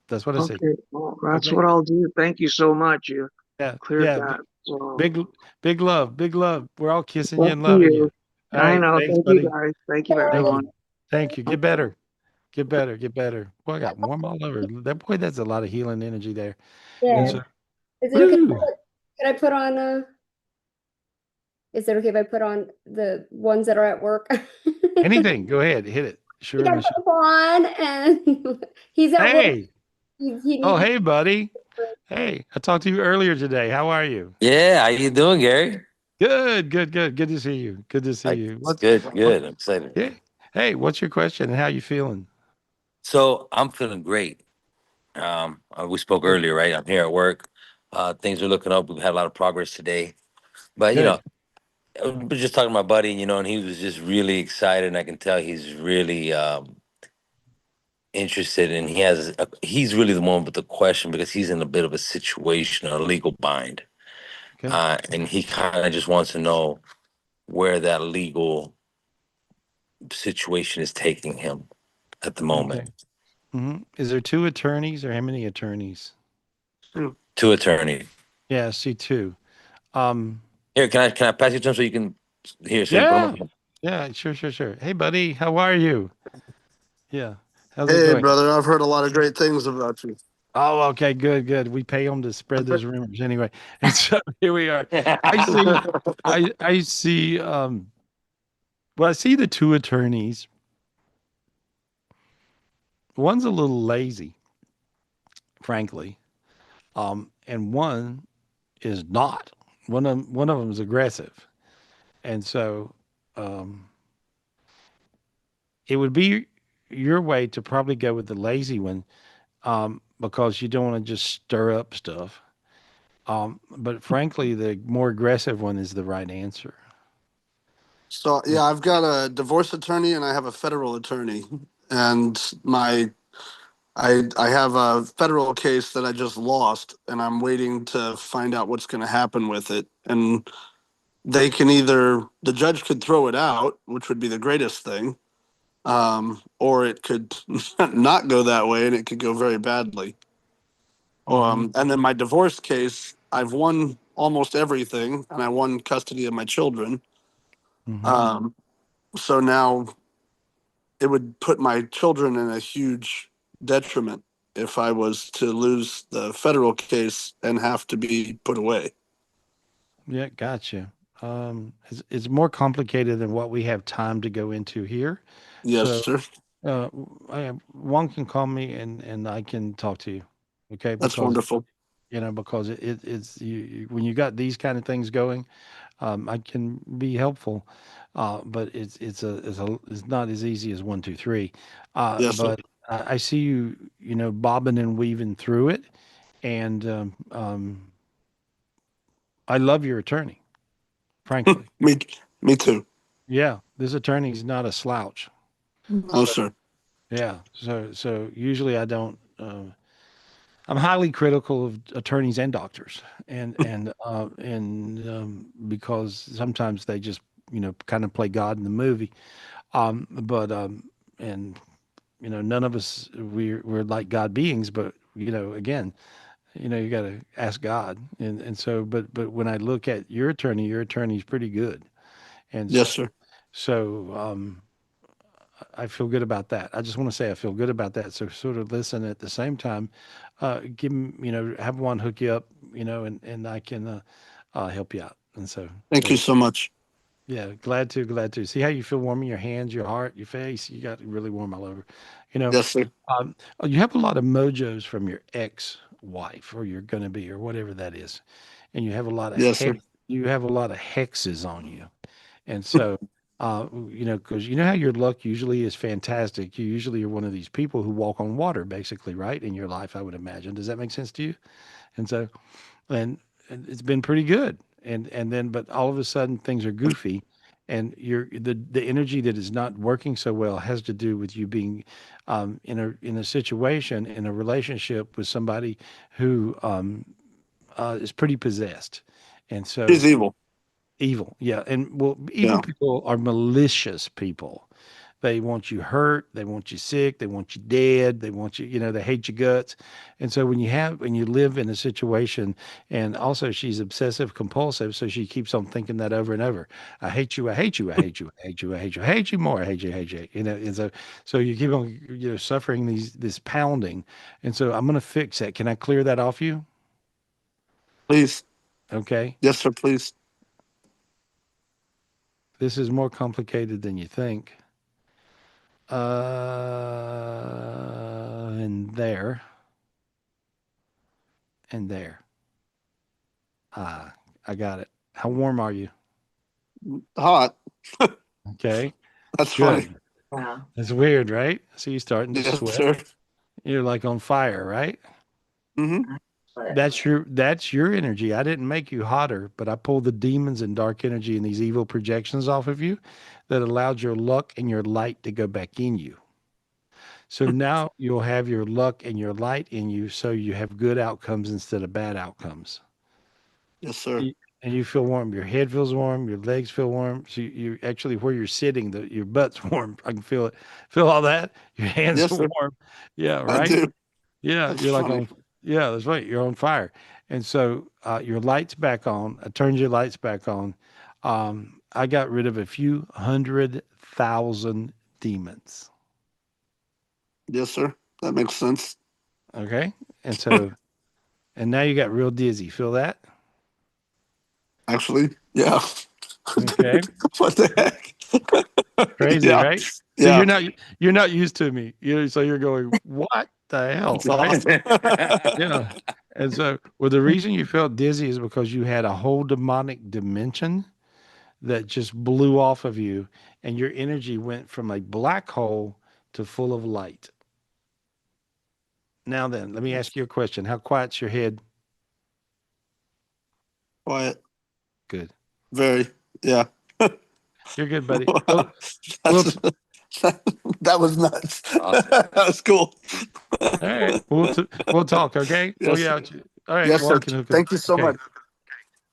That's what I see. Okay, well, that's Okay. what I'll do. Thank you so much. You Yeah. cleared Yeah. that. So, Big, big love. Big love. We're all kissing you thank and loving you. you. All I right. know. Thanks, Thank you, buddy. guys. Thank you, Thank everyone. you. Thank you. Get better. Get better. Get better. Boy, I got warm all over. That boy, that's a lot of healing energy there. And Yeah. so, Is it okay? woo, Can I put on is it okay if I put on the ones that are at work? anything. Go ahead. Hit it. I Sure, got Michelle. purple on and he's at work. Hey. He Oh, needed hey, buddy. Hey, I talked to you earlier today. How are you? Yeah, how you doing, Gary? Good, good, good. Good to see you. Good to see you. It's good, good. I'm excited. Yeah. Hey, what's your question and how you feeling? So I'm feeling great. We spoke Good. earlier, right? I'm here at work. Things are looking up. We've had a lot of progress today. But Good. I was just talking to my buddy, and he was just really excited, and I can tell he's really interested, and he's really the one with the question because he's in a bit of a situation, a legal bind, Okay. and he kind of just wants to know where that legal situation is taking him at the Okay. moment. Is there two attorneys or how many attorneys? Two attorney. Yeah, I see two. Um, Here, can I pass you to him so you can here? So you put yeah. him up. Yeah, sure, sure, sure. Hey, buddy, how are you? Yeah. How's it Hey, going? brother, I've heard a lot of great things about you. Oh, okay, good, good. We pay them to spread those rumors anyway. And so here we are. I see, I see, well, I see the two attorneys. One's a little lazy, frankly. And one is not. One of them is aggressive. And so, um, it would be your way to probably go with the lazy one, because you don't want to just stir up stuff. But frankly, the more aggressive one is the right answer. So, yeah, I've got a divorce attorney and I have a federal attorney. And I have a federal case that I just lost, and I'm waiting to find out what's going to happen with it. And the judge could throw it out, which would be the greatest thing, or it could not go that way and it could go very badly. And then my divorce case, I've won almost everything, and I won custody of my children. Um, so now it would put my children in a huge detriment if I was to lose the federal case and have to be put away. Yeah, gotcha. It's more complicated than what we have time to go into here. Yes, So, sir. one can call me and I can talk to you. Okay, That's because wonderful. because it's when you got these kind of things going, I can be helpful, but it's not as easy as one, two, three. Yes, sir. But I see you, bobbing and weaving through it, and I love your attorney, frankly. Me too. Yeah, this attorney's not a slouch. Oh, sir. Yeah, so usually I don't. I'm highly critical of attorneys and doctors, and because sometimes they just kind of play God in the movie, but and none of us we're like God beings, but again, you got to ask God, and so but when I look at your attorney's pretty good, and Yes, sir. so I feel good about that. I just want to say I feel good about that. So sort of listen at the same time, give 'em, have one hook you up, and I can help you out. And Thank you so much. yeah, glad to see how you feel warm in your hands, your heart, your face. You got really warm all over. You know, Yes, sir. you have a lot of mojos from your ex-wife or you're gonna be or whatever that is, and you have a lot of Yes, sir. hexes on you. And so, because you know how your luck usually is fantastic. You usually are one of these people who walk on water, basically, right? In your life, I would imagine. Does that make sense to you? And so, and it's been pretty good. And then, but all of a sudden, things are goofy, and the energy that is not working so well has to do with you being in a situation in a relationship with somebody who is pretty possessed, and so She's evil. evil, yeah. And well, evil Yeah. people are malicious people. They want you hurt. They want you sick. They want you dead. They want you, they hate your guts. And so when you live in a situation, and also she's obsessive compulsive, so she keeps on thinking that over and over. I hate you. I hate you. I hate you. I hate you. I hate you. I hate you more. I hate you. I hate you. And so you keep on, suffering this pounding. And so I'm going to fix that. Can I clear that off you? Please. Okay. Yes, sir, please. This is more complicated than you think. And there. And there. I got it. How warm are you? Hot. Okay. That's Good. funny. Wow. That's weird, right? So you're starting to Yes, sweat. sir. You're like on fire, right? Mm-hmm. That's your energy. I didn't make you hotter, but I pulled the demons and dark energy and these evil projections off of you that allowed your luck and your light to go back in you. So now you'll have your luck and your light in you, so you have good outcomes instead of bad outcomes. Yes, sir. And you feel warm. Your head feels warm. Your legs feel warm. So you actually, where you're sitting, your butt's warm. I can feel it. Feel all that. Your hands Yes, are sir. warm. Yeah, I right. do. Yeah, That's you're like funny. on. Yeah, that's right. You're on fire. And so your lights back on. I turned your lights back on. I got rid of a few 100,000 demons. Yes, sir. That makes sense. Okay, and so and now you got real dizzy. Feel that? Actually, yeah. Okay. What the heck? Crazy, Yeah. right? So Yeah. you're not used to me. So you're going, what the hell, That's right? awesome. Yeah. And so, well, the reason you felt dizzy is because you had a whole demonic dimension that just blew off of you, and your energy went from a black hole to full of light. Now then, let me ask you a question. How quiet's your head? Quiet. Good. Very. Yeah. You're good, buddy. Well, That's, that was nuts. Awesome. That was cool. all right. We'll talk, okay? Yes, Yeah. All right. yes, Well, I sir. can hook up. Thank you so Okay. much.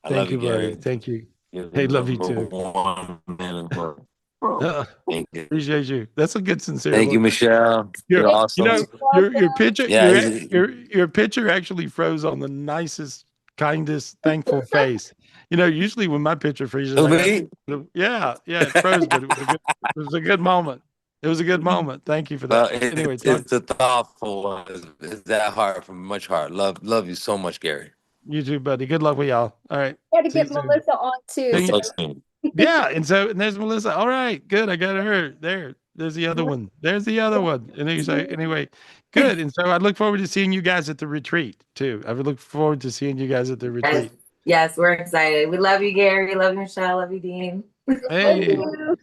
I Thank love you, you, buddy. Gary. Thank you. You're the Hey, love you number too. one man in the world. Bro, thank you. Appreciate you. That's a good, sincere Thank you, look. Michelle. You're You awesome. know, your picture, Yeah, he's your picture actually froze on the nicest, kindest, thankful face. Usually when my picture freezes, who I got, me? yeah, it froze, but it was a good moment. It was a good moment. Thank you for Well, that. Anyway, it's a thoughtful one. It's that hard from much heart. Love you so much, Gary. you too, buddy. Good luck with y'all. All right. Got to See you get soon. Melissa on too. We'll Thank you. talk soon. Yeah, and there's Melissa. All right, good. I got her there. There's the other one. There's the other one. And then you say, anyway, good. And so I look forward to seeing you guys at the retreat too. I would look forward to seeing you guys at the retreat. Yes, we're excited. We love you, Gary. Love you, Michelle. Love you, Dean. Hey,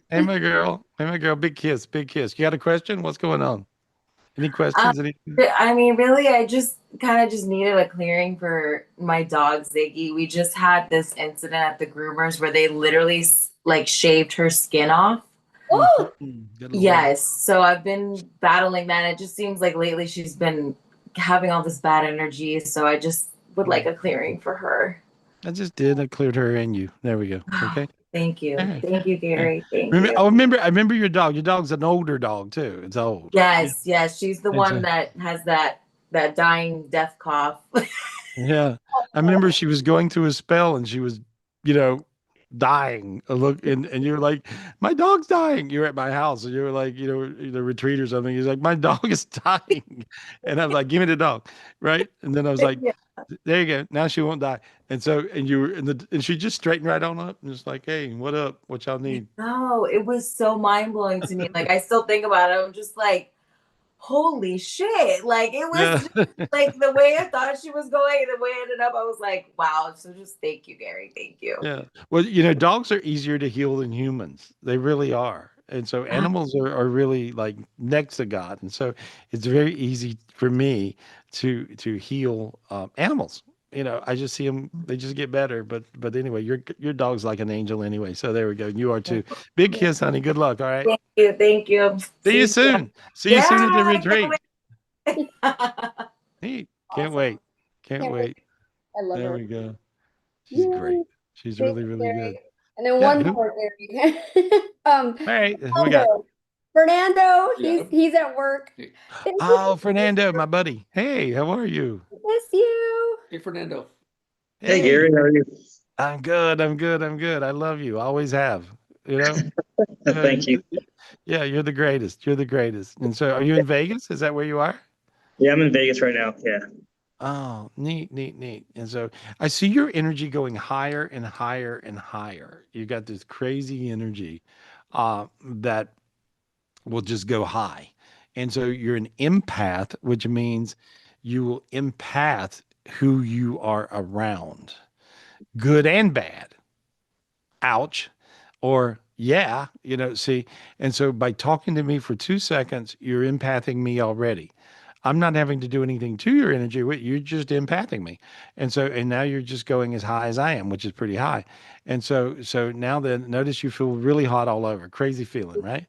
hey, my girl. Hey, my girl. Big kiss. Big kiss. You got a question? What's going on? Any questions? I mean, really, I just kind of just needed a clearing for my dog, Ziggy. We just had this incident at the groomers where they literally like shaved her skin off. Oh, Yes. So I've been battling that. It just seems like lately she's been having all this bad energy. So I just would like a clearing for her. I just did. I cleared her and you. There we go. Okay. Thank you. All right. Thank you, Gary. Thank I you. remember your dog. Your dog's an older dog too. It's old. Yes, yes. She's the It's one that has that dying death cough. Yeah. I remember she was going through a spell and she was, dying. Look, and you're like, my dog's dying. You're at my house and you were like, the retreat or something. He's like, my dog is dying. And I was like, give me the dog. Right. And then I was like, there you go. Now she won't die. And so, and you were and she just straightened right on up and just like, hey, what up? What y'all need? No, it was so mind blowing to me. Like I still think about it. I'm just like, holy shit. Like it was like the way I thought she was going and the way it ended up, I was like, wow. So just thank you, Gary. Thank you. Yeah. Well, dogs are easier to heal than humans. They really are. And so animals are really like next to God. And so it's very easy for me to heal animals. I just see them, they just get better. But anyway, your dog's like an angel anyway. So there we go. You are too. Big kiss, honey. Good luck. All right. Thank you. Thank you. See you soon. See you soon at the retreat. Hey, can't Awesome. wait. Can't wait. I love There her. we go. She's great. She's Thank really, you, really Gary. good. And then Yeah, one who- more, Gary. All right. We got Aldo. Fernando, Yeah. he's at work. Oh, Fernando, my buddy. Hey, how are you? Miss you. Hey, Fernando. Hey, Hey, Gary, how are you? I'm good. I'm good. I'm good. I love you. Always have. You know? Yeah, Thank you. yeah, you're the greatest. You're the greatest. And so, are you in Vegas? Is that where you are? Yeah, I'm in Vegas right now. Yeah. Oh, neat, neat, neat. And so I see your energy going higher and higher and higher. You got this crazy energy that will just go high. And so you're an empath, which means you will empath who you are around, good and bad. Ouch. Or, yeah, see. And so by talking to me for 2 seconds, you're empathing me already. I'm not having to do anything to your energy. You're just empathing me. And now you're just going as high as I am, which is pretty high. So now then notice you feel really hot all over, crazy feeling, right?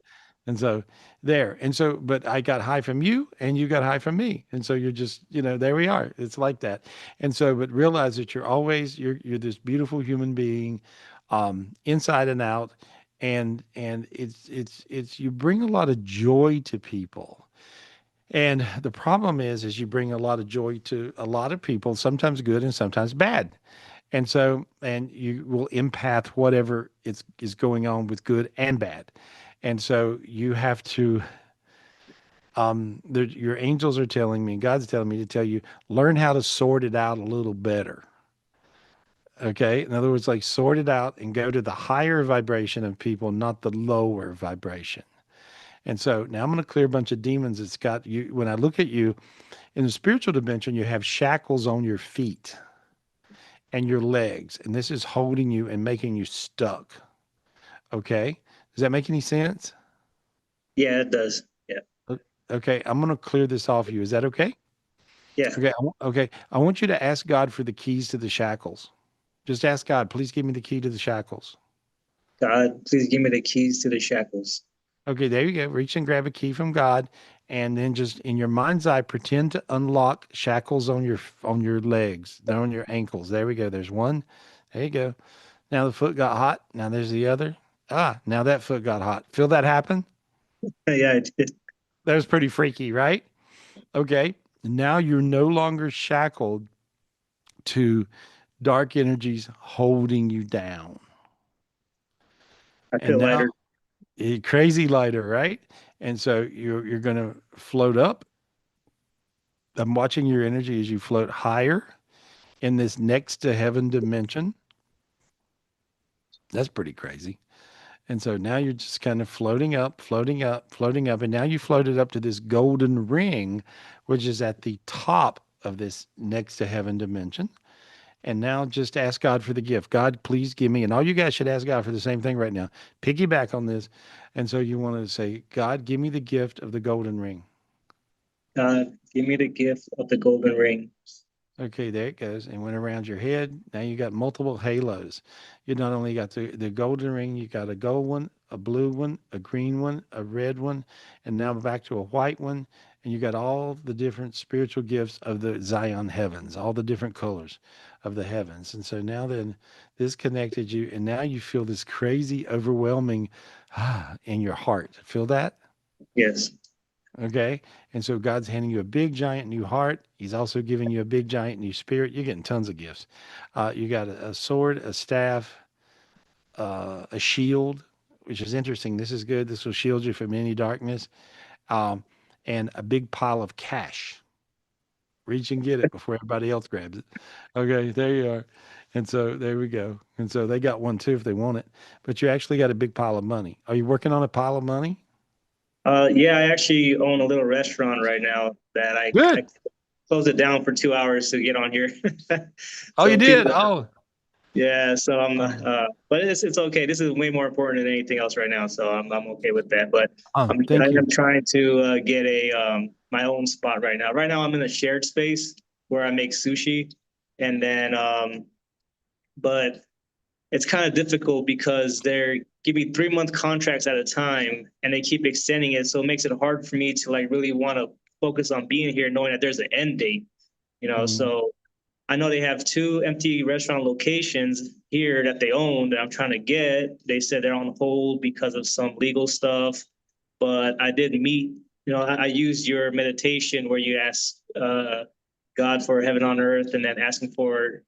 And so there. And so, but I got high from you and you got high from me. And so you're just, there we are. It's like that. And so, but realize that you're this beautiful human being, inside and out. And it's, you bring a lot of joy to people. And the problem is you bring a lot of joy to a lot of people, sometimes good and sometimes bad. And so, and you will empath whatever is going on with good and bad. And so you have to, your angels are telling me, God's telling me to tell you, learn how to sort it out a little better. Okay. In other words, like sort it out and go to the higher vibration of people, not the lower vibration. And so now I'm going to clear a bunch of demons. It's got you. When I look at you in the spiritual dimension, you have shackles on your feet and your legs, and this is holding you and making you stuck. Okay. Does that make any sense? Yeah, it does. Yeah. Okay. I'm going to clear this off you. Is that okay? Yeah. Okay. Okay. I want you to ask God for the keys to the shackles. Just ask God, please give me the key to the shackles. God, please give me the keys to the shackles. Okay, there you go. Reach and grab a key from God, and then just in your mind's eye, pretend to unlock shackles on your legs, they're on your ankles. There we go. There's one. There you go. Now the foot got hot. Now there's the other. Now that foot got hot. Feel that happen? Yeah, I did. That was pretty freaky, right? Okay. Now you're no longer shackled to dark energies holding you down. I And feel now lighter. crazy lighter, right? And so you're going to float up. I'm watching your energy as you float higher in this next to heaven dimension. That's pretty crazy. And so now you're just kind of floating up, floating up, floating up. And now you floated up to this golden ring, which is at the top of this next to heaven dimension. And now just ask God for the gift. God, please give me. And all you guys should ask God for the same thing right now. Piggyback on this. And so you want to say, God, give me the gift of the golden ring. God, give me the gift of the golden ring. Okay, there it goes. And went around your head. Now you got multiple halos. You not only got the golden ring, you got a gold one, a blue one, a green one, a red one, and now back to a white one. And you got all the different spiritual gifts of the Zion heavens, all the different colors of the heavens. And so now then this connected you, and now you feel this crazy, overwhelming in your heart. Feel that? Yes. Okay. And so God's handing you a big, giant new heart. He's also giving you a big, giant new spirit. You're getting tons of gifts. You got a sword, a staff, a shield, which is interesting. This is good. This will shield you from any darkness. Um, and a big pile of cash. Reach and get it before everybody else grabs it. Okay. There you are. And so there we go. And so they got one too if they want it. But you actually got a big pile of money. Are you working on a pile of money? Yeah, I actually own a little restaurant right now that I Good. closed it down for 2 hours to get on here. Oh, you So did? people, Oh. yeah. So I'm, but it's okay. This is way more important than anything else right now. So I'm okay with that. But Oh, I thank you. am trying to get a my own spot right now. Right now I'm in a shared space where I make sushi, and then but it's kind of difficult because they're giving 3-month contracts at a time and they keep extending it. So it makes it hard for me to like really want to focus on being here, knowing that there's an end date, Mhm. So I know they have 2 empty restaurant locations here that they own that I'm trying to get. They said they're on hold because of some legal stuff, but I did meet, I used your meditation where you ask God for heaven on earth and then asking for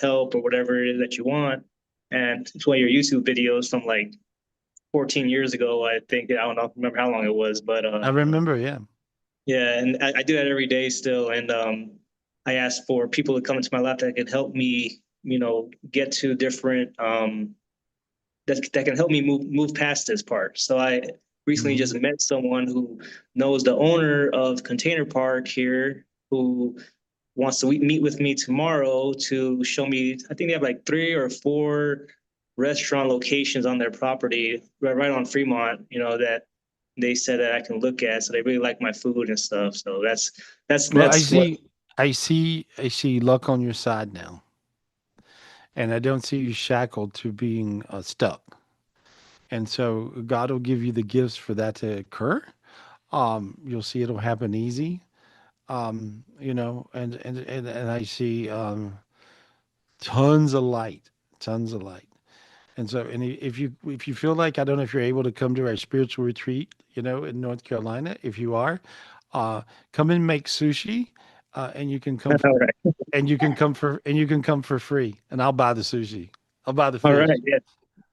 help or whatever it is that you want. And it's one of your YouTube videos from like 14 years ago, I think. I don't know, remember how long it was, but I remember, yeah. yeah, and I do that every day still. And I ask for people to come into my life that can help me, get to different that can help me move past this part. So I recently just met someone who knows the owner of Container Park here, who wants to meet with me tomorrow to show me. I think they have like 3 or 4 restaurant locations on their property, right on Fremont. That they said that I can look at. So they really like my food and stuff. So Well, that's what. I see luck on your side now, and I don't see you shackled to being stuck. And so God will give you the gifts for that to occur. You'll see it'll happen easy. And I see tons of light, tons of light. And so, if you feel like, I don't know if you're able to come to our spiritual retreat, in North Carolina. If you are, uh, come and make sushi, and you can come All right. and you can come for free, and I'll buy the sushi. I'll buy the All fish. right. Yeah.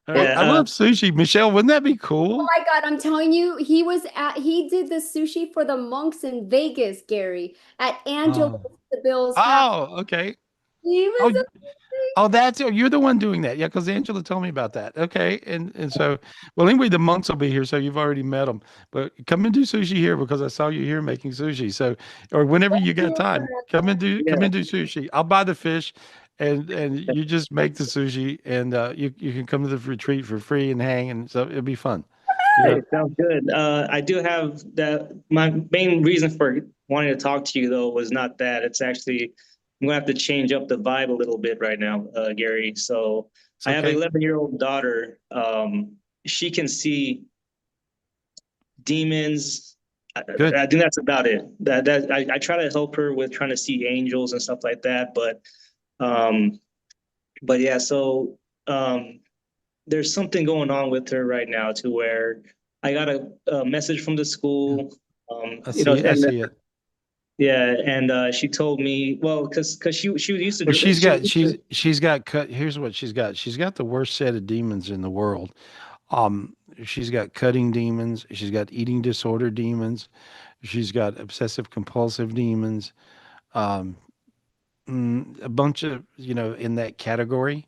All right. I Yeah. love sushi. Michelle, wouldn't that be Oh cool? my God, I'm telling you, he did the sushi for the monks in Vegas, Gary, at Angela Oh, Bill's house. oh, okay. He Oh, was amazing. oh, you're the one doing that. Yeah, because Angela told me about that. Okay, and so, well, anyway, the monks will be here, so you've already met them. But come and do sushi here because I saw you here making sushi. So, or whenever you got time, come Yeah. and do sushi. I'll buy the fish, and you just make the sushi, and you can come to the retreat for free and hang, and so it'll be fun. You Hey, know. sounds good. I do have that. My main reason for wanting to talk to you, though, was not that. It's actually, I'm gonna have to change up the vibe a little bit right now, Gary. So It's I have an okay. 11-year-old daughter. She can see demons. Good. I think that's about it. I try to help her with trying to see angels and stuff like that, um, but yeah. So there's something going on with her right now to where I got a message from the Yeah. school, I see it. I and see it. yeah, and she told me, well, because she was used to Well, she was used to, she's got cut. Here's what she's got. She's got the worst set of demons in the world. Um, she's got cutting demons. She's got eating disorder demons. She's got obsessive compulsive demons. Um, a bunch of in that category.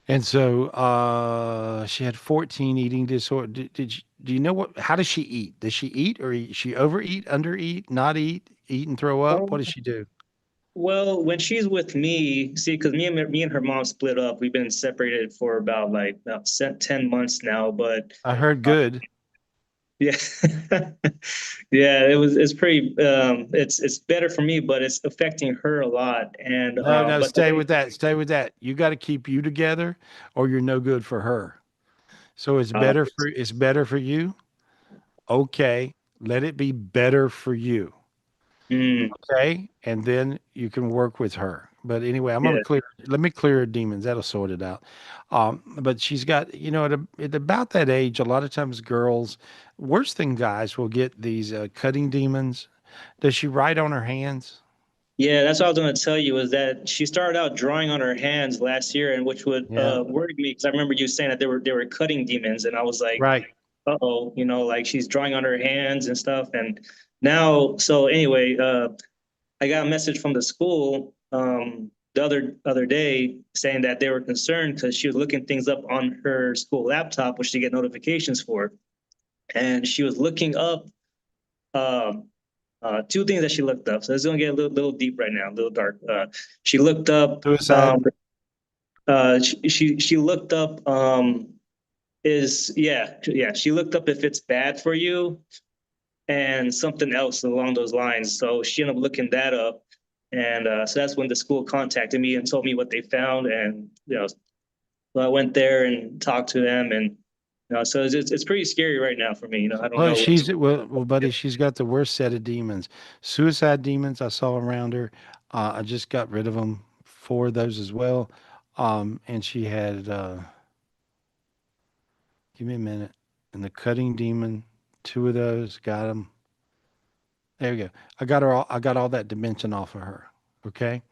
And so she had 14 eating disorder. Do you know what? How does she eat? Does she eat or she overeat, undereat, not eat, eat and throw up? What um, does she do? well, when she's with me, see, because me and her mom split up. We've been separated for about 10 months now, but I heard uh, good. yeah, yeah, it's pretty, it's better for me, but it's affecting her a lot. And No, no, but the stay way, with that. Stay with that. You got to keep you together or you're no good for her. So uh, it's better for you. Okay. Let it be better for you. mm, Okay. And then you can work with her. But anyway, yeah. let me clear her demons. That'll sort it out. But she's got, at about that age, a lot of times girls, worse than guys, will get these cutting demons. Does she write on her hands? Yeah, that's what I was going to tell you is that she started out drawing on her hands last year, and which would Yeah. worry me because I remember you saying that they were cutting demons, and I was like, Right. uh-oh, like she's drawing on her hands and stuff. And now, so anyway, I got a message from the school the other day saying that they were concerned because she was looking things up on her school laptop, which they get notifications for, and she was looking up. Um, 2 things that she looked up. So it's gonna get a little deep right now, a little dark. She looked up. Suicide. She looked up. Is yeah. She looked up if it's bad for you and something else along those lines. So she ended up looking that up, and so that's when the school contacted me and told me what they found, and so I went there and talked to them, and so it's pretty scary right now for me. I don't Well, know what to. buddy, she's got the worst set of demons. Suicide demons I saw around her. I just got rid of them, 4 of those as well. And she had, give me a minute, and the cutting demon 2 of those. Got them. There we go. I got all that dimension off of her. Okay.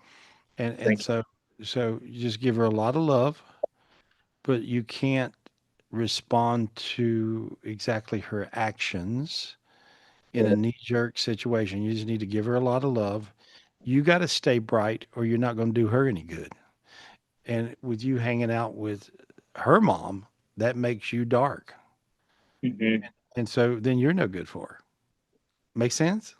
And Thank you. so you just give her a lot of love, but you can't respond to exactly her actions in a knee-jerk situation. You just need to give her a lot of love. You got to stay bright or you're not going to do her any good. And with you hanging out with her mom, that makes you dark. Hmm. And so then you're no good for her. Make sense?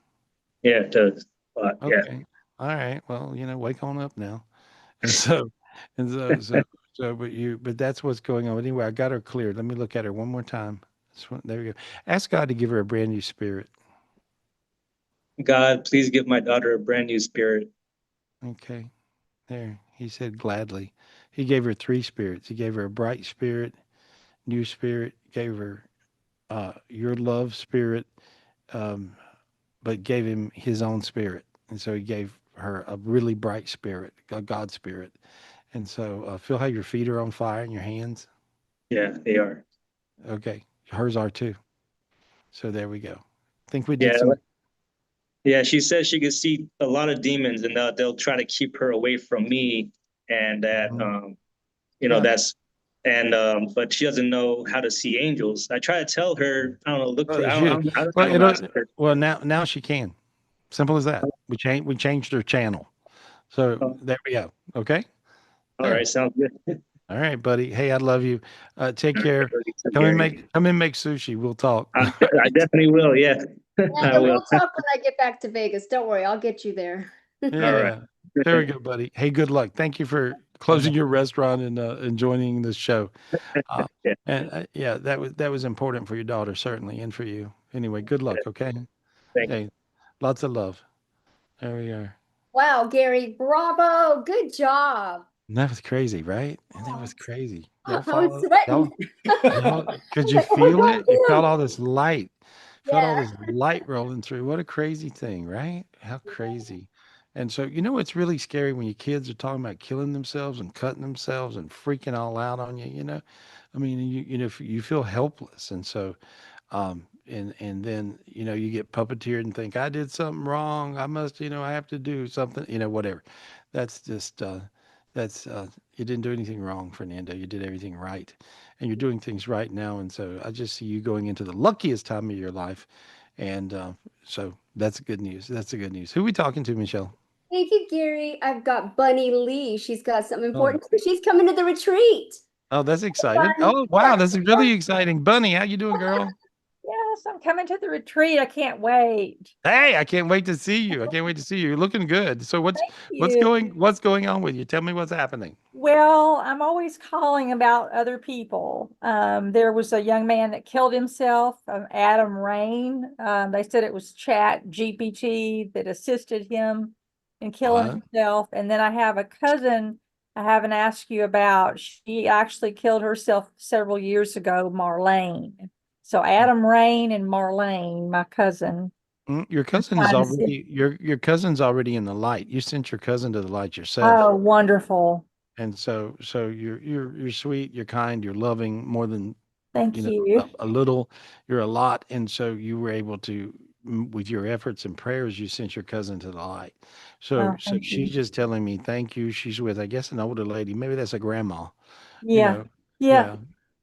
Yeah, it does. Yeah. Okay. All right. Well, wake on up now. And so, and but that's what's going on. Anyway, I got her cleared. Let me look at her one more time. There we go. Ask God to give her a brand new spirit. God, please give my daughter a brand new spirit. Okay. There. He said gladly. He gave her 3 spirits. He gave her a bright spirit, new spirit, gave her your love spirit, um, but gave him his own spirit. And so he gave her a really bright spirit, a God spirit. And so feel how your feet are on fire and your hands. Yeah, they are. Okay. Hers are too. So there we go. Think we did Yeah. some. Yeah, she says she can see a lot of demons and they'll try to keep her away from me and that Yeah. that's and but she doesn't know how to see angels. I try to tell her, I don't know, look Well, for it's I you. don't I don't, I Well, don't ask her. now she can. Simple as that. We changed her channel. So Oh, there we go. Okay. all There. right, sounds good. All right, buddy. Hey, I love you. Take All right, care. Gary. Come and make sushi. We'll talk. I definitely will. Yeah, Yeah, I and will. we'll talk when I get back to Vegas. Don't worry, I'll get you there. All right. Yeah. There we go, buddy. Hey, good luck. Thank you for closing your restaurant and joining this show. Uh, Yeah, and yeah, that was important for your daughter, certainly, and for you. Anyway, good yeah. luck. Okay. Thank you. Hey, lots of love. There we are. Wow, Gary, bravo. Good job. And that was crazy, right? And that Oh, was crazy. I was Y'all, sweating. could I'm you like, oh my feel God, it? You felt Gary. all this light. Felt all Yeah. this light rolling through. What a crazy thing, right? How crazy. And so, it's really scary when your kids are talking about killing themselves and cutting themselves and freaking all out on you. I mean, you feel helpless. And so, and then, you get puppeteered and think, I did something wrong. I must, I have to do something, whatever. That's just, that's, you didn't do anything wrong, Fernando. You did everything right. And you're doing things right now. And so I just see you going into the luckiest time of your life. And so that's good news. That's the good news. Who are we talking to, Michelle? Thank you, Gary. I've got Bunny Lee. She's got something Oh, important. She's coming to the retreat. oh, that's exciting. Bunny. Oh, wow. That's really exciting. Bunny, how you doing, girl? Yes, I'm coming to the retreat. I can't wait. Hey, I can't wait to see you. I can't wait to see you. You're looking good. So Thank what's you. going on with you? Tell me what's happening. Well, I'm always calling about other people. There was a young man that killed himself, Adam Rain. They said it was Chat GPT that assisted him in killing What? himself. And then I have a cousin I haven't asked you about. She actually killed herself several years ago, Marlene. So Adam Rain and Marlene, my cousin. Your cousin is Trying to see. already your cousin's already in the light. You sent your cousin to the light yourself. Oh, wonderful. And so you're sweet, you're kind, you're loving more than Thank you. a little, you're a lot. And so you were able to, with your efforts and prayers, you sent your cousin to the light. So Oh, so thank she's you. just telling me thank you. She's with, I guess, an older lady. Maybe that's a grandma, you Yeah. know. Yeah. Yeah.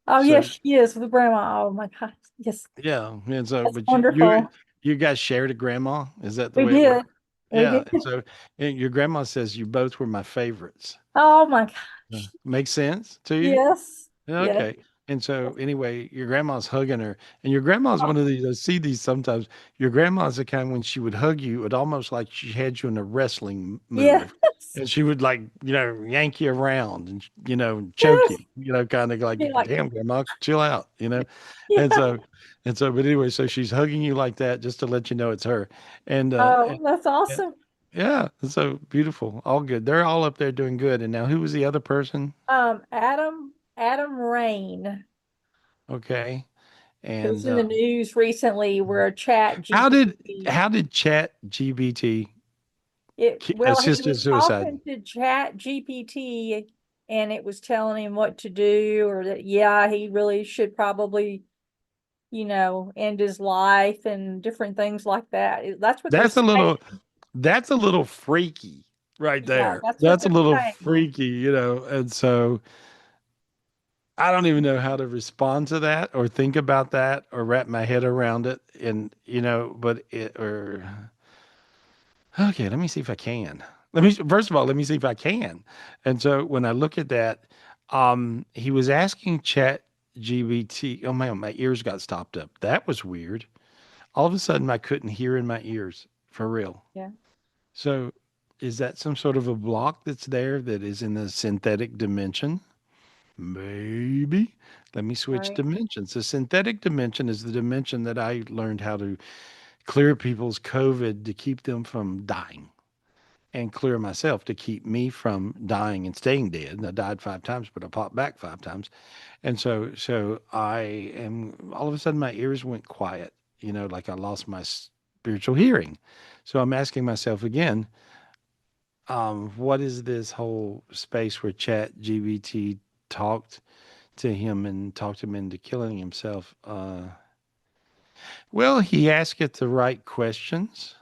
Oh, So yes, she is with grandma. Oh my God. Yes, yeah. And so that's but wonderful. you guys shared a grandma? Is that the We way it worked? did. We Yeah. did. And so and your grandma says you both were my favorites. Oh my Yeah. gosh. Makes sense to you? Yes. Yes. Okay. And so anyway, your grandma's hugging her, and your grandma's one of these. I see these sometimes. Your grandma's the kind when she would hug you, it almost like she had you in a wrestling Yes. move, and she would like yank you around and choke Yes. you, kind of Be like, like, damn, grandma, chill out, yeah. and so but anyway, so she's hugging you like that just to let you know it's her, and Oh, that's and awesome. yeah, so beautiful, all good. They're all up there doing good. And now, who was the other person? Adam Rain. Okay. It was And in the news recently where Chat how did GPT. how did Chat GBT Well, he assisted was suicide? talking to Chat GPT and it was telling him what to do, or that, yeah, he really should probably end his life and different things like that. That's what they're That's a saying. little that's a little freaky right Yeah, there. that's what That's a they're little saying. freaky, and so I don't even know how to respond to that or think about that or wrap my head around it. And, but okay, let me see if I can. First of all, let me see if I can. And so when I look at that, he was asking Chat GBT. Oh man, my ears got stopped up. That was weird. All of a sudden I couldn't hear in my ears for real. Yeah. So is that some sort of a block that's there that is in the synthetic dimension? Maybe. Let me switch Right. dimensions. The synthetic dimension is the dimension that I learned how to clear people's COVID to keep them from dying and clear myself to keep me from dying and staying dead. And I died 5 times, but I popped back 5 times. And so I am all of a sudden my ears went quiet, like I lost my spiritual hearing. So I'm asking myself again, what is this whole space where Chat GBT talked to him and talked him into killing himself? Well, he asked it the right questions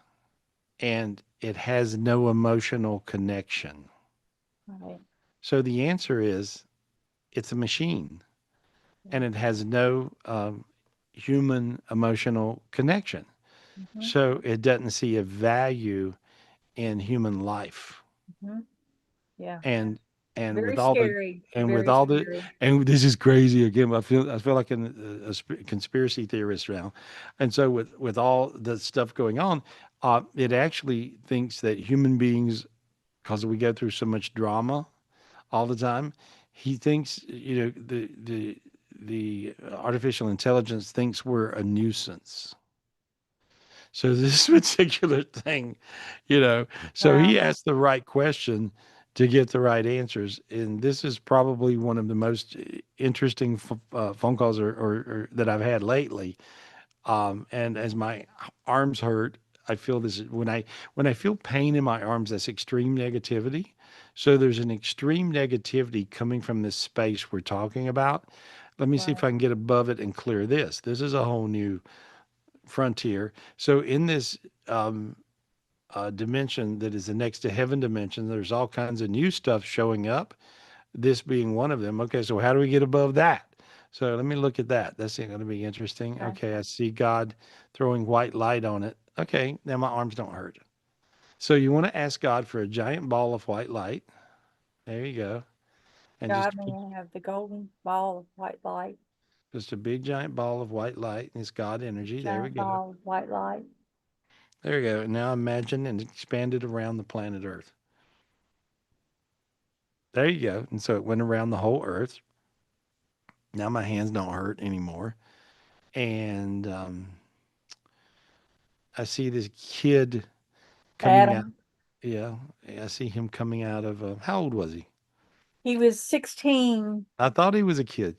and it has no emotional connection. Right. So the answer is it's a machine and it has no human emotional connection. Mm-hmm. So it doesn't see a value in human life. Mm-hmm. Yeah. And Very with all the scary. and with Very all the scary. and this is crazy again. I feel like a conspiracy theorist now, and so with all the stuff going on, it actually thinks that human beings, because we go through so much drama all the time, he thinks the artificial intelligence thinks we're a nuisance. So this particular thing, so Wow. he asked the right question to get the right answers. And this is probably one of the most interesting phone calls or that I've had lately. And as my arms hurt, I feel this when I feel pain in my arms, that's extreme negativity. So there's an extreme negativity coming from this space we're talking about. Let me see if Right. I can get above it and clear this. This is a whole new frontier. So in this dimension that is the next to heaven dimension, there's all kinds of new stuff showing up. This being one of them. Okay, so how do we get above that? So let me look at that. That's going to be interesting. Okay. Okay, I see God throwing white light on it. Okay, now my arms don't hurt. So you want to ask God for a giant ball of white light. There you go. And God may have the golden ball of white light. just a big giant ball of white light. And it's God energy. There we Giant go. ball of white light. There we go. Now imagine and expand it around the planet Earth. There you go. And so it went around the whole Earth. Now my hands don't hurt anymore. And I see this kid coming out. Adam. Yeah, I see him coming out of. How old was he? He was 16. I thought he was a kid.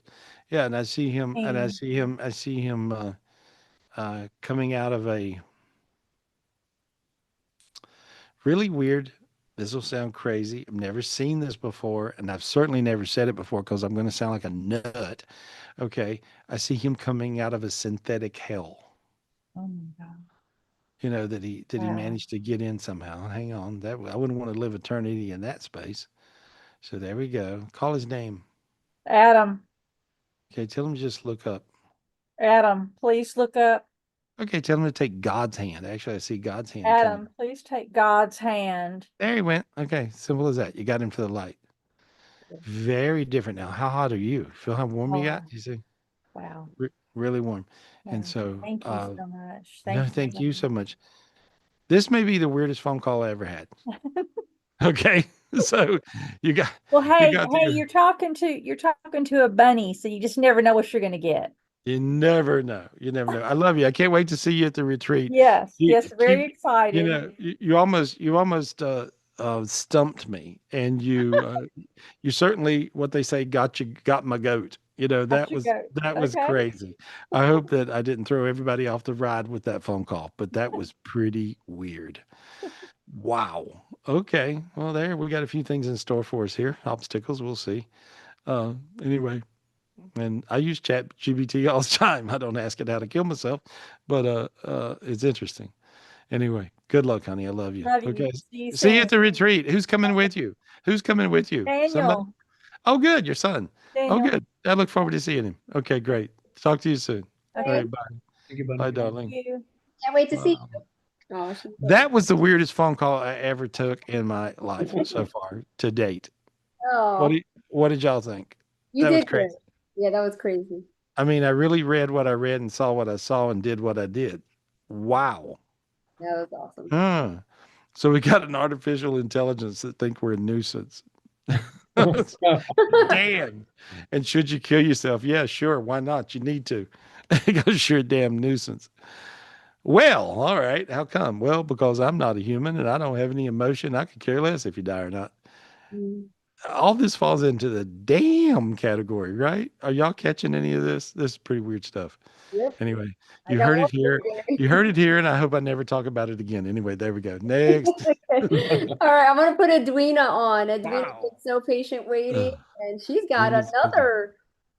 Yeah, and I see him, and I And see him, coming out of a really weird. This will sound crazy. I've never seen this before, and I've certainly never said it before because I'm going to sound like a nut. Okay, I see him coming out of a synthetic hell. oh my God. That he Wow. managed to get in somehow. Hang on, that I wouldn't want to live eternity in that space. So there we go. Call his name. Adam. Okay, tell him to just look up. Adam, please look up. Okay, tell him to take God's hand. Actually, I see God's hand coming. Adam, please take God's hand. There he went. Okay, simple as that. You got him to the light. Very different now. How hot are you? Feel how warm you got? Oh, You see, wow. really warm. And Wow. so, Thank you so much. no, Thank you thank so you so much. This may be the weirdest phone call I ever had. Okay, so you got Well, you hey, got hey, the. you're talking to a bunny, so you just never know what you're gonna get. You never know. You never know. I love you. I can't wait to see you at the retreat. Yes, You yes, very keep, excited. you almost stumped me, and you certainly what they say got my goat. Got That you was go. that was Okay. crazy. I hope that I didn't throw everybody off the ride with that phone call, but that was pretty weird. Wow. Okay. Well, there we got a few things in store for us here. Obstacles. We'll see. Anyway. And I use Chat GBT all the time. I don't ask it how to kill myself, but it's interesting. Anyway, good luck, honey. I love you. Love you. Okay. See you See you soon. at the retreat. Who's coming with you? Who's coming with you? Somebody? Daniel. Oh, good. Your son. Oh, Daniel. good. I look forward to seeing him. Okay, great. Talk to you soon. All Okay. right, bye. Thank you, buddy. Bye, Thank darling. you. Can't wait to see you. Oh, she's good. That was the weirdest phone call I ever took in my life so far to date. Oh, What did y'all think? you That was did good. crazy. Yeah, that was crazy. I mean, I really read what I read and saw what I saw and did what I did. Wow. That was awesome. Huh. So we got an artificial intelligence that think we're a nuisance. Damn. And should you kill yourself? Yeah, sure. Why not? You need to. Because you're a damn nuisance. Well, all right. How come? Well, because I'm not a human and I don't have any emotion. I could care less if you die or not. Mm. All this falls into the damn category, right? Are y'all catching any of this? This is pretty weird stuff. Yep. Anyway, I you got heard one it here. for you. You heard it here, and I hope I never talk about it again. Anyway, there we go. Next. All right, I'm gonna put Edwina on. Edwina Wow. takes no patient waiting, Ugh, and she's got Edwina's busy. another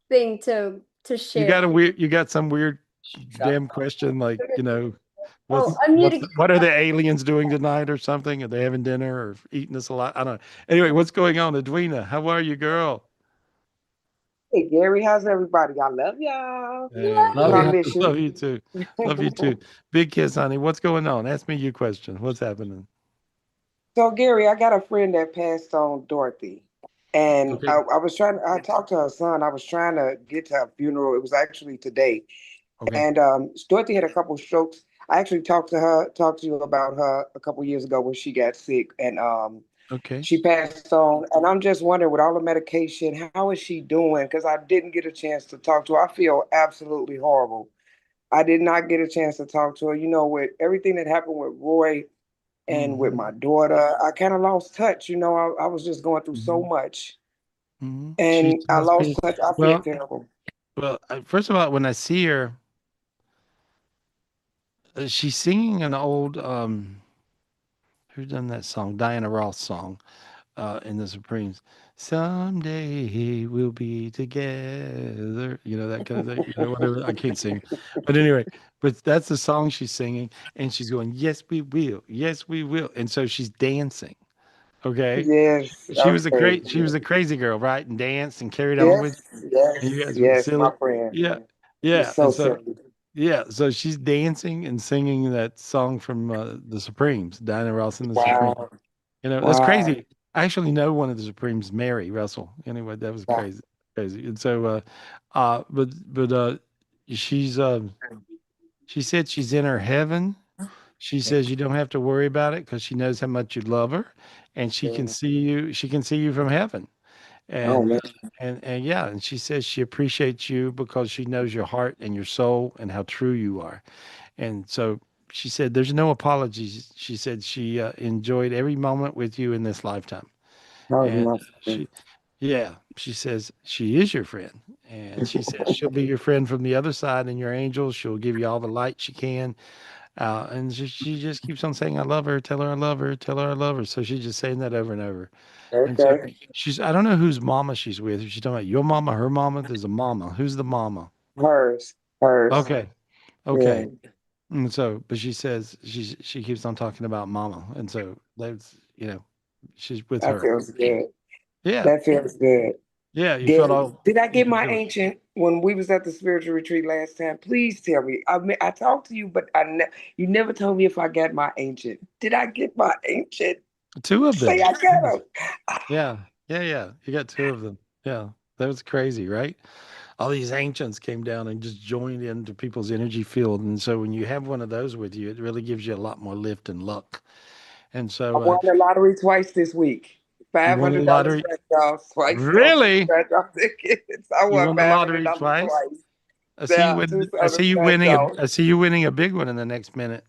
thing to You share. got some weird damn question like, Oh, unmuted. what are the aliens doing tonight or something? Are they having dinner or eating us a lot? I don't know. Anyway, what's going on, Edwina? How are you, girl? Hey Gary, how's everybody? I love y'all. Hey, Love I you. miss you. love you too. Love you too. Big kiss, honey. What's going on? Ask me your question. What's happening? So Gary, I got a friend that passed on Dorothy. And Okay. I talked to her son. I was trying to get to her funeral. It was actually today. Okay. And Dorothy had a couple strokes. I actually talked to you about her a couple years ago when she got sick and Okay. she passed on. And I'm just wondering, with all the medication, how is she doing? Because I didn't get a chance to talk to her. I feel absolutely horrible. I did not get a chance to talk to her. With everything that happened with Roy and with my daughter, I kind of lost touch. I was just going through so much She and I tells lost me, touch. I feel well, terrible. first of all, when I see her, she's singing an old, who done that song? Diana Ross song, in the Supremes. Someday we'll be together, that kind of thing, whatever. I can't sing. But anyway, that's the song she's singing. And she's going, yes, we will. Yes, we will. And so she's dancing. Okay. Yes, okay. She was a crazy girl, right? And danced and carried on with Yes, you. And you yes, guys were yes, my silly. friend. Yeah. You're Yeah. so And so, silly. yeah. So she's dancing and singing that song from the Supremes, Diana Ross and the Supremes. Wow. That's Wow. crazy. I actually know one of the Supremes, Mary Russell. Anyway, that was Wow. crazy. Crazy. And so, she's, she said she's in her heaven. She says you don't have to worry about it because she knows how much you love her, and she can see you. She can see you from heaven, Oh and man. and yeah, and she says she appreciates you because she knows your heart and your soul and how true you are. And so she said there's no apologies. She said she enjoyed every moment with you in this lifetime, That was and my friend. she, yeah, she says she is your friend, and she says she'll be your friend from the other side and your angel. She'll give you all the light she can. And she just keeps on saying, I love her, tell her I love her, tell her I love her. So she's just saying that over and over. And so Okay. I don't know whose mama she's with. Is she talking about your mama, her mama? There's a mama. Who's the mama? Hers. Hers. Okay. Yeah. Okay. And so, but she says she keeps on talking about mama. And so that's, she's with That her. feels good. Yeah. That feels good. Yeah. You felt Gary, all, did I you get could my feel it. ancient when we was at the spiritual retreat last time? Please tell me. I talked to you, but you never told me if I got my ancient. Did I get my ancient? Two of Say them. I got them. Yeah. Yeah. Yeah. You got two of them. Yeah. That was crazy, right? All these ancients came down and just joined into people's energy field. And so when you have one of those with you, it really gives you a lot more lift and luck. And I so won the lottery twice this week. you won the $500 lottery. scratch off twice on two Really? scratch off tickets. I You won won the five hundred lottery dollars twice? twice. Yeah, two other scratch off. I see you winning a big one in the next minute.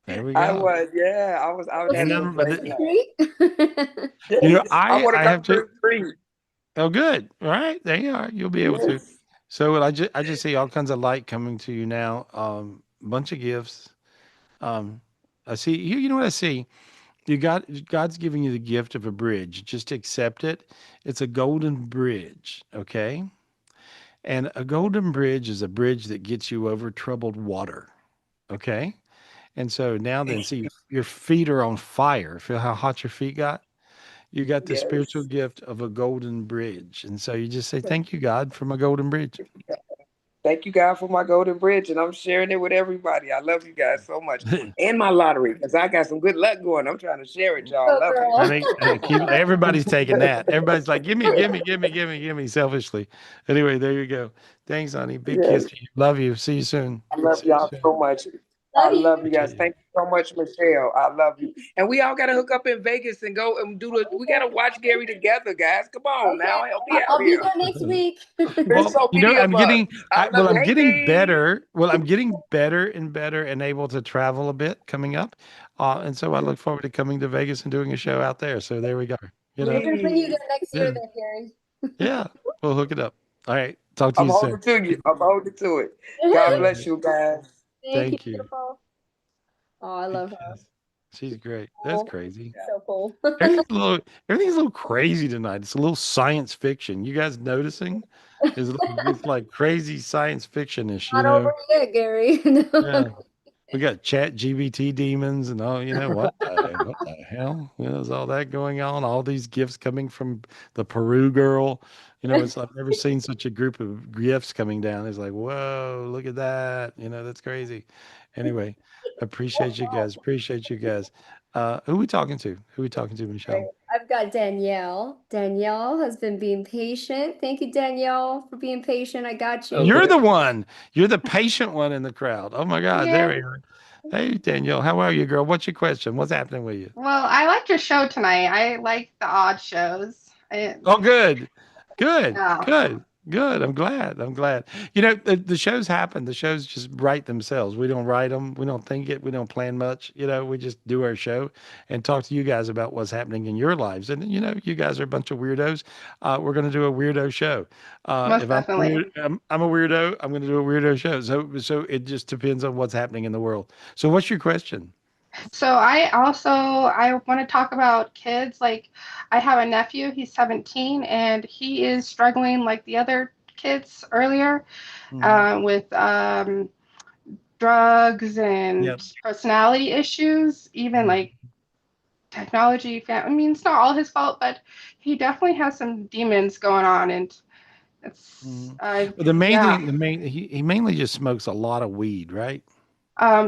There we I go. was, yeah, I was Ain't having a nothing but great the, night. Yes, I want I to have come to. to the retreat. Oh, good. All right. There you are. You'll be able to. Yes. So I just see all kinds of light coming to you now. Bunch of gifts. I see you. You know what I see? God's giving you the gift of a bridge. Just accept it. It's a golden bridge, okay? And a golden bridge is a bridge that gets you over troubled water, okay? And so now then, see, your feet are on fire. Feel how hot your feet got? You got the spiritual Yes. gift of a golden bridge. And so you just say, "Thank you, God, for my golden bridge." Thank you, God, for my golden bridge, and I'm sharing it with everybody. I love you guys so much, and my lottery because I got some good luck going. I'm trying to share it, y'all. Go Love you. I girl. think keep everybody's taking that. Everybody's like, "Give me, give me, give me, give me, give me," selfishly. Anyway, there you go. Thanks, honey. Big kiss Yes, to you. Love you. See you soon. I love See you y'all soon. so much. I Love you. love you guys. Thank you so much, Michelle. I love you. And we all got to hook up in Vegas and go and do the. We got to watch Gary together, guys. Come on Okay, now, help me out I'll be here. there next week. There's Well, so many I'm of us. getting, I love you. I'm Hey, getting D. better. Well, I'm getting better and better and able to travel a bit coming up. And so I look forward to coming to Vegas and doing a show out there. So there we go. You We're know, gonna bring you there Please. next year yeah, then, Gary. yeah. We'll hook it up. All right. Talk to I'm you soon. holding to you. I'm holding to it. God All bless right. you guys. Thank you, Thank you. beautiful. Oh, I Big love her. kiss. She's great. That's Cool. crazy. So cool. Everything's a little crazy tonight. It's a little science fiction. You guys noticing? It's like crazy science fiction-ish, you Not over know? yet, Gary. No. Yeah. We got chat GBT demons and all, what the hell? Is all that going on? All these gifts coming from the Peru girl. I've never seen such a group of gifts coming down. It's like, whoa, look at that. That's crazy. Anyway, appreciate you guys. Appreciate you guys. Who we talking to? Who we talking to, Right. Michelle? I've got Danielle. Danielle has been being patient. Thank you, Danielle, for being patient. I got you. You're the one. You're the patient one in the crowd. Oh my God, there Yeah. we are. Hey, Danielle, how are you, girl? What's your question? What's happening with you? Well, I liked your show tonight. I like the odd shows. Oh, good, good, Yeah. good, good. I'm glad. I'm glad. The shows happen. The shows just write themselves. We don't write them. We don't think it. We don't plan much. We just do our show and talk to you guys about what's happening in your lives. And you guys are a bunch of weirdos. We're going to do a weirdo show. Most If I'm definitely. weird, I'm a weirdo. I'm going to do a weirdo show. So it just depends on what's happening in the world. So what's your question? So I want to talk about kids. Like I have a nephew, he's 17 and he is struggling like the other kids earlier Mhm. with drugs Yep. and personality issues, even Mhm. like technology. I mean, it's not all his fault, but he definitely has some demons going on and it's Mhm. Well, the main yeah. thing, he mainly just smokes a lot of weed, right?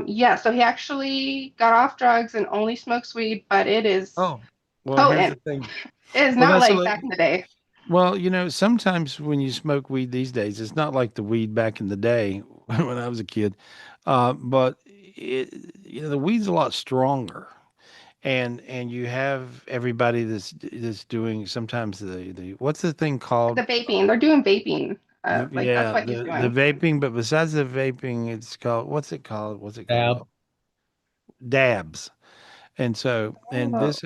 Yeah, so he actually got off drugs and only smokes weed, but it is Oh, well, here's the potent. thing. It is Well, not that's a like li- back in the day. well, sometimes when you smoke weed these days, it's not like the weed back in the day when I was a kid. But the weed's a lot stronger, and you have everybody that's doing sometimes the what's the thing The called? vaping, they're doing vaping. Like that's Yeah, what he's the doing. vaping. But besides the vaping, it's called what's it called? What's it called? Dab. Dabs. And Oh, this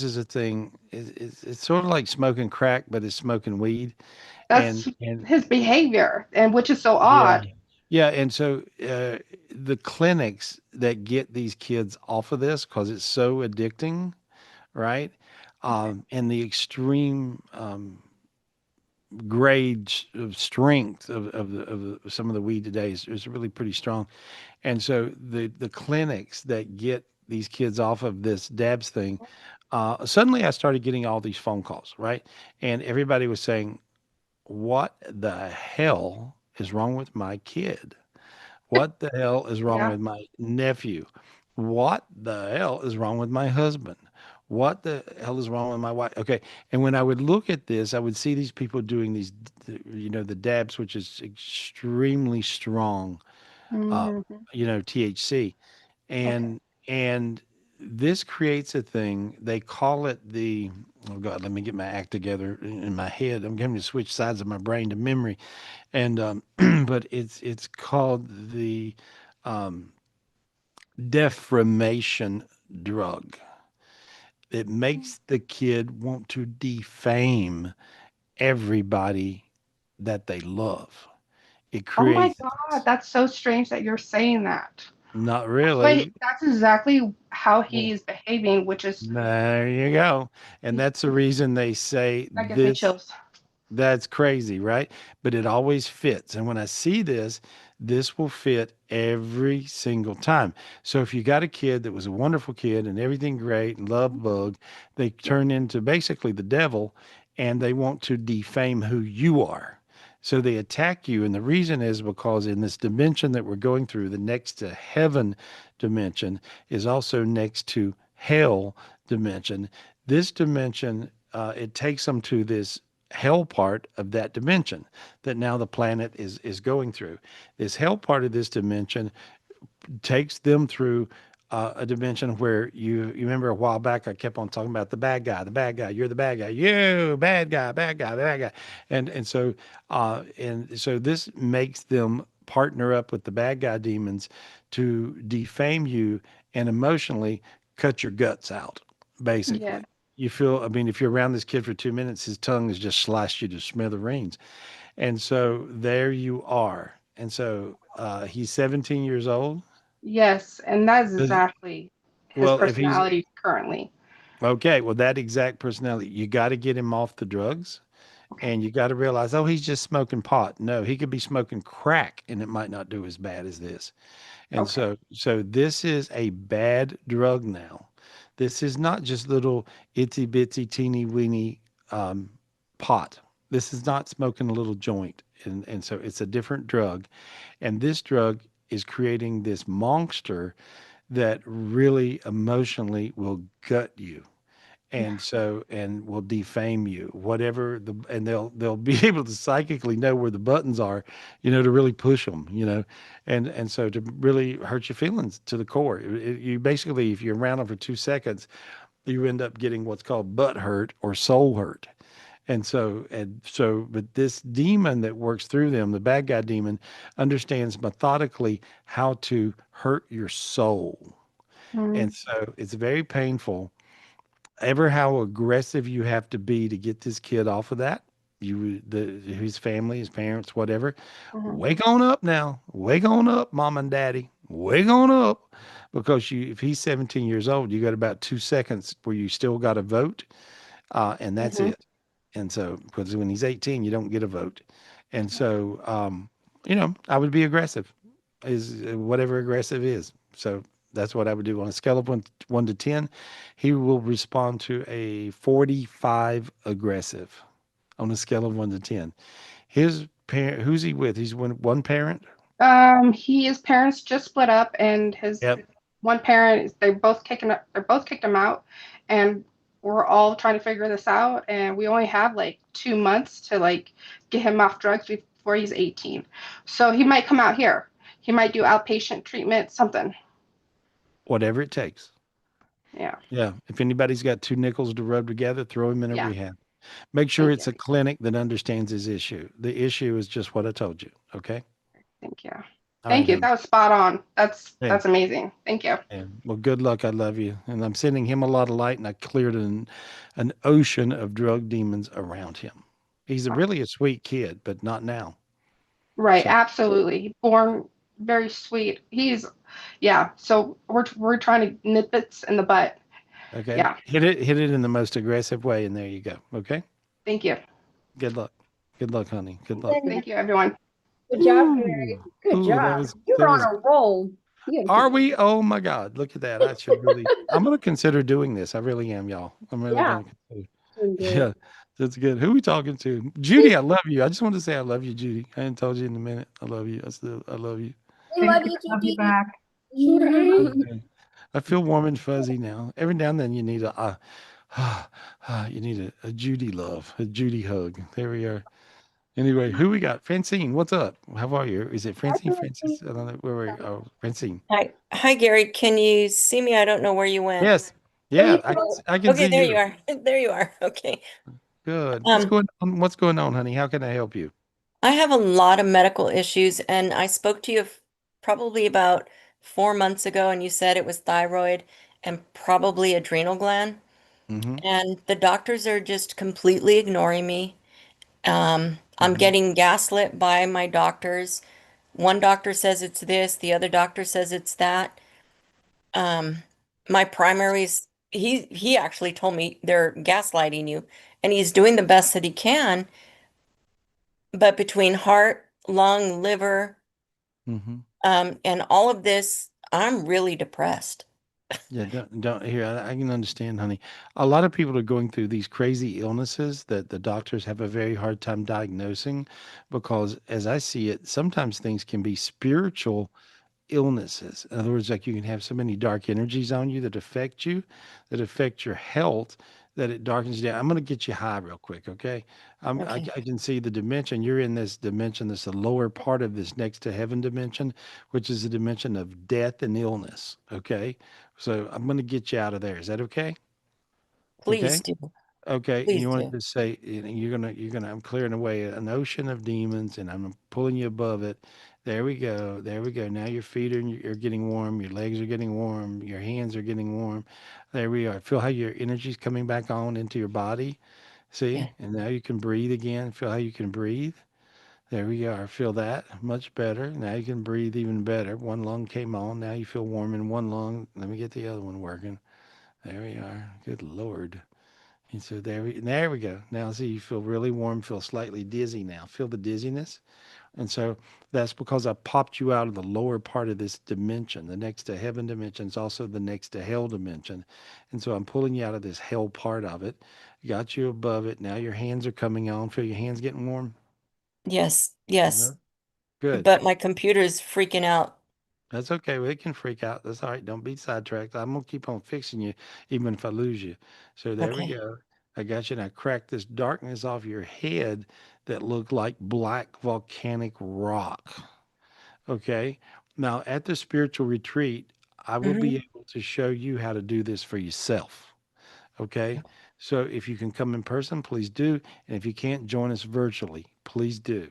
is a thing. It's sort of like smoking crack, but it's smoking weed. And that's and his behavior, and which is so yeah, odd. yeah. And so the clinics that get these kids off of this because it's so addicting, right? And the extreme grades of strength of some of the weed today is really pretty strong. And so the clinics that get these kids off of this DABS thing, suddenly I started getting all these phone calls, right? And everybody was saying, "What the hell is wrong with my kid? What the hell is wrong Yeah. with my nephew? What the hell is wrong with my husband? What the hell is wrong with my wife?" Okay. And when I would look at this, I would see these people doing the DABs, which is extremely strong, uh, Hmm. THC. Okay. And this creates a thing. They call it oh God, let me get my act together in my head. I'm going to switch sides of my brain to memory. And, but it's called the, um, defamation drug. It makes the kid want to defame everybody that they love. It Oh my creates God, that's so strange that you're saying that. Not But really. that's exactly how Well, he's behaving, which is there you go. And that's the reason they say that gives me this. chills. That's crazy, right? But it always fits. And when I see this, this will fit every single time. So if you got a kid that was a wonderful kid and everything great and love bug, they turn into basically the devil and they want to defame who you are. So they attack you. And the reason is because in this dimension that we're going through, the next to heaven dimension is also next to hell dimension. This dimension, it takes them to this hell part of that dimension that now the planet is going through. This hell part of this dimension takes them through a dimension where you remember a while back I kept on talking about the bad guy, you're the bad guy, you bad guy, bad guy, bad guy, and so this makes them partner up with the bad guy demons to defame you and emotionally cut your guts out, Yeah. basically. You feel, I mean, if you're around this kid for 2 minutes, his tongue has just slashed you to smithereens. And so there you are. And so he's 17 years old. Yes, and that is Does- exactly his Well, if he's personality currently. okay, well, that exact personality, you got to get him off the drugs and you got to realize, oh, he's just smoking pot. No, he could be smoking crack and it might not do as bad as this. And Okay. so this is a bad drug now. This is not just little itsy bitsy teeny weeny um, pot. This is not smoking a little joint. And so it's a different drug. And this drug is creating this monster that really emotionally will gut you Yeah. and so and will defame you whatever the and they'll be able to psychically know where the buttons are, to really push them, and so to really hurt your feelings to the core. You basically, if you're around them for 2 seconds, you end up getting what's called butt hurt or soul hurt. And so but this demon that works through them, the bad guy demon, understands methodically how to hurt your soul. And Mm. so it's very painful. Ever how aggressive you have to be to get this kid off of that, his family, his parents, whatever. Mhm. Wake on up now. Wake on up, mom and daddy. Wake on up. Because if he's 17 years old, you got about 2 seconds where you still got to vote, and that's Mhm. it. And so, because when he's 18, you don't get a vote. And so, I would be aggressive, is whatever aggressive is. So that's what I would do on a scale of one to 10. He will respond to a 45 aggressive on a scale of 1 to 10. His parent, who's he with? He's one parent. His parents just split up, and his Yep. one parent they're both kicked him out, and we're all trying to figure this out, and we only have like 2 months to like get him off drugs before he's 18. So he might come out here. He might do outpatient treatment, something. Whatever it takes. Yeah. Yeah. If anybody's got two nickels to rub together, throw him in a Yeah. rehab. Make sure Thank you. it's a clinic that understands his issue. The issue is just what I told you. Okay. Thank you. All right, Thank you. honey. That was spot on. That's Hey, that's amazing. Thank you. well, good luck. I love you. And I'm sending him a lot of light, and I cleared an ocean of drug demons around him. He's really a sweet kid, but not now. Right, So, absolutely. Born very sweet. Yeah. So we're trying to nip it in the butt. okay. Yeah. Hit it in the most aggressive way, and there you go. Okay. Thank you. Good luck. Good luck, honey. Good luck. Thank you, everyone. Good job, Ooh, Gary. Good ooh, job. You were on a roll. You had a Are good, we? Oh my God, look at that. I'm going to consider doing this. I really am, y'all. I'm really yeah, going to consider. doing great. Yeah, that's good. Who we talking to? Judy, I love you. I just want to say I love you, Judy. I hadn't told you in a minute. I love you. I love you. We love you, Love you Judy. back. Okay. I feel warm and fuzzy now. Every now and then you need you need a Judy love, a Judy hug. There we are. Anyway, who we got? Francine, what's up? How are you? Is it Francine? Francis? I don't know where we Oh, Francine. Hi, Gary. Can you see me? I don't know where you went. Yes. There you Yeah, go. I can Okay, see there you you. are. There you are. Okay. Good. What's Um, going on? What's going on, honey? How can I help you? I have a lot of medical issues, and I spoke to you probably about 4 months ago, and you said it was thyroid and probably adrenal gland. Mm-hmm. And the doctors are just completely ignoring me. I'm Mm-hmm. getting gaslit by my doctors. One doctor says it's this, the other doctor says it's that. Um, my primaries, he actually told me they're gaslighting you, and he's doing the best that he can, but between heart, lung, liver, Mm-hmm. and all of this, I'm really depressed. Yeah, don't here. I can understand, honey. A lot of people are going through these crazy illnesses that the doctors have a very hard time diagnosing because, as I see it, sometimes things can be spiritual illnesses. In other words, like you can have so many dark energies on you, that affect your health, that it darkens you down. I'm going to get you high real quick, okay? Okay. I can see the dimension. You're in this dimension, this the lower part of this next to heaven dimension, which is the dimension of death and illness, okay? So I'm going to get you out of there. Is that okay? Please Okay. do. Okay, and Please you want do. to say you're gonna I'm clearing away an ocean of demons and I'm pulling you above it. There we go. There we go. Now your feet are getting warm, your legs are getting warm, your hands are getting warm. There we are. Feel how your energy's coming back on into your body. Yeah. See? And now you can breathe again. Feel how you can breathe. There we are. Feel that much better. Now you can breathe even better. One lung came on. Now you feel warm in one lung. Let me get the other one working. There we are. Good Lord. And so there we go. Now see, you feel really warm, feel slightly dizzy now. Feel the dizziness? And so that's because I popped you out of the lower part of this dimension. The next to heaven dimension is also the next to hell dimension. And so I'm pulling you out of this hell part of it. Got you above it. Now your hands are coming on. Feel your hands getting warm? Yes, yes. No? Good. But my computer is freaking out. That's okay. Well, it can freak out. That's all right. Don't be sidetracked. I'm gonna keep on fixing you, even if I lose you. So there we Okay. go. I got you. And I cracked this darkness off your head that looked like black volcanic rock. Okay. Now at the spiritual retreat, I will be Hmm. able to show you how to do this for yourself. Okay. So if you can come in person, please do. And if you can't join us virtually, please do.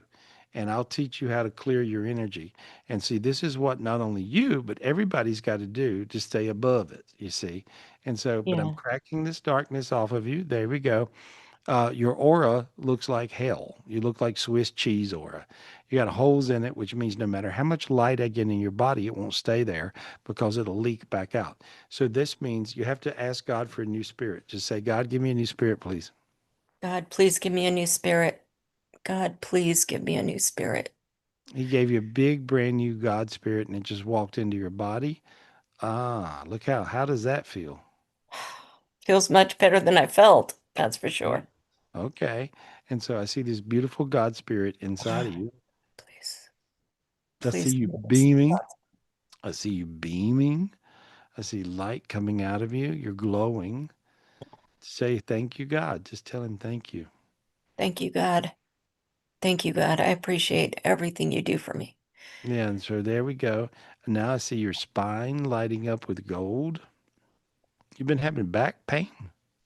And I'll teach you how to clear your energy. And see, this is what not only you, but everybody's got to do to stay above it, you see. And so, but I'm Yeah. cracking this darkness off of you. There we go. Your aura looks like hell. You look like Swiss cheese aura. You got holes in it, which means no matter how much light I get in your body, it won't stay there because it'll leak back out. So this means you have to ask God for a new spirit. Just say, God, give me a new spirit, please. God, please give me a new spirit. God, please give me a new spirit. He gave you a big, brand new God spirit and it just walked into your body. Ah, look how does that feel? Feels much better than I felt, that's for Yeah. sure. Okay. And so I see this beautiful God spirit inside of God, you. please, I see please you give me this. beaming. I see you beaming. I see light coming out of you. You're glowing. Say thank you, God. Just tell him thank you. Thank you, God. Thank you, God. I appreciate everything you do for me. Yeah, and so there we go. And now I see your spine lighting up with gold. You've been having back pain.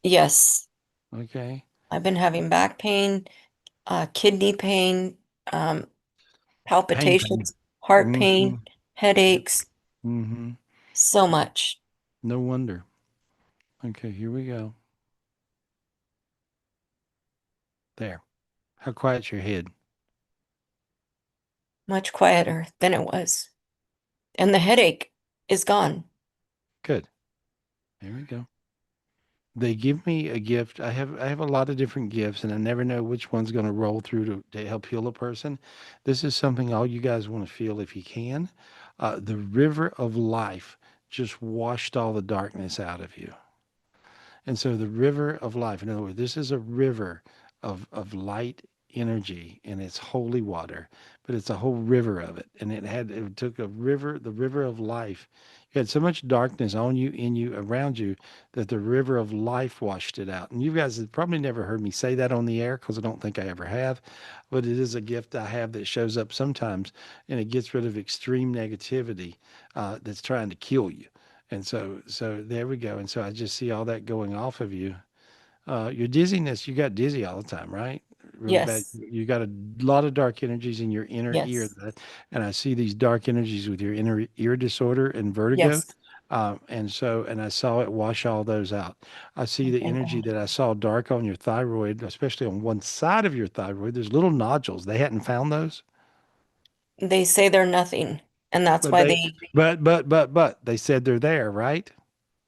Yes, Okay. I've been having back pain, kidney pain, um, Pain. palpitations, heart Mm-hmm. pain, Yep. headaches, Mm-hmm. so much. No wonder. Okay, here we go. There. How quiet's your head? Much quieter than it was. And the headache is gone. Good. There we go. They give me a gift. I have a lot of different gifts, and I never know which one's going to roll through to help heal a person. This is something all you guys want to feel if you can. The river of life just washed all the darkness out of you. And so the river of life, in other words, this is a river of light energy and it's holy water, but it's a whole river of it. And it took a river, the river of life. You had so much darkness on you, in you, around you, that the river of life washed it out. And you guys have probably never heard me say that on the air because I don't think I ever have, but it is a gift I have that shows up sometimes and it gets rid of extreme negativity that's trying to kill you. And so there we go. And so I just see all that going off of you. Your dizziness, you got dizzy all the time, right? Really bad. Yes, You got a lot of dark energies in your inner ear. yes, And I see these dark energies with your inner ear disorder and vertigo. yes. And I saw it wash all those out. I see Oh, the thank energy God. that I saw dark on your thyroid, especially on one side of your thyroid. There's little nodules. They hadn't found those. They say they're nothing, and that's But why they, they, but they said they're there, right?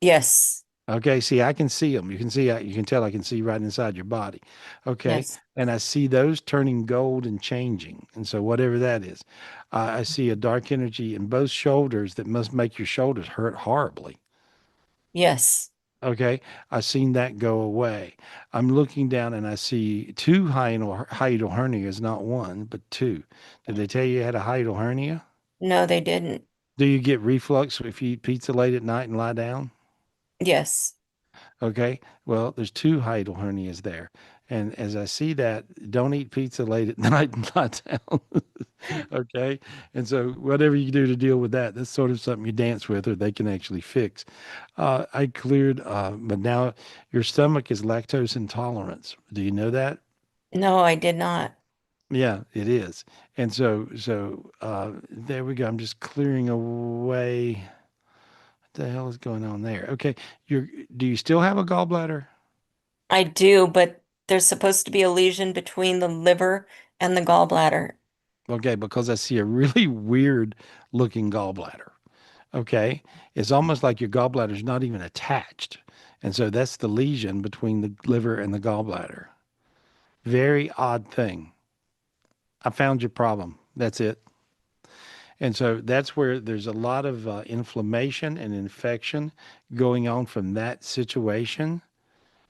yes, Okay, see, I can see them. You can tell I can see right inside your body. Okay, yes, and I see those turning gold and changing. And so, whatever that is, I see a dark energy in both shoulders that must make your shoulders hurt horribly. yes. Okay, I've seen that go away. I'm looking down and I see two hiatal hernias, not one, but two. Did they tell you you had a hiatal hernia? No, they didn't. Do you get reflux if you eat pizza late at night and lie down? Yes. Okay. Well, there's two hiatal hernias there. And as I see that, don't eat pizza late at night and lie down. Okay. And so whatever you do to deal with that, that's sort of something you dance with or they can actually fix. I cleared, but now your stomach is lactose intolerance. Do you know that? No, I did not. Yeah, it is. And there we go. I'm just clearing away. What the hell is going on there? Okay. Do you still have a gallbladder? I do, but there's supposed to be a lesion between the liver and the gallbladder. Okay, because I see a really weird looking gallbladder. Okay. It's almost like your gallbladder's not even attached. And so that's the lesion between the liver and the gallbladder. Very odd thing. I found your problem. That's it. And so that's where there's a lot of inflammation and infection going on from that situation.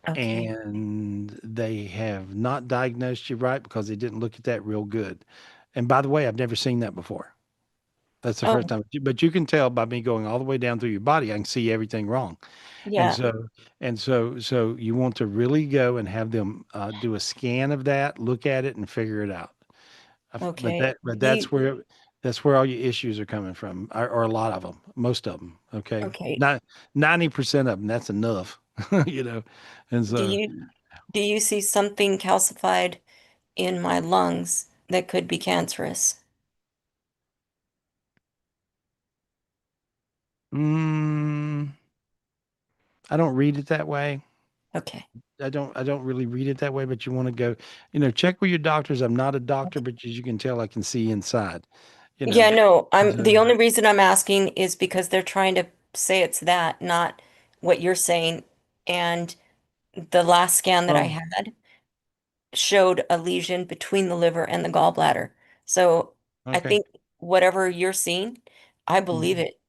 Okay. And they have not diagnosed you right because they didn't look at that real good. And by the way, I've never seen that before. That's the first Oh, time. But you can tell by me going all the way down through your body, I can see everything wrong. And yeah. so you want to really go and have them do a scan of that, look at it, and figure it out. But Okay. that but The that's where all your issues are coming from, or a lot of them, most of them. Okay, okay. not 90% of them. That's enough, you know. And Do so, you see something calcified in my lungs that could be cancerous? mm, I don't read it that way. Okay. I don't really read it that way, but you want to go, check with your doctors. I'm not a doctor, but as you can tell, I can see inside, you Yeah, know. no, And the so, only reason I'm asking is because they're trying to say it's that, not what you're saying. And the last scan that I oh, had showed a lesion between the liver and the gallbladder. So I okay. think whatever you're seeing, I believe Mhm. it.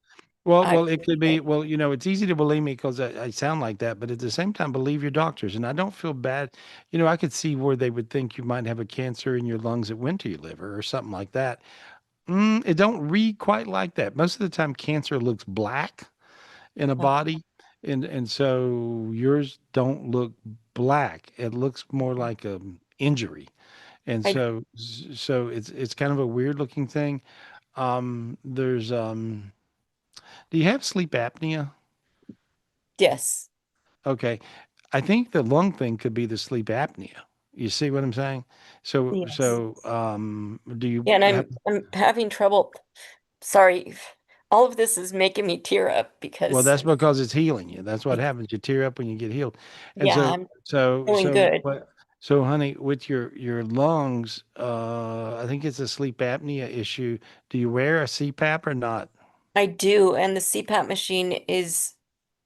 I Well, it could believe be, it. well, it's easy to believe me because I sound like that, but at the same time, believe your doctors. And I don't feel bad. I could see where they would think you might have a cancer in your lungs that went to your liver or something like that. It don't read quite like that. Most of the time, cancer looks black in a No, body, and so yours don't look black. It looks more like a injury, and I so it's kind of a weird looking thing. There's Do you have sleep apnea? yes. Okay. I think the lung thing could be the sleep apnea. You see what I'm saying? Yes. Do you Yeah, and have, I'm having trouble. Sorry. All of this is making me tear up well, because that's because it's healing you. That's what it's happens. You tear up when you get healed. And yeah, I'm feeling good. so honey, with your lungs, I think it's a sleep apnea issue. Do you wear a CPAP or not? I do, and the CPAP machine is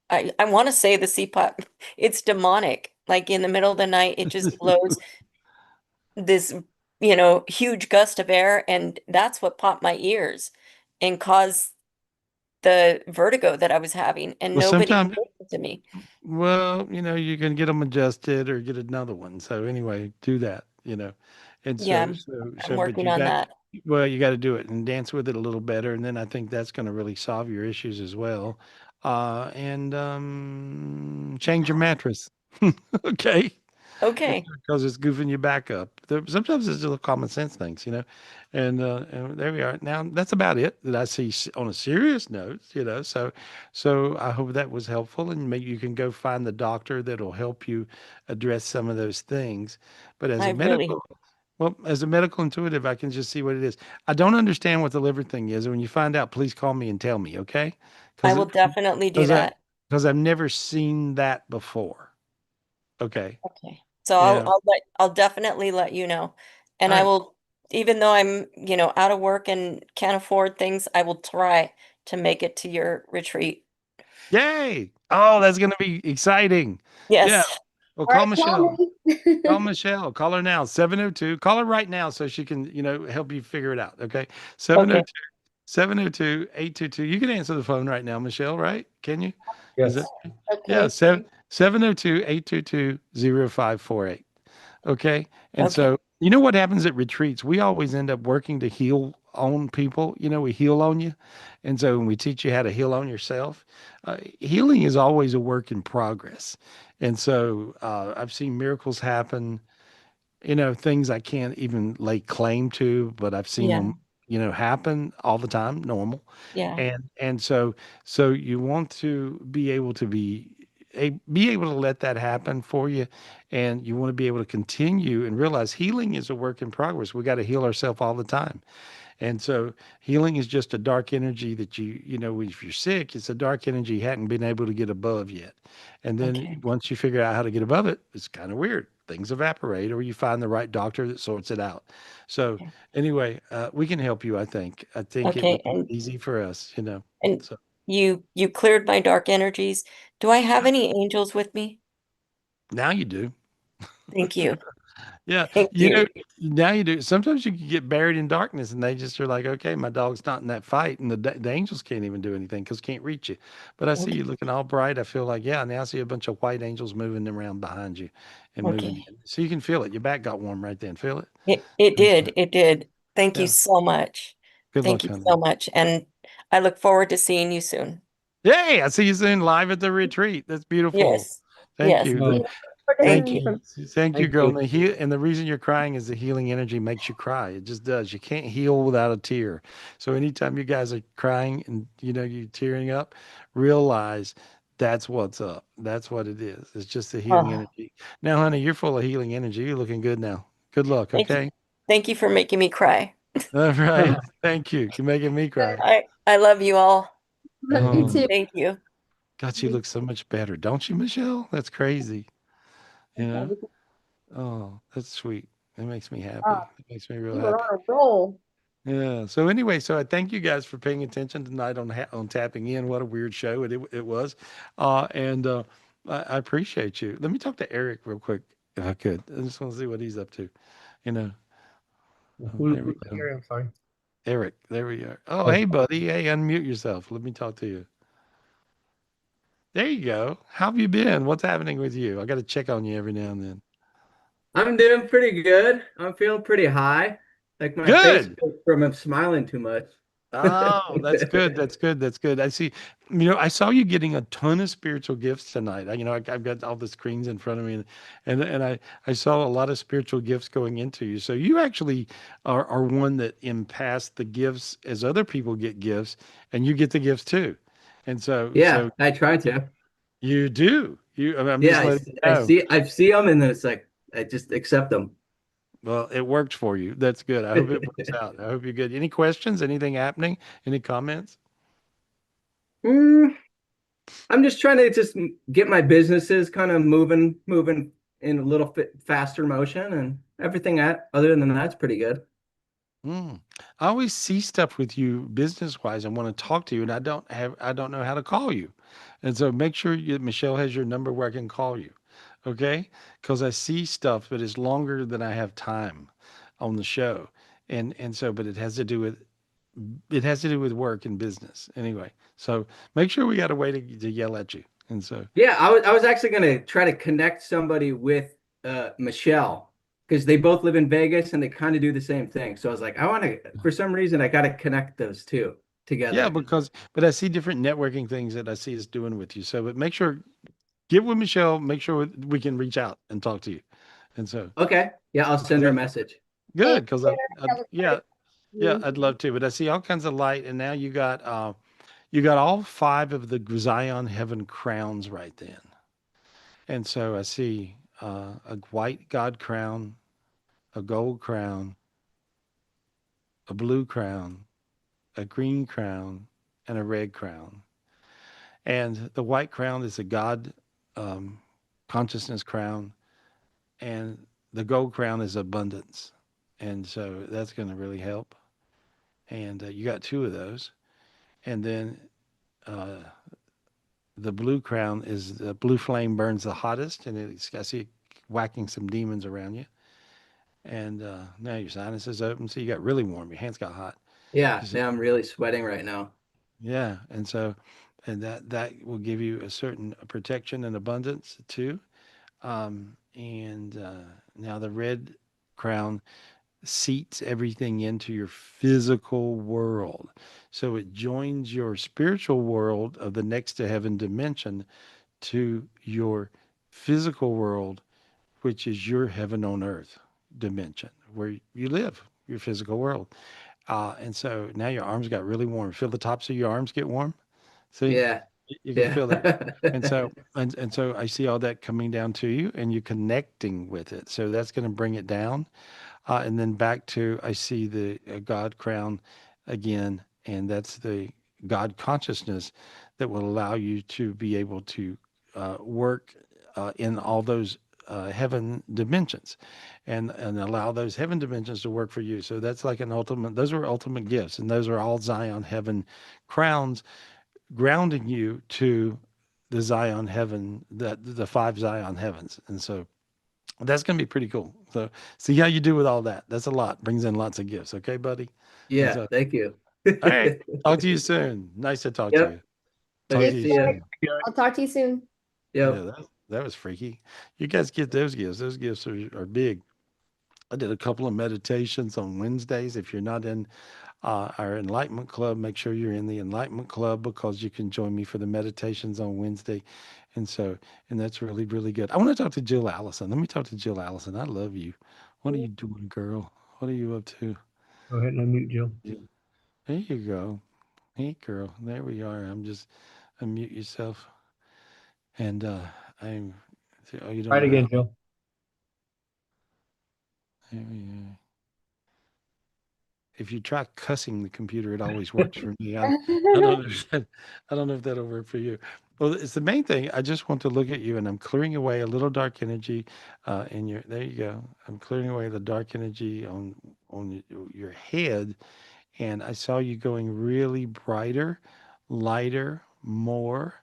I want to say the CPAP, it's demonic. Like in the middle of the night, it just blows this, huge gust of air, and that's what popped my ears and caused the vertigo that I was having, and Well, nobody sometimes listened to me. Well, you can get them adjusted or get another one. So anyway, do that. And Yeah, I'm but working on that. you got to do it and dance with it a little better. And then I think that's going to really solve your issues as well. And change your mattress. Okay. Okay, Because it's goofing you back up. Sometimes it's just common sense things. And there we are. Now that's about it that I see on a serious note. So I hope that was helpful, and maybe you can go find the doctor that'll help you address some of those things. But I really hope. as a medical intuitive, I can just see what it is. I don't understand what the liver thing is, and when you find out, please call me and tell me, okay? I Because will definitely do because I that. because I've never seen that before. Okay. Okay. So Yeah. I'll definitely let you know. And All I right. will even though I'm, out of work and can't afford things, I will try to make it to your retreat. Yay! Oh, that's gonna be exciting. Yeah. Yes. Well, All call right, call Michelle. me. Call Michelle. Call her now. 702. Call her right now so she can, help you figure it out. Okay. Okay. 702 702-822. You can answer the phone right now, Michelle, right? Can you? Is Yes. that yeah, Okay. 702-822-0548. Okay. And Okay. so, you know what happens at retreats? We always end up working to heal on people. We heal on you. And so when we teach you how to heal on yourself, healing is always a work in progress. And so I've seen miracles happen, things I can't even lay claim to, but I've seen Yeah. them, happen all the time, normal. Yeah. And so you want to be able to be able to let that happen for you, and you want to be able to continue and realize healing is a work in progress. We got to heal ourselves all the time. And so healing is just a dark energy that if you're sick, it's a dark energy you hadn't been able to get above yet. And then Okay. once you figure out how to get above it, it's kind of weird. Things evaporate, or you find the right doctor that sorts it out. So anyway, we can help you, I think. I think it Okay. would be easy for us. And So you cleared my dark energies. Do I have any angels with me? now you do. Thank you. Yeah, Thank you. now you do. Sometimes you can get buried in darkness, and they just are like, okay, my dog's not in that fight, and the angels can't even do anything because can't reach you. But I see Okay. you looking all bright. I feel like, yeah, now I see a bunch of white angels moving around behind you and moving you. Okay. So you can feel it. Your back got warm right then. Feel it? It And so, did. It did. Thank you yeah. so much. Good Thank luck, you honey. so much. And I look forward to seeing you soon. Yay! I see you soon live at the retreat. That's beautiful. Yes. Thank Yes. you. Oh, Thank Hearing you. from Thank you, thank girl. you. And the reason you're crying is the healing energy makes you cry. It just does. You can't heal without a tear. So anytime you guys are crying and you're tearing up, realize that's what's up. That's what it is. It's just the healing Oh, energy. Now, honey, you're full of healing energy. You're looking good now. Good luck, thank you. okay? Thank you for making me cry. All right. Thank you. You're making me cry. I love you all. love you Oh, too. Thank you. God, you look so much better, don't you, Michelle? That's crazy. You know? Oh, that's sweet. It makes me happy. Oh, It makes me real you were happy. on a roll. Yeah. So anyway, so I thank you guys for paying attention tonight on tapping in. What a weird show it was, and I appreciate you. Let me talk to Eric real quick if I could. I just want to see what he's up to. You know. Oh, there we go. Gary, I'm sorry. Eric, there we are. Oh, Oh, hey, buddy. Hey, unmute yourself. Let me talk to you. There you go. How have you been? What's happening with you? I got to check on you every now and then. I'm doing pretty good. I'm feeling pretty high. Like my face Good. hurts from smiling too much. Oh, that's good. That's good. That's good. I see. I saw you getting a ton of spiritual gifts tonight. I've got all the screens in front of me, and I saw a lot of spiritual gifts going into you. So you actually are one that impacts the gifts as other people get gifts, and you get the gifts too. And so, Yeah, so I try to. you do. I'm Yeah, just letting you I know. see them, and then it's like I just accept them. Well, it worked for you. That's good. I hope it works out. I hope you're good. Any questions? Anything happening? Any comments? Mm, I'm just trying to just get my businesses kind of moving in a little bit faster motion, and everything other than that's pretty good. Mm. I always see stuff with you business wise. I want to talk to you, and I don't know how to call you. And so make sure Michelle has your number where I can call you. Okay? Because I see stuff, but it's longer than I have time on the show. But it has to do with work and business anyway. So make sure we got a way to yell at you. And so Yeah, I was actually gonna try to connect somebody with Michelle because they both live in Vegas and they kind of do the same thing. So I was like, I want to, for some reason, I got to connect those two yeah, together. but I see different networking things that I see us doing with you. So but make sure get with Michelle, make sure we can reach out and talk to you. And so Okay, yeah, I'll send her a message. good, Thanks, because Derek. That was yeah, great. yeah, I'd love to. But I see all kinds of light, and now you got all five of the Zion Heaven crowns right then. And so I see a white God crown, a gold crown, a blue crown, a green crown, and a red crown. And the white crown is a God consciousness crown, and the gold crown is abundance. And so that's going to really help. And you got two of those. And then uh, the blue crown is the blue flame burns the hottest, and I see it whacking some demons around you. And now your sinus is open, so you got really warm. Your hands got hot. Yeah, now I'm really sweating right now. Yeah, and so, and that will give you a certain protection and abundance too. And now the red crown seats everything into your physical world. So it joins your spiritual world of the next to heaven dimension to your physical world, which is your heaven on earth dimension where you live, your physical world. And so now your arms got really warm. Feel the tops of your arms get warm? See? Yeah. You can Yeah. feel that. And so I see all that coming down to you and you connecting with it. So that's going to bring it down. And then back to, I see the God crown again, and that's the God consciousness that will allow you to be able to work in all those heaven dimensions and allow those heaven dimensions to work for you. So that's like an ultimate, those are ultimate gifts, and those are all Zion heaven crowns grounding you to the Zion heaven, the five Zion heavens. And so that's going to be pretty cool. So see how you do with all that. That's a lot. Brings in lots of gifts. Okay, buddy? And Yeah, so, thank you. all right. Talk to you soon. Nice to talk to Yep. you. Talk Okay, to you see ya. soon. I'll talk to you soon. Yeah, Yep. that was freaky. You guys get those gifts. Those gifts are big. I did a couple of meditations on Wednesdays. If you're not in our Enlightenment Club, make sure you're in the Enlightenment Club because you can join me for the meditations on Wednesday. And so, and that's really, really good. I want to talk to Jill Allison. Let me talk to Jill Allison. I love you. What are you doing, girl? What are you up to? Go ahead and unmute Jill. Yeah. There you go. Hey, girl. There we are. I'm just unmute yourself. And I'm, oh, you Try don't it know again, how. Jill. There we are. If you try cussing the computer, it always works for me. I don't know if I don't know if that'll work for you. Well, it's the main thing. I just want to look at you, and I'm clearing away a little dark energy in your. There you go. I'm clearing away the dark energy on your head, and I saw you going really brighter, lighter, more,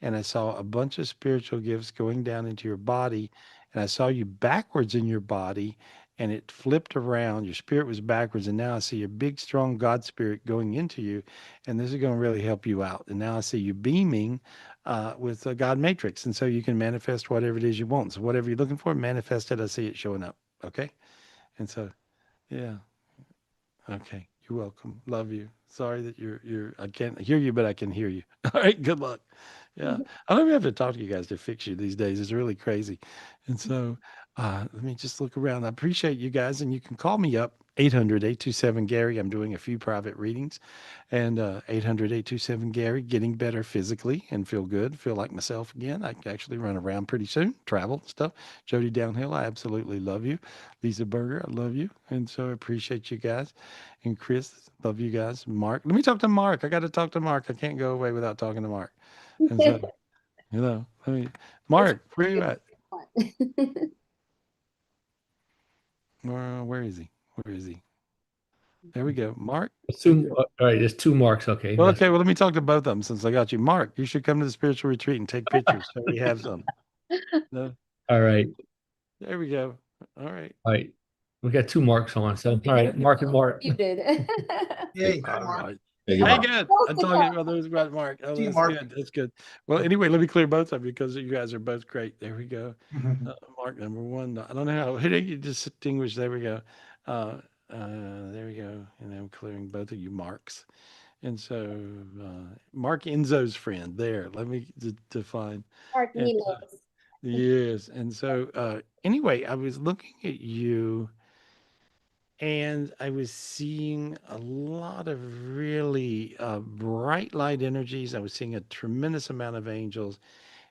and I saw a bunch of spiritual gifts going down into your body, and I saw you backwards in your body, and it flipped around. Your spirit was backwards, and now I see a big, strong God spirit going into you, and this is going to really help you out. And now I see you beaming with a God matrix, and so you can manifest whatever it is you want. So whatever you're looking for, manifest it. I see it showing up. Okay, and so yeah. Okay, you're welcome. Love you. Sorry that you're I can't hear you, but I can hear you. All right, good luck. Yeah. I don't even have to talk to you guys to fix you these days. It's really crazy. And so let me just look around. I appreciate you guys, and you can call me up 800-827-Gary. I'm doing a few private readings, and 800-827-Gary, getting better physically and feel good, feel like myself again. I can actually run around pretty soon, travel stuff. Jody Downhill, I absolutely love you. Lisa Berger, I love you. And so I appreciate you guys. And Chris, love you guys. Mark, let me talk to Mark. I got to talk to Mark. I can't go away without talking to Mark. And so, let me, Mark, where are you at? Where is he? Where is he? There we go. Mark. All right, there's two Marks. Okay. Well, okay. Well, let me talk to both of them since I got you. Mark, you should come to the spiritual retreat and take pictures so we have some. No? All right. There we go. All right. All right. We got two Marks on. So, all right, Mark and Mark. You did. Yay. All right. Hey, Hey, Mark. good. I'm talking about those about Mark. Oh, See you, that's Mark. good. That's good. Well, anyway, let me clear both of you because you guys are both great. There we go. Mark number one. I don't know how you distinguish. There we go. There we go. And I'm clearing both of you Marks. And so Mark Enzo's friend there. Let me define. Mark And, Milos. yes. And so anyway, I was looking at you. And I was seeing a lot of really bright light energies. I was seeing a tremendous amount of angels.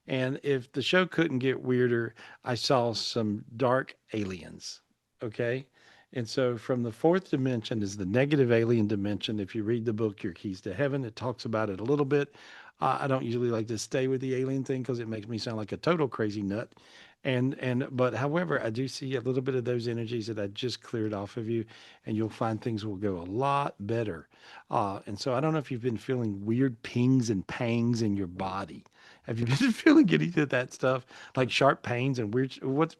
And if the show couldn't get weirder, I saw some dark aliens. Okay. And so from the fourth dimension is the negative alien dimension. If you read the book, Your Keys to Heaven, it talks about it a little bit. I don't usually like to stay with the alien thing because it makes me sound like a total crazy nut. But however, I do see a little bit of those energies that I just cleared off of you, and you'll find things will go a lot better. And so I don't know if you've been feeling weird pings and pangs in your body. Have you been feeling any of that stuff, like sharp pains and weird? Does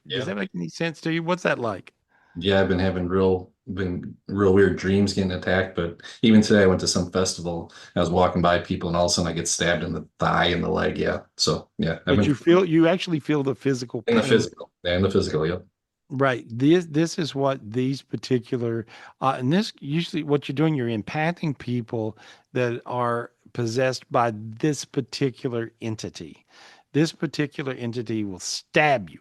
Yeah. that make any sense to you? What's that like? Yeah, I've been having been real weird dreams getting attacked. But even today, I went to some festival. I was walking by people, and all of a sudden, I get stabbed in the thigh and the leg. Yeah. So yeah, I've But been you actually feel the physical in the pain. physical. Yeah, in the physical. Yep. Right. This is what these particular and this usually what you're doing, you're impacting people that are possessed by this particular entity. This particular entity will stab you.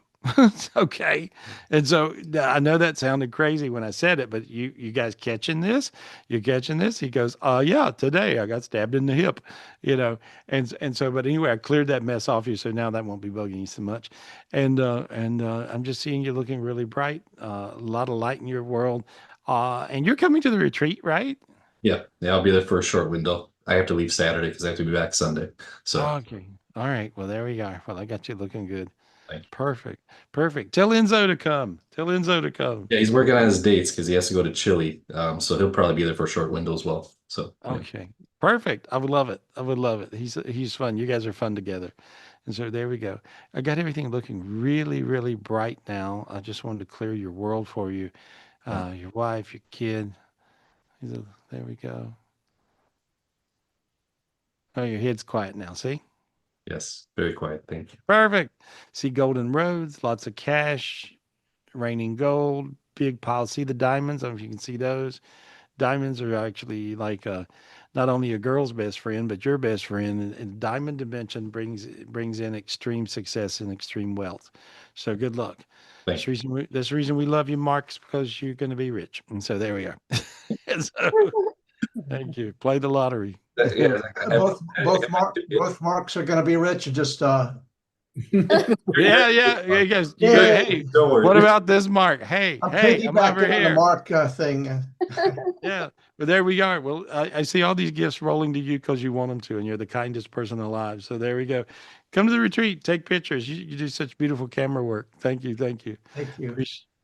Okay. And so I know that sounded crazy when I said it, but you guys catching this? You're catching this? He goes, yeah, today I got stabbed in the hip, you know. And so but anyway, I cleared that mess off you, so now that won't be bugging you so much. And I'm just seeing you looking really bright, a lot of light in your world. And you're coming to the retreat, right? Yeah. Yeah. I'll be there for a short window. I have to leave Saturday because I have to be back Sunday. So Okay. All right. Well, there we are. Well, I got you looking good. thank you. Perfect. Perfect. Tell Enzo to come. Tell Enzo to come. Yeah, he's working on his dates because he has to go to Chile. So he'll probably be there for a short window as well. So yeah. Okay. Perfect. I would love it. I would love it. He's fun. You guys are fun together. And so there we go. I got everything looking really, really bright now. I just wanted to clear your world for you. Your wife, your kid. There we go. Oh, your head's quiet now. See? Yes, very quiet. Thank you. Perfect. See golden roads, lots of cash, raining gold, big pile. See the diamonds? I don't know if you can see those. Diamonds are actually like not only a girl's best friend, but your best friend. And diamond dimension brings in extreme success and extreme wealth. So good luck. Thank you. That's the reason we love you, Mark, is because you're going to be rich. And so there we are. And so, thank you. Play the lottery. Yeah, Both Marks are going to be rich. Just Yeah. You guys, Yeah. hey, Don't worry. what about this Mark? Hey, I'm I'm over piggybacking on the here. Mark thing. Yeah, but there we are. Well, I see all these gifts rolling to you because you want them to, and you're the kindest person alive. So there we go. Come to the retreat, take pictures. You do such beautiful camera work. Thank you. Thank you.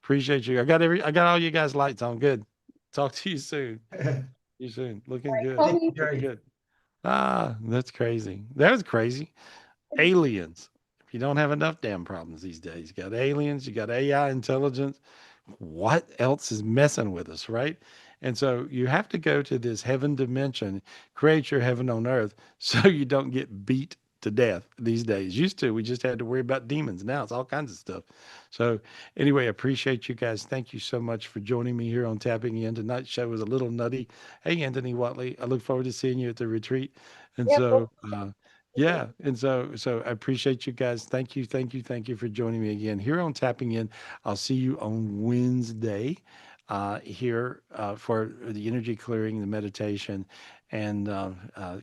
Appreciate you. I got all you guys lights on. Good. Talk to you soon. See you soon. Looking good. Looking good. That's crazy. That was crazy. Aliens. If you don't have enough damn problems these days, you got aliens, you got AI intelligence. What else is messing with us, right? And so you have to go to this heaven dimension, create your heaven on earth so you don't get beat to death these days. Used to, we just had to worry about demons. Now it's all kinds of stuff. So anyway, appreciate you guys. Thank you so much for joining me here on Tapping In. Tonight's show was a little nutty. Hey, Anthony Watley, I look forward to seeing you at the retreat. And so, yeah. And so I appreciate you guys. Thank you for joining me again here on Tapping In. I'll see you on Wednesday here for the energy clearing, the meditation. And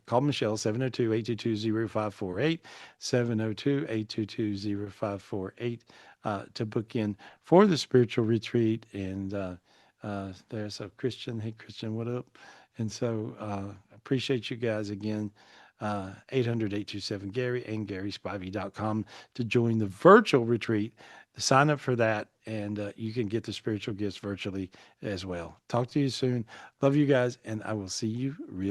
call Michelle, 702-822-0548, 702-822-0548 to book in for the spiritual retreat. And there's a Christian. Hey, Christian, what up? And so appreciate you guys again. 800-827-GARY and GarySpivey.com to join the virtual retreat. Sign up for that, and you can get the spiritual gifts virtually as well. Talk to you soon. Love you guys, and I will see you real